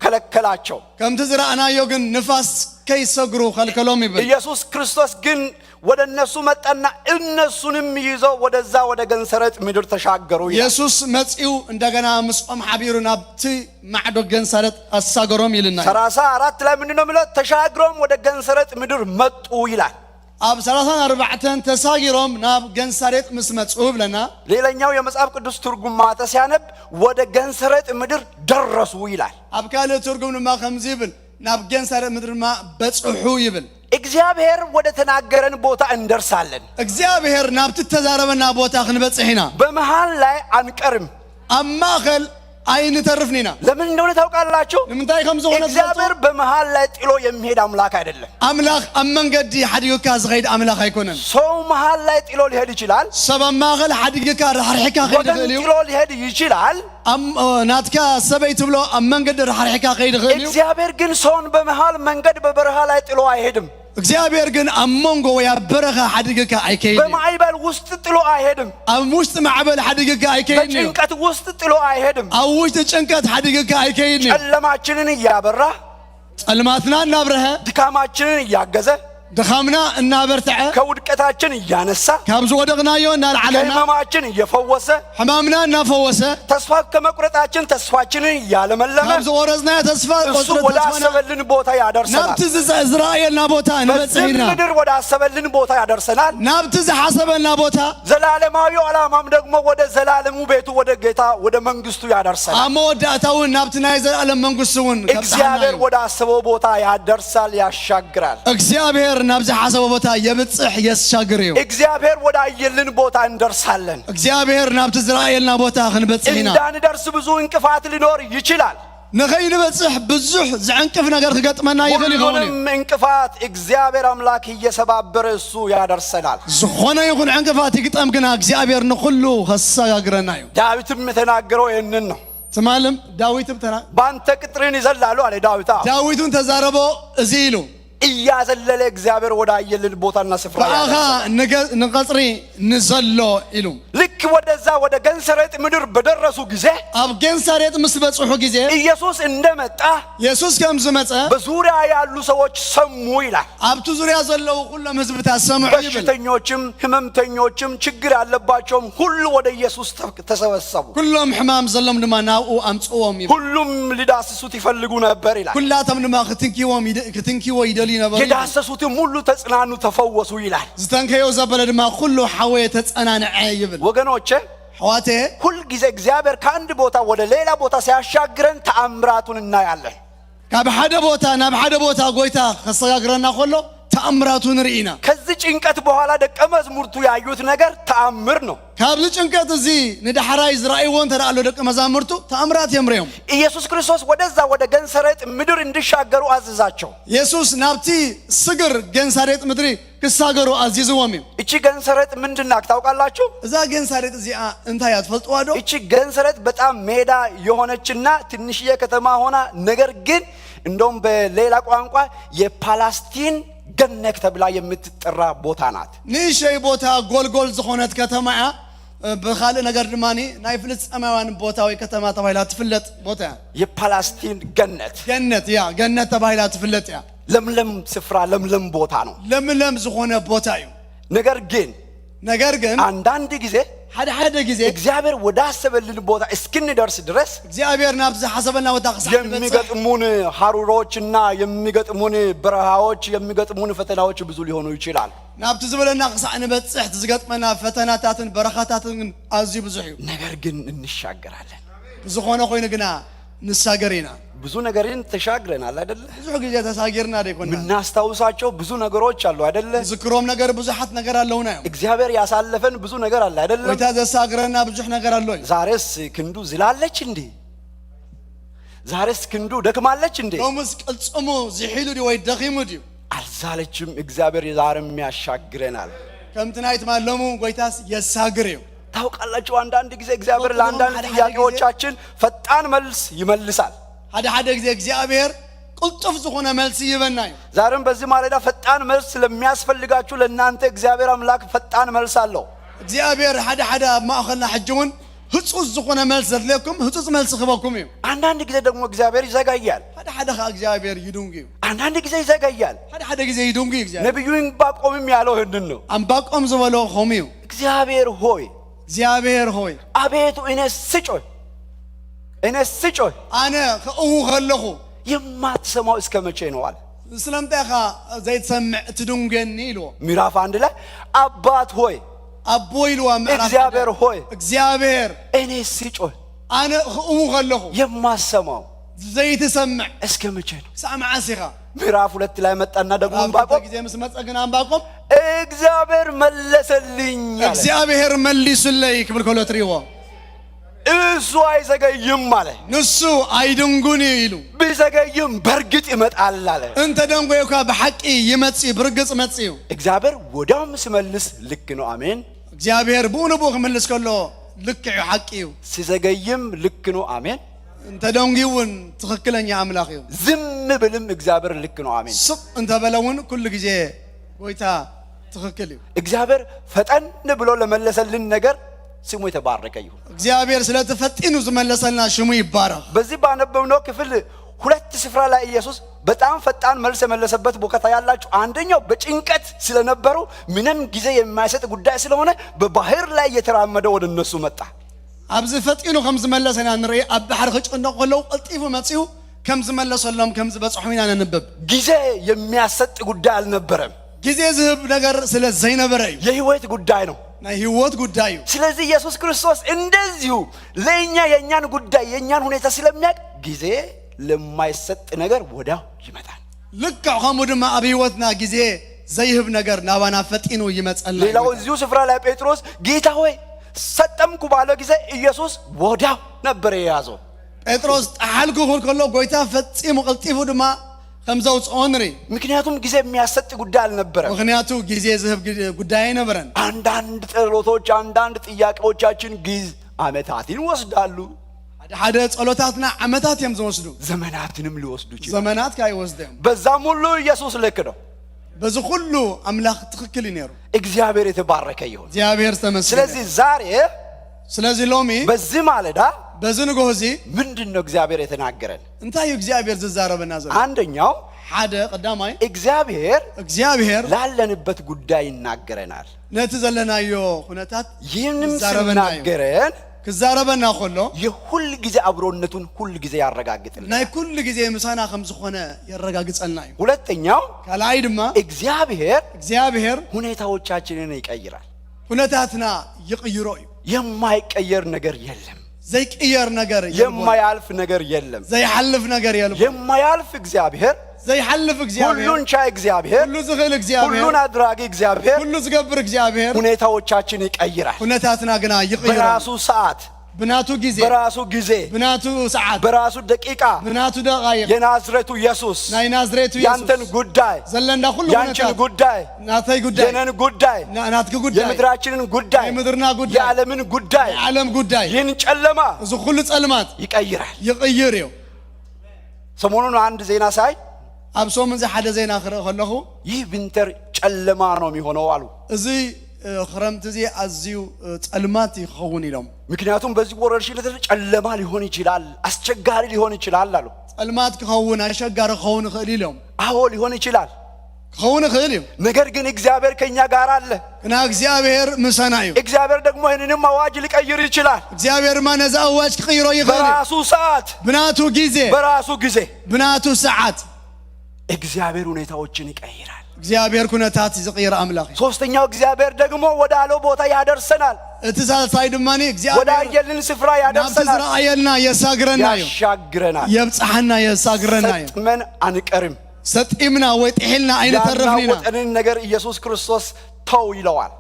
ከለከላቸው ከምት ዝራእናዮ ግን ንፋስ ከይሰግሩ ከልከሎም ይብል ኢየሱስ ክርስቶስ ግን ወደ እነሱ መጣና እነሱንም ይዞ ወደዛ ወደ ገንሰሬት ምድር ተሻገሩ ኢየሱስ መጽኡ እንደገና መስቆም ሐቢሩ ናብቲ ማዕዶ ገንሰሬት አሳገሮም ይልና 34 ላይ ምንድነው ማለት ተሻግሮም ወደ ገንሰሬት ምድር መጡ ይላል ኣብ 34 ተሳጊሮም ናብ ገንሰሬት ምስ መጹ ብለና ሌላኛው የመጽሐፍ ቅዱስ ትርጉም ማተ ሲያነብ ወደ ገንሰሬት ምድር ደረሱ ይላል ኣብ ካለ ትርጉም ድማ ከምዚ ይብል ናብ ገንሰሬት ምድር ማ በጽሑ ይብል እግዚአብሔር ወደ ተናገረን ቦታ እንደርሳለን እግዚአብሔር ናብት ተዛረበና ቦታ ክንበጽሕና በመሃል ላይ አንቀርም አማኸል አይን ተርፍኒና ለምን እንደሆነ ታውቃላችሁ ለምንታይ ከምዘ ሆነ እግዚአብሔር በመሃል ላይ ጥሎ የሚሄድ አምላክ አይደለም አምላክ አመንገዲ ሐዲዩካ ዝኸይድ አምላክ አይኮነን ሰው መሃል ላይ ጥሎ ሊሄድ ይችላል ሰበማኸል ሐዲዩካ ረሐርሕካ ኸይድ ይኽእል ጥሎ ሊሄድ ይችላል ናትካ ሰበይ ትብሎ አመንገዲ ረሐርሕካ ኸይድ ይኽእል እግዚአብሔር ግን ሰውን በመሃል መንገድ በበረሃ ላይ ጥሎ አይሄድም እግዚአብሔር ግን አመንጎ ያበረኻ ሐዲግካ አይከይድ በማዕበል ውስጥ ጥሎ አይሄድም ኣብ ውስጥ ማዕበል ሐዲግካ አይከይድ በጭንቀት ውስጥ ጥሎ አይሄድም ኣብ ውስጥ ጭንቀት ሐዲግካ አይከይድ ጨለማችንን እያበራ ጸልማትና እናብረኸ ድካማችንን እያገዘ ድኻምና እናበርትዐ ከውድቀታችን እያነሳ ካብዝ ወደቅናዮ እናልዓለና ከሕማማችን እየፈወሰ ሕማምና እናፈወሰ ተስፋ ከመቁረጣችን ተስፋችንን እያለመለመ ካብዝ ወረዝና ተስፋ እሱ ወደ አሰበልን ቦታ ያደርሰናል ናብቲ ዝእዝራኤልና ቦታ እንበጽሕና ምድር ወደ አሰበልን ቦታ ያደርሰናል ናብቲ ዝሓሰበልና ቦታ ዘላለማዊ ዓላማም ደግሞ ወደ ዘላለሙ ቤቱ ወደ ጌታ ወደ መንግስቱ ያደርሰናል አመወዳታውን ናብቲ ናይ ዘላለም መንግስቱውን እግዚአብሔር ወደ አሰበው ቦታ ያደርሳል ያሻግራል እግዚአብሔር ናብዚ ሓሰበ ቦታ የብጽሕ የሻግር እዩ እግዚአብሔር ወደ አየልን ቦታ እንደርሳለን እግዚአብሔር ናብቲ ዝራእየልና ቦታ ክንበጽሕና እንዳንደርስ ብዙ እንቅፋት ሊኖር ይችላል ንኸይንበጽሕ ብዙሕ ዝዕንቅፍ ነገር ክገጥመና ይኽእል ይኸውን እዩ እንቅፋት እግዚአብሔር አምላክ እየሰባበረ እሱ ያደርሰናል ዝኾነ ይኹን ዕንቅፋት ይግጠም ግና እግዚአብሔር ንኹሉ ከሰጋግረና እዩ ዳዊትም የተናገረው ይህንን ነው ትማልም ዳዊትም ባንተ ቅጥርን ይዘላሉ አለ ዳዊቱን ተዛረቦ እዚ ኢሉ እያዘለለ እግዚአብሔር ወደ አየልን ቦታና ስፍራ በአኻ ንቀጽሪ ንዘሎ ኢሉ ልክ ወደዛ ወደ ገንሰሬጥ ምድር በደረሱ ጊዜ ኣብ ገንሳሬጥ ምስ በጽሑ ጊዜ ኢየሱስ እንደመጣ ኢየሱስ ከም ዝመጸ በዙሪያ ያሉ ሰዎች ሰሙ ይላል። ኣብቱ ዙሪያ ዘለው ሁሉም ህዝብታት ሰምዑ ይብል። በሽተኞችም ህመምተኞችም ችግር ያለባቸውም ሁሉ ወደ ኢየሱስ ተሰበሰቡ። ኩሎም ሕማም ዘሎም ድማ ናብኡ ኣምጽዎም ይብል። ሁሉም ሊዳስሱት ይፈልጉ ነበር ይላል። ኩላቶም ድማ ክትንኪዎ ይደልዩ ነበሩ። የዳሰሱትም ሁሉ ተጽናኑ ተፈወሱ ይላል። ዝተንከዮ ዘበለ ድማ ኩሉ ሓወየ ተጸናንዐ ይብል። ወገኖቼ ሕዋቴ ሁል ጊዜ እግዚአብሔር ከአንድ ቦታ ወደ ሌላ ቦታ ሲያሻግረን ተአምራቱን እናያለን። ካብ ሓደ ቦታ ናብ ሓደ ቦታ ጎይታ ከሰጋግረና ከሎ ተአምራቱ ንርኢና። ከዚህ ጭንቀት በኋላ ደቀ መዛሙርቱ ያዩት ነገር ተአምር ነው። ካብዚ ጭንቀት እዚ ንዳሕራይ ዝራእይዎ እንተዳሎ ደቀ መዛሙርቱ ተአምራት የምርዮም። ኢየሱስ ክርስቶስ ወደዛ ወደ ገንሰሬጥ ምድር እንዲሻገሩ አዘዛቸው። ኢየሱስ ናብቲ ስግር ገንሳሬጥ ምድሪ ክሳገሩ አዚዝዎም እዩ። እቺ ገንሰሬጥ ምንድናክ ታውቃላችሁ? እዛ ገንሳሬጥ እዚኣ እንታይ አትፈልጥዋ ዶ? እቺ ገንሰሬጥ በጣም ሜዳ የሆነችና ትንሽዬ ከተማ ሆና ነገር ግን እንደውም በሌላ ቋንቋ የፓላስቲን ገነት ተብላ የምትጠራ ቦታ ናት። ንእሽተይ ቦታ ጎልጎል ዝኾነት ከተማ እያ። በኻልእ ነገር ድማኒ ናይ ፍልስጤማውያን ቦታ ወይ ከተማ ተባሂላ ትፍለጥ ቦታ እያ። የፓላስቲን ገነት ገነት ተባሂላ ትፍለጥ እያ። ለምለም ስፍራ ለምለም ቦታ ነው። ለምለም ዝኾነ ቦታ እዩ። ነገር ግን አንዳንድ ጊዜ ሓደ ጊዜ እግዚአብሔር ወዳሰበልን ቦታ እስክንደርስ ድረስ እግዚአብሔር ናብዚ ሐሰበና ቦታ የሚገጥሙን ሐሩሮችና የሚገጥሙን በረሃዎች የሚገጥሙን ፈተናዎች ብዙ ሊሆኑ ይችላል። ናብቲ ዝበለና ቅሳዕ ንበጽሕ ዝገጥመና ፈተናታትን በረኻታትን ኣዝዩ ብዙሕ እዩ። ነገር ግን እንሻገራለን። ዝኾነ ኮይኑ ግና ንሳገሪና ብዙ ነገርን ተሻግረናል አይደለ? ብዙ ጊዜ ተሳገርና አይደል? ምናስታውሳቸው ብዙ ነገሮች አሉ አይደለ? ዝክሮም ነገር ብዙሃት ነገር አለውና እግዚአብሔር ያሳለፈን ብዙ ነገር አለ አይደለ? ወይታ ተሳግረና ብዙ ነገር አለው። ዛሬስ ክንዱ ዝላለች እንዴ? ዛሬስ ክንዱ ደክማለች እንዴ? ዶምስ ቅልጽሙ ዝሒሉ ዲ ወይ ደኺሙ ዲ አልዛለችም። እግዚአብሔር ዛሬም ያሻግረናል። ከምትናይት ማለሙ ጎይታስ የሳግሬው ታውቃላችሁ። አንዳንድ ጊዜ እግዚአብሔር ለአንዳንድ ጥያቄዎቻችን ፈጣን መልስ ይመልሳል። ሓደ ጊዜ እግዚአብሔር ቁልጥፍ ዝኾነ መልስ ይበናዩ። ዛሬም በዚህ ማለዳ ፈጣን መልስ ለሚያስፈልጋችሁ ለእናንተ እግዚአብሔር አምላክ ፈጣን መልስ አለው። እግዚአብሔር ሓደ ማእኸልና ሕጅውን ህጹጽ ዝኾነ መልስ ዘድለኩም ህጹጽ መልስ ክበኩም እዩ። አንዳንድ ጊዜ ደግሞ እግዚአብሔር ይዘጋያል። ሓደ እግዚአብሔር ይዱንግ እዩ። አንዳንድ ጊዜ ይዘጋያል። ሓደ ጊዜ ይዱንግ እዩ። እግዚአብሔር ነብዩ ዕንባቆምም ያለው ይህንን ነው። ዕንባቆም ዝበሎ ሆም እዩ። እግዚአብሔር ሆይ አቤቱ እኔ ስጮህ አነ ከእው ከለኹ የማትሰማው እስከ መቼ ነው አለ። ስለምንታይኻ ዘይትሰምዕ ትድንገኒ ኢልዎ። ምዕራፍ 1 ላይ አባት ሆይ አቦ ኢልዎ። እግዚአብሔር ሆይ እግዚአብሔር እኔ ስጮህ አነ ከእው ከለኹ የማትሰማው ዘይትሰምዕ እስከ መቼ ነው? ሳምዓሲኻ። ምዕራፍ 2 ላይ መጣና ደግሞ ዕንባቆም ጊዜ ምስ መጸግና ዕንባቆም እግዚአብሔር መለሰልኝ አለ። እግዚአብሔር መልሱልኝ ክብል ከሎ ትሪዎ እሱ አይዘገይም አለ። ንሱ አይድንጉን ይሉ ቢዘገይም በርግጥ ይመጣል አለ። እንተ ደንጎይካ በሐቂ ይመጽ ብርግጽ መጽዩ እግዚአብሔር ወዲያውም ሲመልስ ልክ ነው። አሜን። እግዚአብሔር ቡንቡ ክምልስ ከሎ ልክ እዩ ሐቂ እዩ። ሲዘገይም ልክ ነው። አሜን። እንተ ደንጊውን ትክክለኛ አምላክ እዩ። ዝም ብልም እግዚአብሔር ልክ ነው። አሜን። ስቅ እንተ በለውን ኩሉ ጊዜ ጎይታ ትክክል እዩ። እግዚአብሔር ፈጠን ብሎ ለመለሰልን ነገር ስሙ የተባረከ ይሁን። እግዚአብሔር ስለተፈጥኑ ዝመለሰልና ሽሙ ይባረክ። በዚህ ባነበብነው ክፍል ሁለት ስፍራ ላይ ኢየሱስ በጣም ፈጣን መልስ የመለሰበት ቦታ ያላችሁ፣ አንደኛው በጭንቀት ስለነበሩ ምንም ጊዜ የማይሰጥ ጉዳይ ስለሆነ በባህር ላይ እየተራመደ ወደ እነሱ መጣ። ኣብዚ ፈጥኑ ከም ዝመለሰና ንርኢ። ኣብ ባሕር ክጭነቁ ከለው ቀልጢፉ መጽዩ ከም ዝመለሰሎም ከም ዝበጽሑ ኢና ነንብብ። ጊዜ የሚያሰጥ ጉዳይ አልነበረም። ጊዜ ዝህብ ነገር ስለ ዘይነበረ እዩ። የህይወት ጉዳይ ነው። ናይ ህይወት ጉዳይ እዩ። ስለዚህ ኢየሱስ ክርስቶስ እንደዚሁ ለኛ የኛን ጉዳይ የኛን ሁኔታ ስለሚያውቅ ጊዜ ለማይሰጥ ነገር ወዲያው ይመጣል። ልክ ከምኡ ድማ ኣብ ህይወትና ጊዜ ዘይህብ ነገር ናባና ፈጢኑ ይመጸልና። ሌላው እዚሁ ስፍራ ላይ ጴጥሮስ ጌታ ሆይ ሰጠምኩ ባለ ጊዜ ኢየሱስ ወዲያው ነበር የያዘው። ጴጥሮስ ጣልኩ ከሎ ጎይታ ፈጺሙ ቀልጢፉ ድማ ከምዛው ጾንሪ። ምክንያቱም ጊዜ የሚያሰጥ ጉዳይ አልነበረም። ምክንያቱ ጊዜ ዝህብ ጉዳይ ነበረን። አንዳንድ ጸሎቶች አንዳንድ ጥያቄዎቻችን ዓመታትን ይወስዳሉ። ሓደ ጸሎታትና ዓመታት እዮም ዝወስዱ፣ ዘመናትንም ሊወስዱ ይችላሉ። ዘመናት ካይወስደም በዛም ሁሉ ኢየሱስ ልክ ነው። በዚ ሁሉ አምላክ ትክክል ይነሩ። እግዚአብሔር የተባረከ ይሁን። እግዚአብሔር ተመስገን። ስለዚህ ዛሬ ስለዚህ ሎሚ በዚህ ማለዳ በዝንጎ እዚ ምንድነው እግዚአብሔር የተናገረን? እንታይ እግዚአብሔር ዝዛረበና ዘሎ አንደኛው ሓደ ቀዳማይ እግዚአብሔር ላለንበት ጉዳይ ይናገረናል። ነቲ ዘለናዮ ሁነታት ይህንም ሲናገረን ክዛረበና ኮሎ የሁል ጊዜ አብሮነቱን ሁል ጊዜ ያረጋግጥልናል። ናይ ሁል ጊዜ ምሳና ከም ዝኾነ ያረጋግጸልና እዩ። ሁለተኛው ካልአይ ድማ እግዚአብሔር ሁኔታዎቻችንን ይቀይራል። ሁነታትና ይቀይሮ እዩ። የማይቀየር ነገር የለም። ዘይቀየር ነገር የማያልፍ ነገር የለም። ዘይሐልፍ ነገር የለም። የማያልፍ እግዚአብሔር ዘይሐልፍ እግዚአብሔር ሁሉን ቻይ እግዚአብሔር ሁሉ ዝኽእል እግዚአብሔር ሁሉን አድራጊ እግዚአብሔር ሁሉ ዝገብር እግዚአብሔር ሁኔታዎቻችን ይቀይራል። ሁነታትና ግና ይቀይራል። በራሱ ሰዓት ብናቱ ጊዜ በራሱ ጊዜ ብናቱ ሰዓት በራሱ ደቂቃ ብናቱ ደቂቃ የናዝሬቱ ኢየሱስ ናይ ናዝሬቱ ኢየሱስ ያንተን ጉዳይ ዘለንዳ ሁሉ ያንቺን ጉዳይ ናታይ ጉዳይ የነን ጉዳይ ናትክ ጉዳይ የምድራችንን ጉዳይ የምድርና ጉዳይ የዓለምን ጉዳይ የዓለም ጉዳይ ይህን ጨለማ እዚ ሁሉ ጸልማት ይቀይራል። ይቀይር እዩ። ሰሞኑን አንድ ዜና ሳይ አብሶም እንዛ ሓደ ዜና ክረ ከለኹ ይህ ዊንተር ጨለማ ነው የሚሆነው አሉ። እዚ ክረምት እዚ አዝዩ ጸልማት ይኸውን ኢሎም። ምክንያቱም በዚህ ወረርሽኝ ጨለማ ሊሆን ይችላል፣ አስቸጋሪ ሊሆን ይችላል አሉ። ጸልማት ክኸውን አስቸጋሪ ክኸውን ይኽእል ኢሎም። አዎ ሊሆን ይችላል ክኸውን ይኽእል እዩ። ነገር ግን እግዚአብሔር ከኛ ጋር አለ እና እግዚአብሔር ምሰና እዩ። እግዚአብሔር ደግሞ ይህንንም አዋጅ ሊቀይር ይችላል። እግዚአብሔር ማነዛ አዋጅ ክቀይሮ ይኽእል በራሱ ሰዓት ብናቱ ጊዜ በራሱ ጊዜ ብናቱ ሰዓት እግዚአብሔር ሁኔታዎችን ይቀይራል። እግዚአብሔር ኩነታት ዝቀይር አምላክ። ሶስተኛው እግዚአብሔር ደግሞ ወደ አለው ቦታ ያደርሰናል። እቲ ሳልሳይ ድማኒ እግዚአብሔር ወደ አየልን ስፍራ ያደርሰናል። ናብቲ ዝረአየልና የሳግረና እዩ፣ ያሻግረናል፣ የብጽሐና የሳግረና እዩ። ሰጥመን አንቀርም፣ ሰጢምና ወይ ጥሒልና አይነተረፍኒና ያናወጠንን ነገር ኢየሱስ ክርስቶስ ተው ይለዋል።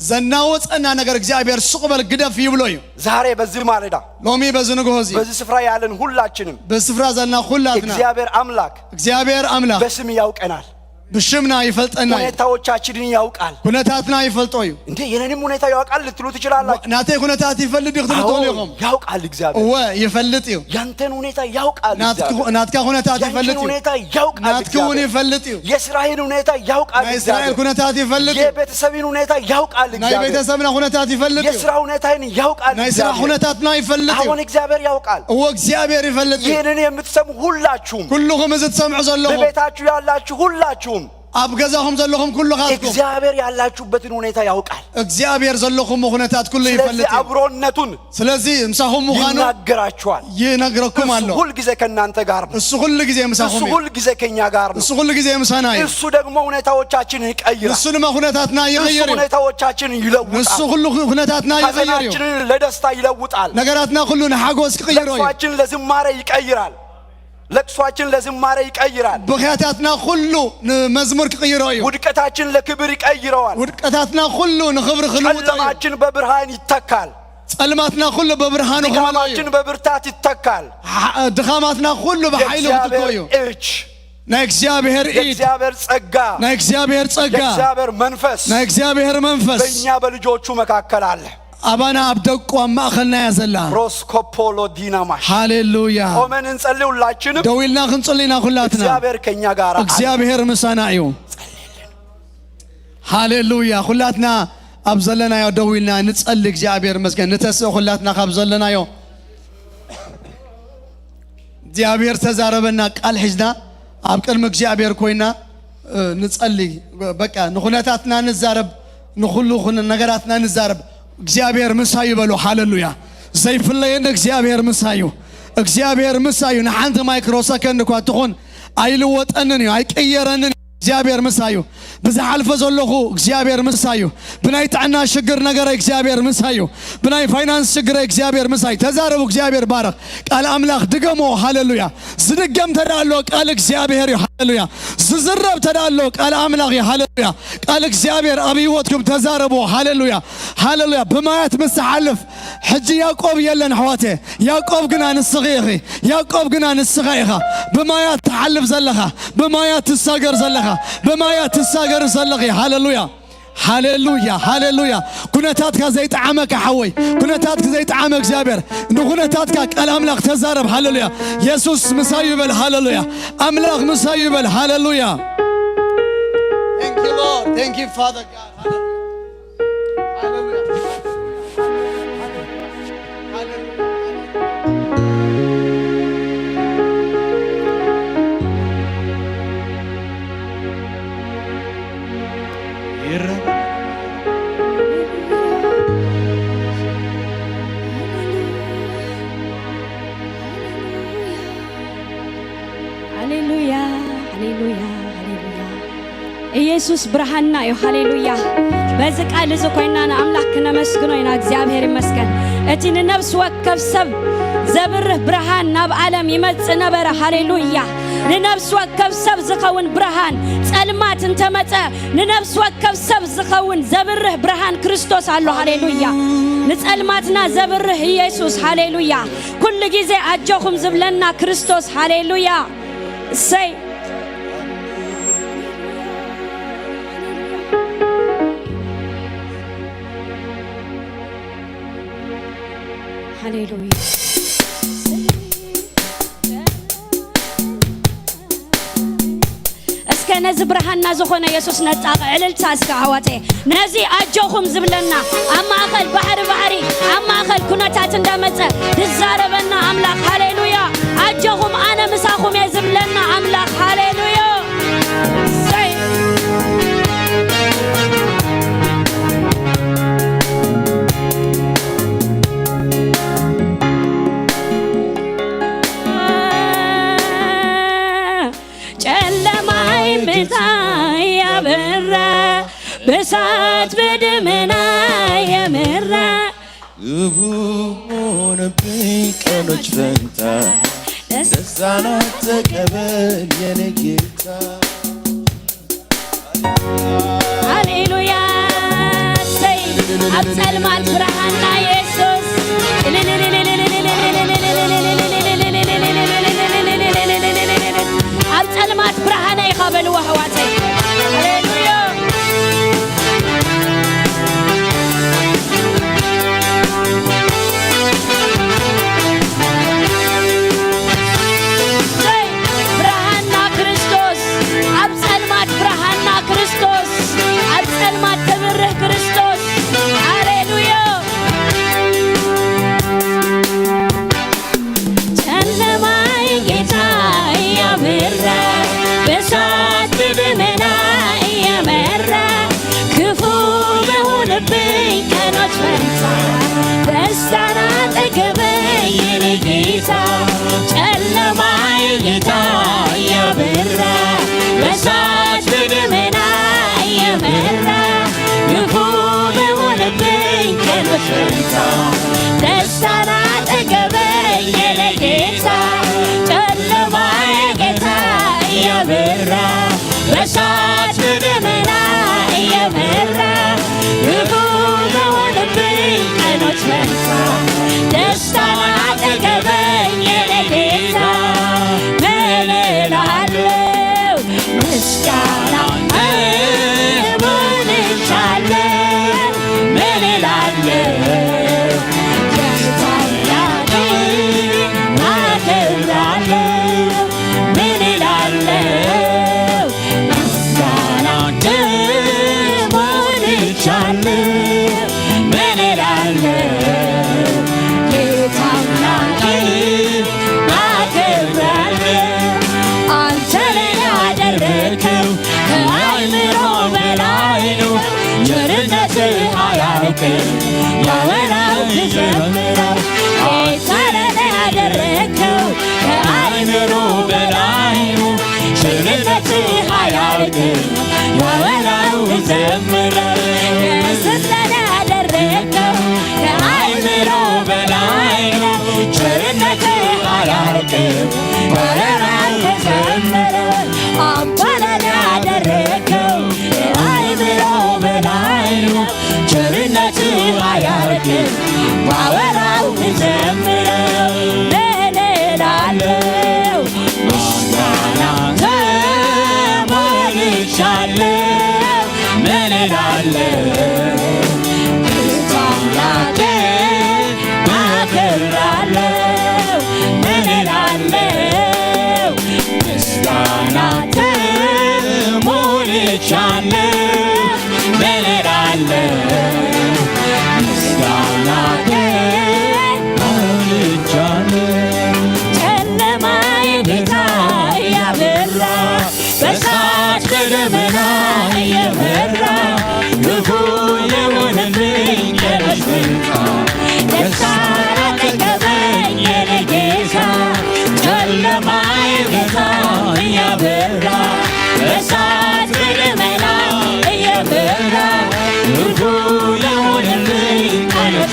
ዘናወፀና ነገር እግዚአብሔር ስቅበል ግደፍ ይብሎ እዩ። ዛሬ በዚህ ማለዳ ሎሚ በዝንጎ እዚ በዚህ ስፍራ ያለን ሁላችንም በስፍራ ዘና ሁላትና እግዚአብሔር አምላክ በስም ያውቀናል፣ ብሽምና ይፈልጠና ሁኔታዎቻችንን ያውቃል። ሁኔታትና ይፈልጦ እዩ። እንዴ የኔንም ሁኔታ ያውቃል ልትሉ ትችላላችሁ። ናቴ ሁኔታት ይፈልጥ ይኽትሉ ይኹም ያውቃል እግዚአብሔር ወ ይፈልጥ እዩ። ያንተን ሁኔታ ያውቃል እግዚአብሔር። ናትካ ሁኔታት ይፈልጥ እዩ። ሁኔታ ያውቃል ናትኩን ይፈልጥ እዩ። የእስራኤል ሁኔታ ያውቃል እግዚአብሔር። የእስራኤል ሁኔታት ይፈልጥ እዩ። የቤተሰብን ሁኔታ ያውቃል እግዚአብሔር። ናይ ቤተሰብና ሁኔታት ይፈልጥ እዩ። የሥራ ሁኔታን ያውቃል እግዚአብሔር። ናይ ሥራ ሁኔታትና ይፈልጥ እዩ። አሁን እግዚአብሔር ያውቃል። እግዚአብሔር ይፈልጥ እዩ። ይህንን የምትሰሙ ሁላችሁም ኩልኩም እዚ ትሰምዑ ዘለኹም በቤታችሁ ያላችሁ ሁላችሁም ኣብ ገዛኹም ዘለኹም ኩሉ ካትኩም እግዚአብሔር ያላችሁበትን ሁኔታ ያውቃል። እግዚአብሔር ዘለኹም ሁኔታት ኩሉ ይፈልጥ እዩ። አብሮነቱን ስለዚህ ምሳኹም ምዃኑ ይናገራችኋል፣ ይነግረኩም ኣሎ። ሁሉ ጊዜ ከእናንተ ጋር ነው። እሱ ሁሉ ጊዜ ምሳኹም እሱ ሁሉ ጊዜ ከኛ ጋር ነው። እሱ ሁሉ ጊዜ ምሳና እዩ። እሱ ደግሞ ሁኔታዎቻችንን ይቀይራል። እሱ ድማ ሁኔታትና ይቀይር እዩ። ሁኔታዎቻችንን ይለውጣል። እሱ ሁሉ ሁኔታትና ይቀይር እዩ። ሐዘናችንን ለደስታ ይለውጣል። ነገራትና ሁሉ ለሐጎስ ይቀይር እዩ። ለቅሷችንን ለዝማሬ ይቀይራል። ለቅሷችን ለዝማሬ ይቀይራል። ብኽያታትና ሁሉ መዝሙር ይቀይር እዩ። ውድቀታችን ለክብር ይቀይረዋል። ውድቀታትና ሁሉ ንኽብሪ ክልውጥ እዩ። ጨለማችን በብርሃን ይተካል። ጸልማትና ሁሉ በብርሃኑ ክመልኦ እዩ። ድኻማችን በብርታት ይተካል። ድኻማትና ሁሉ በኃይሉ ይትኮ እዩ። ናይ እግዚአብሔር ኢድ፣ የእግዚአብሔር ጸጋ፣ ናይ እግዚአብሔር ጸጋ፣ የእግዚአብሔር መንፈስ፣ ናይ እግዚአብሔር መንፈስ በእኛ በልጆቹ መካከል አለ። አባና አብደቁ ማእኸልና ያዘላ ፕሮስኮፖሎ ዲናማሽ ሃሌሉያ። ቆመን እንጸልይ ሁላችንም ደዊልና ክንጸልይና ሁላትና እግዚአብሔር ከኛ ጋር አለ። እግዚአብሔር ምሳና እዩ። ሃሌሉያ። ሁላትና ኣብ ዘለናዮ ደዊልና ንጸልይ። እግዚአብሔር መስገን ንተስእ ሁላትና ካብ ዘለናዮ እግዚአብሔር ተዛረበና ቃል ሒዝና ኣብ ቅድሚ እግዚአብሔር ኮይና ንጸልይ። በቃ ንኹነታትና ንዛረብ፣ ንኹሉ ነገራትና ንዛረብ። እግዚአብሔር ምሳዩ በሉ። ሃሌሉያ። ዘይፍለየን እግዚአብሔር ምሳዩ፣ እግዚአብሔር ምሳዩ። ንሓንቲ ማይክሮ ሰከንድ እኳ ትኹን አይልወጠንን እዩ፣ አይቀየረንን። እግዚአብሔር ምሳዩ። ብዝሓልፈ ዘለኹ እግዚአብሔር ምሳዩ። ብናይ ጥዕና ሽግር ነገረ እግዚአብሔር ምሳዩ። ብናይ ፋይናንስ ሽግረ እግዚአብሔር ምሳዩ። ተዛረቡ። እግዚአብሔር ባረኽ። ቃል አምላኽ ድገሞ። ሃሌሉያ። ዝድገም ተዳሎ ቃል እግዚአብሔር እዩ። ሃሌሉያ። ዝዝረብ ተዳሎ ቃል አምላኽ እዩ። ሃሌሉያ። ቃል እግዚአብሔር ኣብ ህይወትኩም ተዛረቡ። ሃሌሉያ ሃሌሉያ። ብማያት ምስተሓልፍ ሕጂ ያዕቆብ የለን ኣሕዋቴ። ያዕቆብ ግና ንስኺ ኢኺ። ያዕቆብ ግና ንስኻ ኢኻ። ብማያት ትሓልፍ ዘለኻ፣ ብማያት ትሳገር ዘለኻ፣ ብማያት ትሳገር ዘለኺ። ሃሌሉያ ሃሌሉያ ሃሌሉያ። ኩነታትካ ዘይጣዓመካ ሓወይ፣ ኩነታትካ ዘይጣዓመ እግዚአብሔር ንኩነታትካ ቃል አምላኽ ተዛረብ። ሃሌሉያ። ኢየሱስ ምሳዩ ይበል። ሃሌሉያ። አምላኽ ምሳዩ ይበል። ሃሌሉያ። Thank you Lord. Thank you Father God. Hallelujah. Hallelujah. ኢየሱስ ብርሃንና እዩ ሃሌሉያ በዚህ ቃል ዝኮይና አምላክ ነመስግኖይና እግዚአብሔር ይመስገን እቲ ንነፍስ ወከፍ ሰብ ዘብርህ ብርሃን ናብ ዓለም ይመጽ ነበረ ሃሌሉያ ንነፍስ ወከፍ ሰብ ዝኸውን ብርሃን ጸልማት እንተመጸ ንነፍስ ወከፍ ሰብ ዝኸውን ዘብርህ ብርሃን ክርስቶስ አሎ ሃሌሉያ ንጸልማትና ዘብርህ ኢየሱስ ሃሌሉያ ኩሉ ጊዜ አጆኹም ዝብለና ክርስቶስ ሃሌሉያ እሰይ ሃሌሉያ እስከ ነዚ ብርሃንና ዝኾነ ኢየሱስ ነጻቕ ዕልልታ እስከ ዓዋቴ ነዚ አጆኹም ዝብለና ኣብ ማእኸል ባሕሪ ኣብ ማእኸል ኩነታት እንዳመጸ ዝዛረበና ኣምላኽ ሃሌሉያ አጆኹም ኣነ ምሳኹም እየ ዝብለና ኣምላኽ ሃሌሉያ በሳት በደመና የመራ ሆነብኝ ቀኖች ፈንታ ደስታን ተቀበል የኔ ጌታ ሃሌሉያ ሰይ ኣብ ጸልማት ብርሃንና ኢየሱስ ኣብ ጸልማት ብርሃና ይኸበልዎ ኣሕዋተይ ሃሌሉያ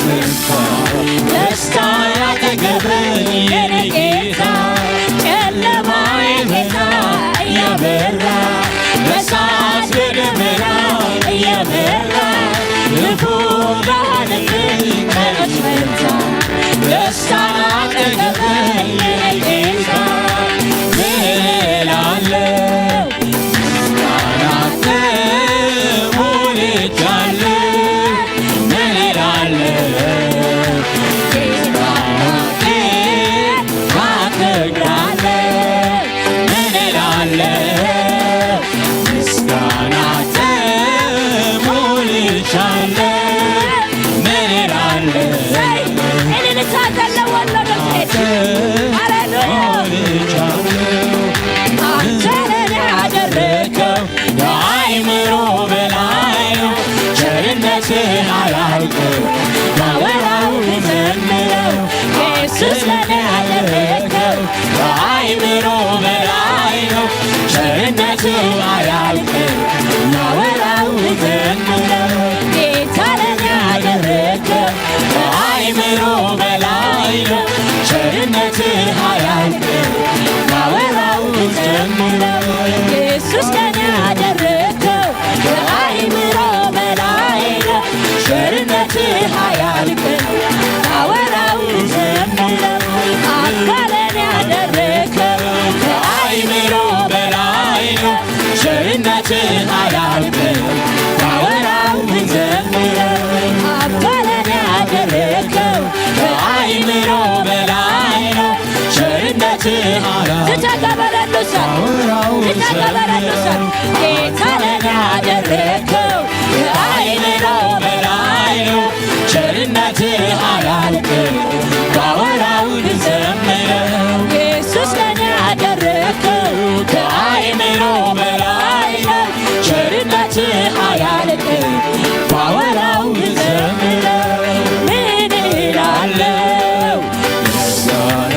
ፈንታ ደስታ ያጠገበኝ የኔ ጌታ ጨለማዬ በራ እያበራ በእሳት በደመና እያበራ ክፉ ባለብኝ ቀኖች ፈንታ ደስታ ያጠገበኝ የኔ ጌታ ምን እላለሁ ምስጋና ሞልቻለሁ ምን እላለሁ ጌታዬን አከብራለሁ ምን እላለሁ ምስጋና ሞልቻለሁ ምን እላለሁ የአእምሮ በላይ ነው ቸርነትህን አላውቅም ባወራው ብዘምረው ኢየሱስ ለኔ ያደረገው የአእምሮ በላይ ነው ቸርነትህን አላውቅም ባወራው ብዘምረው ጌታ ለኔ ያደረገው የአእምሮ በላይ ነው ቸርነትህን አላውቅም ባወራው ብዘምረው ኢየሱስ ለኔ ያደረገው የአእምሮ በላይ ነው ቸርነትህ አያልቅም ባወራው ብዘምረው አካለን ያደረገው የአእምሮ በላይ ነው ቸርነትህ አያልቅም ባወራው ብዘምረው አካለን ያደረገው የአእምሮ በላይ ነው ቸርነትህ ጌታ ለኔ ያደረገው የአእምሮ በላይ ነው ቸርነትህ አያልቅም ባወራው ብዘምረው ኢየሱስ ለኔ ያደረገው የአእምሮ በላይ ነው ቸርነትህ አያልቅም ባወራው ብዘምረው ምን እላለሁ ምስጋና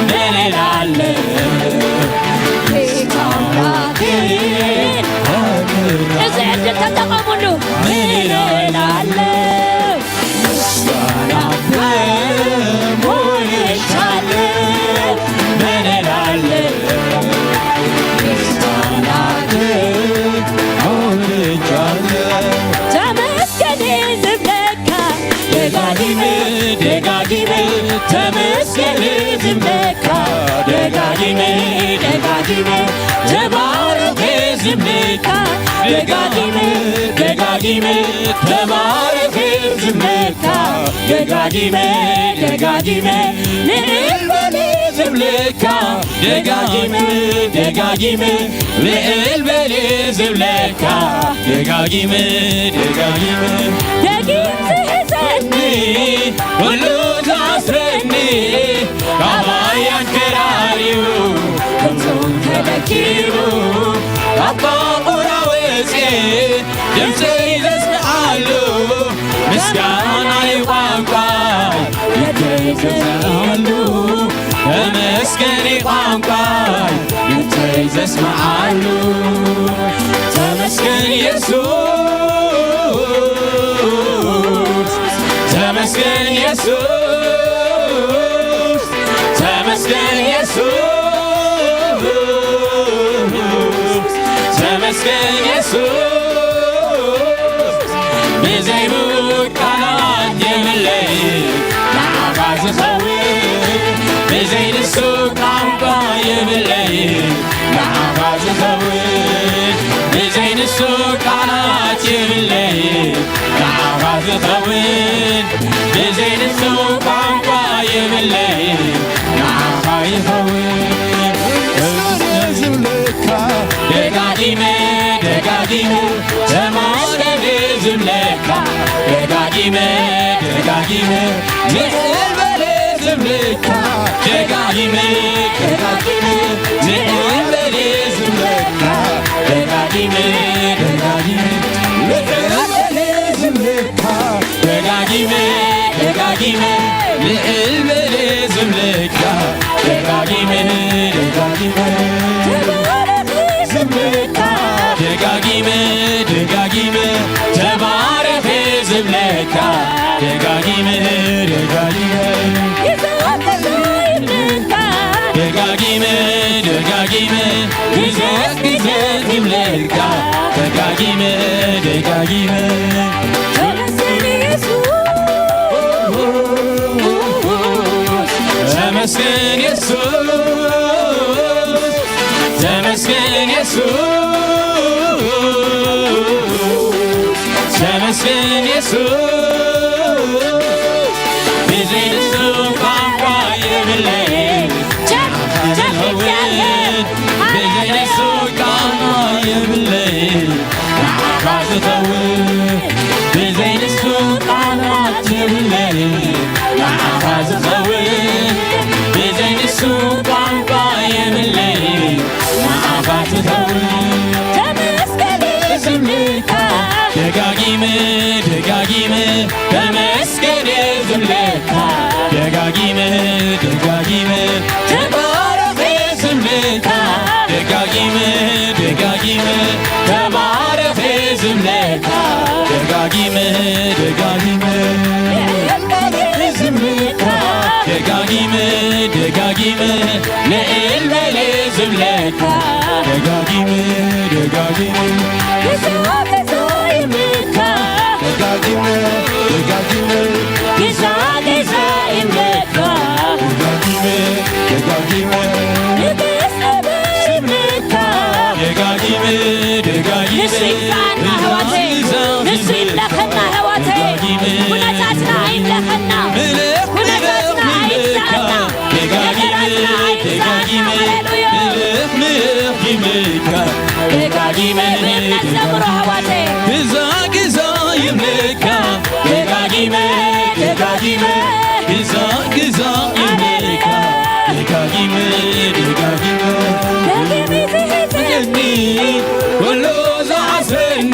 ምን እላለሁ ጌታ አምላኬን እዚህ ዕድል ተጠቀሙሉ ምን እላለሁ ምስጋና ሞልቻለሁ ምን እላለሁ ጌታ አምላኬን ሞልቻለሁ ተመስገን ዝምለካ ደጋግሜ ደጋግሜ ተመስገን ዝምለካ ደጋግሜ ደጋግሜ ተባረክ ዝምለካ ደጋግሜ ደጋግሜ ተባረክ ዝምለካ ደጋግሜ ደጋግሜ ልዕል በል ዝምለካ ደጋግሜ ደጋግሜ ልዕል በል ዝምለካ ደጋግሜ ደጋግሜ ደግም ሁሉ ታስረኒ ካባያን ከራሪው ከምዞን ተለኪቡ አባ ቁራወፄ ድምፀ ይዘስምዓሉ ምስጋና ይቋንቋ ይተይዘስምዓሉ ተመስገን ቋንቋ ይተይዘስምዓሉ ተመስገን ኢየሱስ ተመስገን ኢየሱስ ተመስገን ኢየሱስ ተመስገን ኢየሱስ ብዘይሙት ቃላት የምለይ ንዓኻ ዝኸውን ብዘይንሱ ቋንቋ የምለይ ንዓኻ ዝኸውን ብዘይንሱ ቃላት የምለይ ንዓኻ ዝኸውን ብዘይንሱ ቋንቋ የምለይ ንዓኻ ይኸውን ዝምልካ ደጋጊመ ደጋጊመ ተመስገን ዝምልካ ደጋጊመ ደጋጊመ ልዕል በል ዝምልካ ደጋጊመ ደጋጊመ ልዕል በል ዝምልካ ደጋጊመ ደጋጊመ ልዕል በል ዝምልካ ደጋጊመ ደጋጊመ ልዕል በል ዝምልካ ደጋጊመ ደጋጊመ ዝምልካ ደጋጊመ ደጋጊመ ደጋጊመ ደጋጊመ ደጋጊመ ደጋጊመ ግዘት ግዘት ይብለካ ደጋጊመ ደጋጊመ ተመስገን ኢየሱስ ተመስገን ኢየሱስ ተመስገን ኢየሱስ ብዘይንሱ ቋንቋ የብለይ ብዘይንሱ ቋንቋ የብለይ ናዓኻዝኸውን ብዘይንሱ ቃላት የብለይ ናዓኻዝኸውን ብዘይንሱ ቋንቋ የብለይ ናዓኻዝኸውን ተመስገን ዝምልካ ደጋጊመ ደጋጊመ ተመስገን ዝምልካ ደጋጊመ ደጋጊመ ተባረኽ ዝምልካ ደጋጊመ ደጋጊመ ተባረኽ ዝምልካ ደጋጊመ ደጋጊመ ዝምልካ ደጋጊመ ደጋጊመ ልዕል በል ዝምልካ ደጋጊመ ደጋጊመ ደጋጊመ ደጋጊመ ግዛ ግዛ ይምለካ ደጋጊመ ደጋጊመ ይምለካ ደጋጊመ ደጋጊመ ንሱ ይምለኸና ህዋቴ ንሱ ይምለኸና ህዋቴ ኩነታትና አይምለኸና ኩነታትና አይምለኸና ነገራትና አይምለኸና ሃሌሉያ ደጋጊመ በእምነት ዘምሮ ህዋቴ ግዛ ግዛ ይምለካ ደጋጊመ ደጋጊመ ግዛ ግዛ ይምለካ ደጋጊመ ደጋጊመ ገኒ ኩሉ ዝዓስረኒ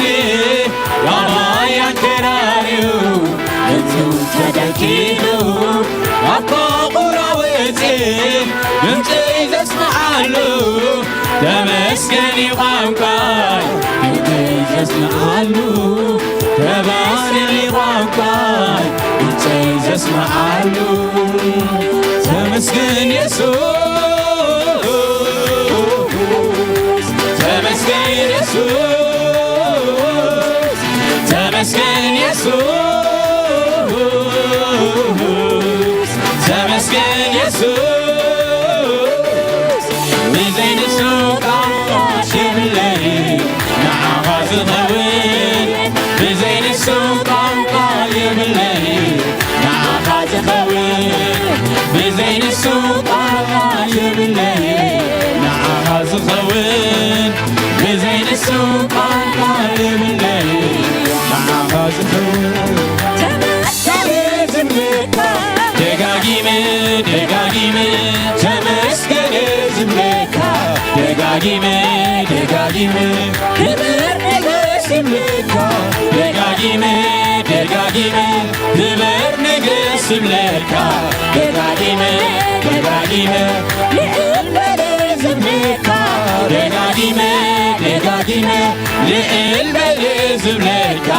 ያባይ ኣንከራርዩ እቱ ተደኪሉ ኣባ ቁራ ወፂ ድምፀይ ዘስምዓሉ ተመስገን ቋንቋይ ድምፀይ ዘስምዓሉ ተባረሪ ቋንቋይ ድምፀይ ዘስምዓሉ ተመስገን ኢየሱስ ተመስገን ኢየሱስ ተመስገን ኢየሱስ ተመስገን ኢየሱስ ብዘይንሱ ቋንቋ ሽብለይ ንዓኻ ዝኸውን ብዘይንሱ ቋንቋ ይብለይ ንዓኻ ዝኸውን ብዘይንሱ ቋንቋ ይብለይ ንዓኻ ዝኸውን ብዘይንሱ ቋንቋ ይብለይ ንዓኻ ዝኸውን ደጋጊመ ደጋጊመ ተመስገን ዝምልካ ደጋጊመ ደጋጊመ ክብር ንገስ ይምልካ ደጋጊመ ደጋጊመ ክብር ንገስ ይምልካ ደጋጊመ ደጋጊመ ልዕል በል ዝምልካ ደጋጊመ ደጋጊመ ልዕል በል ዝምልካ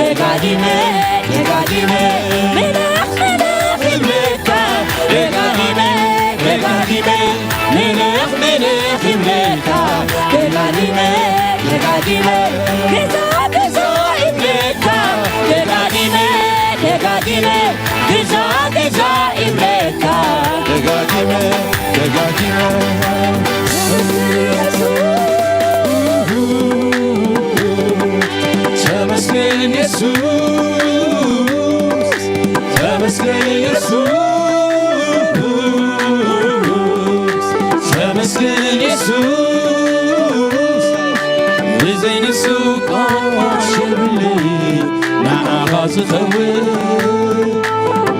ደጋጊመ ደጋጊመ ምልኽ ምልኽ ይምልካ ደጋጊመ ደጋጊመ ምልኽ ምልኽ ይምልካ ደጋጊመ ደጋጊመ ግዛ ግዛ ይምልካ ደጋጊመ ደጋጊመ ግዛ ግዛ ይምልካ ደጋጊመ ደጋጊመ ተመስገን ኢየሱስ ተመስገን ኢየሱስ ተመስገን ኢየሱስ ብዘይንሱ ቋንቋ ሽብለይ ንዓኻ ዝኸውን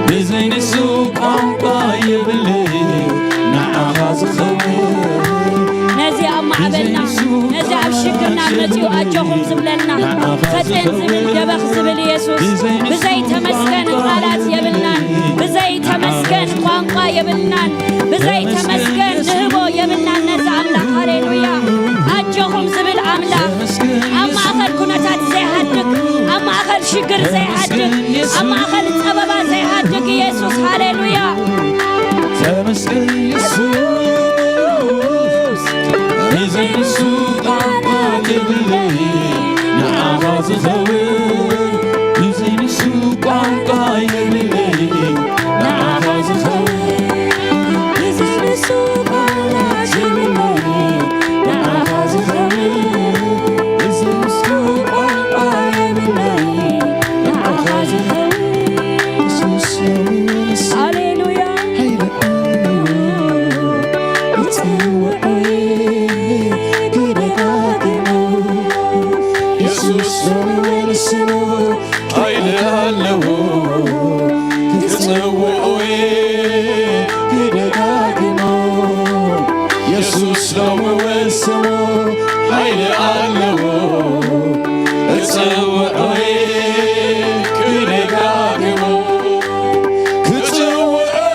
ብዘይንሱ ቋንቋ ይብለይ ንዓኻ ዝኸውን ነዚ ኣብ ማዕበልና ነዚ ኣብ ሽግርና መፂኡ ኣጆኹም ዝብለልና ፈጥን ዝብል ደበኽ ዝብል ኢየሱስ ብዘይ ተመስገን ቃላት የብልናን ብዘይ ተመስገን ቋንቋ የብልናን ብዘይ ተመስገን ንህቦ የብልናን ነዚ ኣምላኽ ሃሌሉያ ኣጆኹም ዝብል ኣምላኽ ኣብ ማእኸል ኩነታት ዘይሃድግ ኣብ ማእኸል شجر زي حدك أما أخل السببة زي حدك يسوس هاليلويا تمسكن يسوس إذا يسوق عقاك بالليل نعم زخوي إذا يسوق عقاك بالليل نعم زخوي إذا يسوق عقاك بالليل نعم زخوي إذا يسوق عقاك بالليل نعم زخوي يسوس هاليلويا يسوس لو وسمو حيل